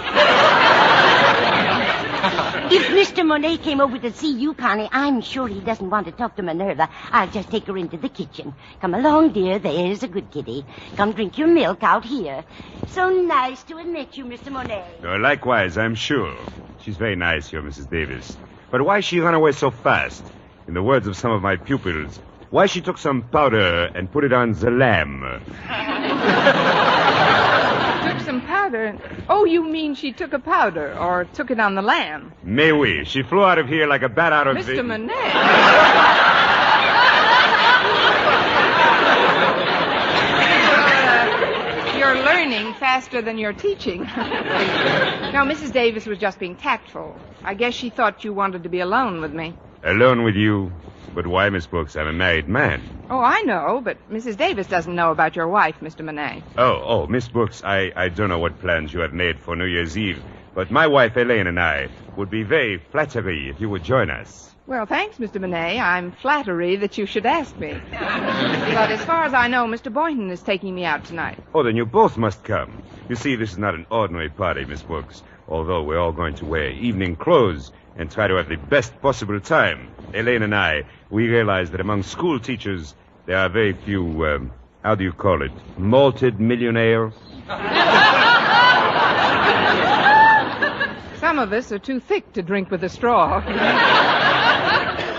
If Mr. Monet came over to see you, Connie, I'm sure he doesn't want to talk to Minerva. I'll just take her into the kitchen. Come along, dear. There's a good kitty. Come drink your milk out here. So nice to have met you, Mr. Monet. Likewise, I'm sure. She's very nice, your Mrs. Davis. But why she run away so fast? In the words of some of my pupils, why she took some powder and put it on the lamb? Took some powder? Oh, you mean she took a powder or took it on the lamb? Mais oui. She flew out of here like a bat out of Mr. Monet. You're learning faster than you're teaching. No, Mrs. Davis was just being tactful. I guess she thought you wanted to be alone with me. Alone with you? But why, Miss Brooks? I'm a married man. Oh, I know, but Mrs. Davis doesn't know about your wife, Mr. Monet. Oh, Miss Brooks, I don't know what plans you have made for New Year's Eve, but my wife, Elaine, and I would be very flattery if you would join us. Well, thanks, Mr. Monet. I'm flattery that you should ask me. But as far as I know, Mr. Boynton is taking me out tonight. Oh, then you both must come. You see, this is not an ordinary party, Miss Brooks, although we're all going to wear evening clothes and try to have the best possible time. Elaine and I, we realize that among school teachers, there are very few, how do you call it, malted millionaires? Some of us are too thick to drink with a straw.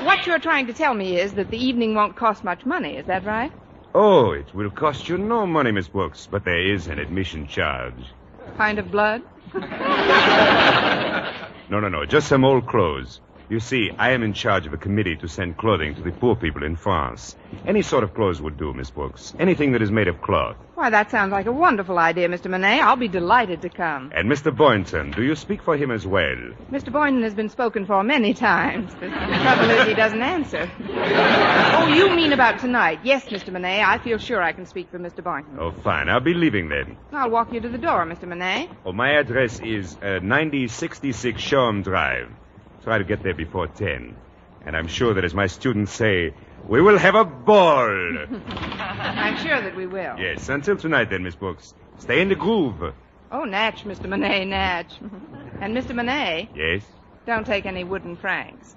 What you're trying to tell me is that the evening won't cost much money, is that right? Oh, it will cost you no money, Miss Brooks, but there is an admission charge. Pint of blood? No, just some old clothes. You see, I am in charge of a committee to send clothing to the poor people in France. Any sort of clothes would do, Miss Brooks. Anything that is made of cloth. Why, that sounds like a wonderful idea, Mr. Monet. I'll be delighted to come. And Mr. Boynton, do you speak for him as well? Mr. Boynton has been spoken for many times. The trouble is he doesn't answer. Oh, you mean about tonight? Yes, Mr. Monet. I feel sure I can speak for Mr. Boynton. Oh, fine. I'll be leaving then. I'll walk you to the door, Mr. Monet. Oh, my address is 9066 Shoreham Drive. Try to get there before 10. And I'm sure that as my students say, we will have a ball. I'm sure that we will. Yes, until tonight then, Miss Brooks. Stay in the groove. Oh, natch, Mr. Monet, natch. And Mr. Monet. Yes? Don't take any wooden francs.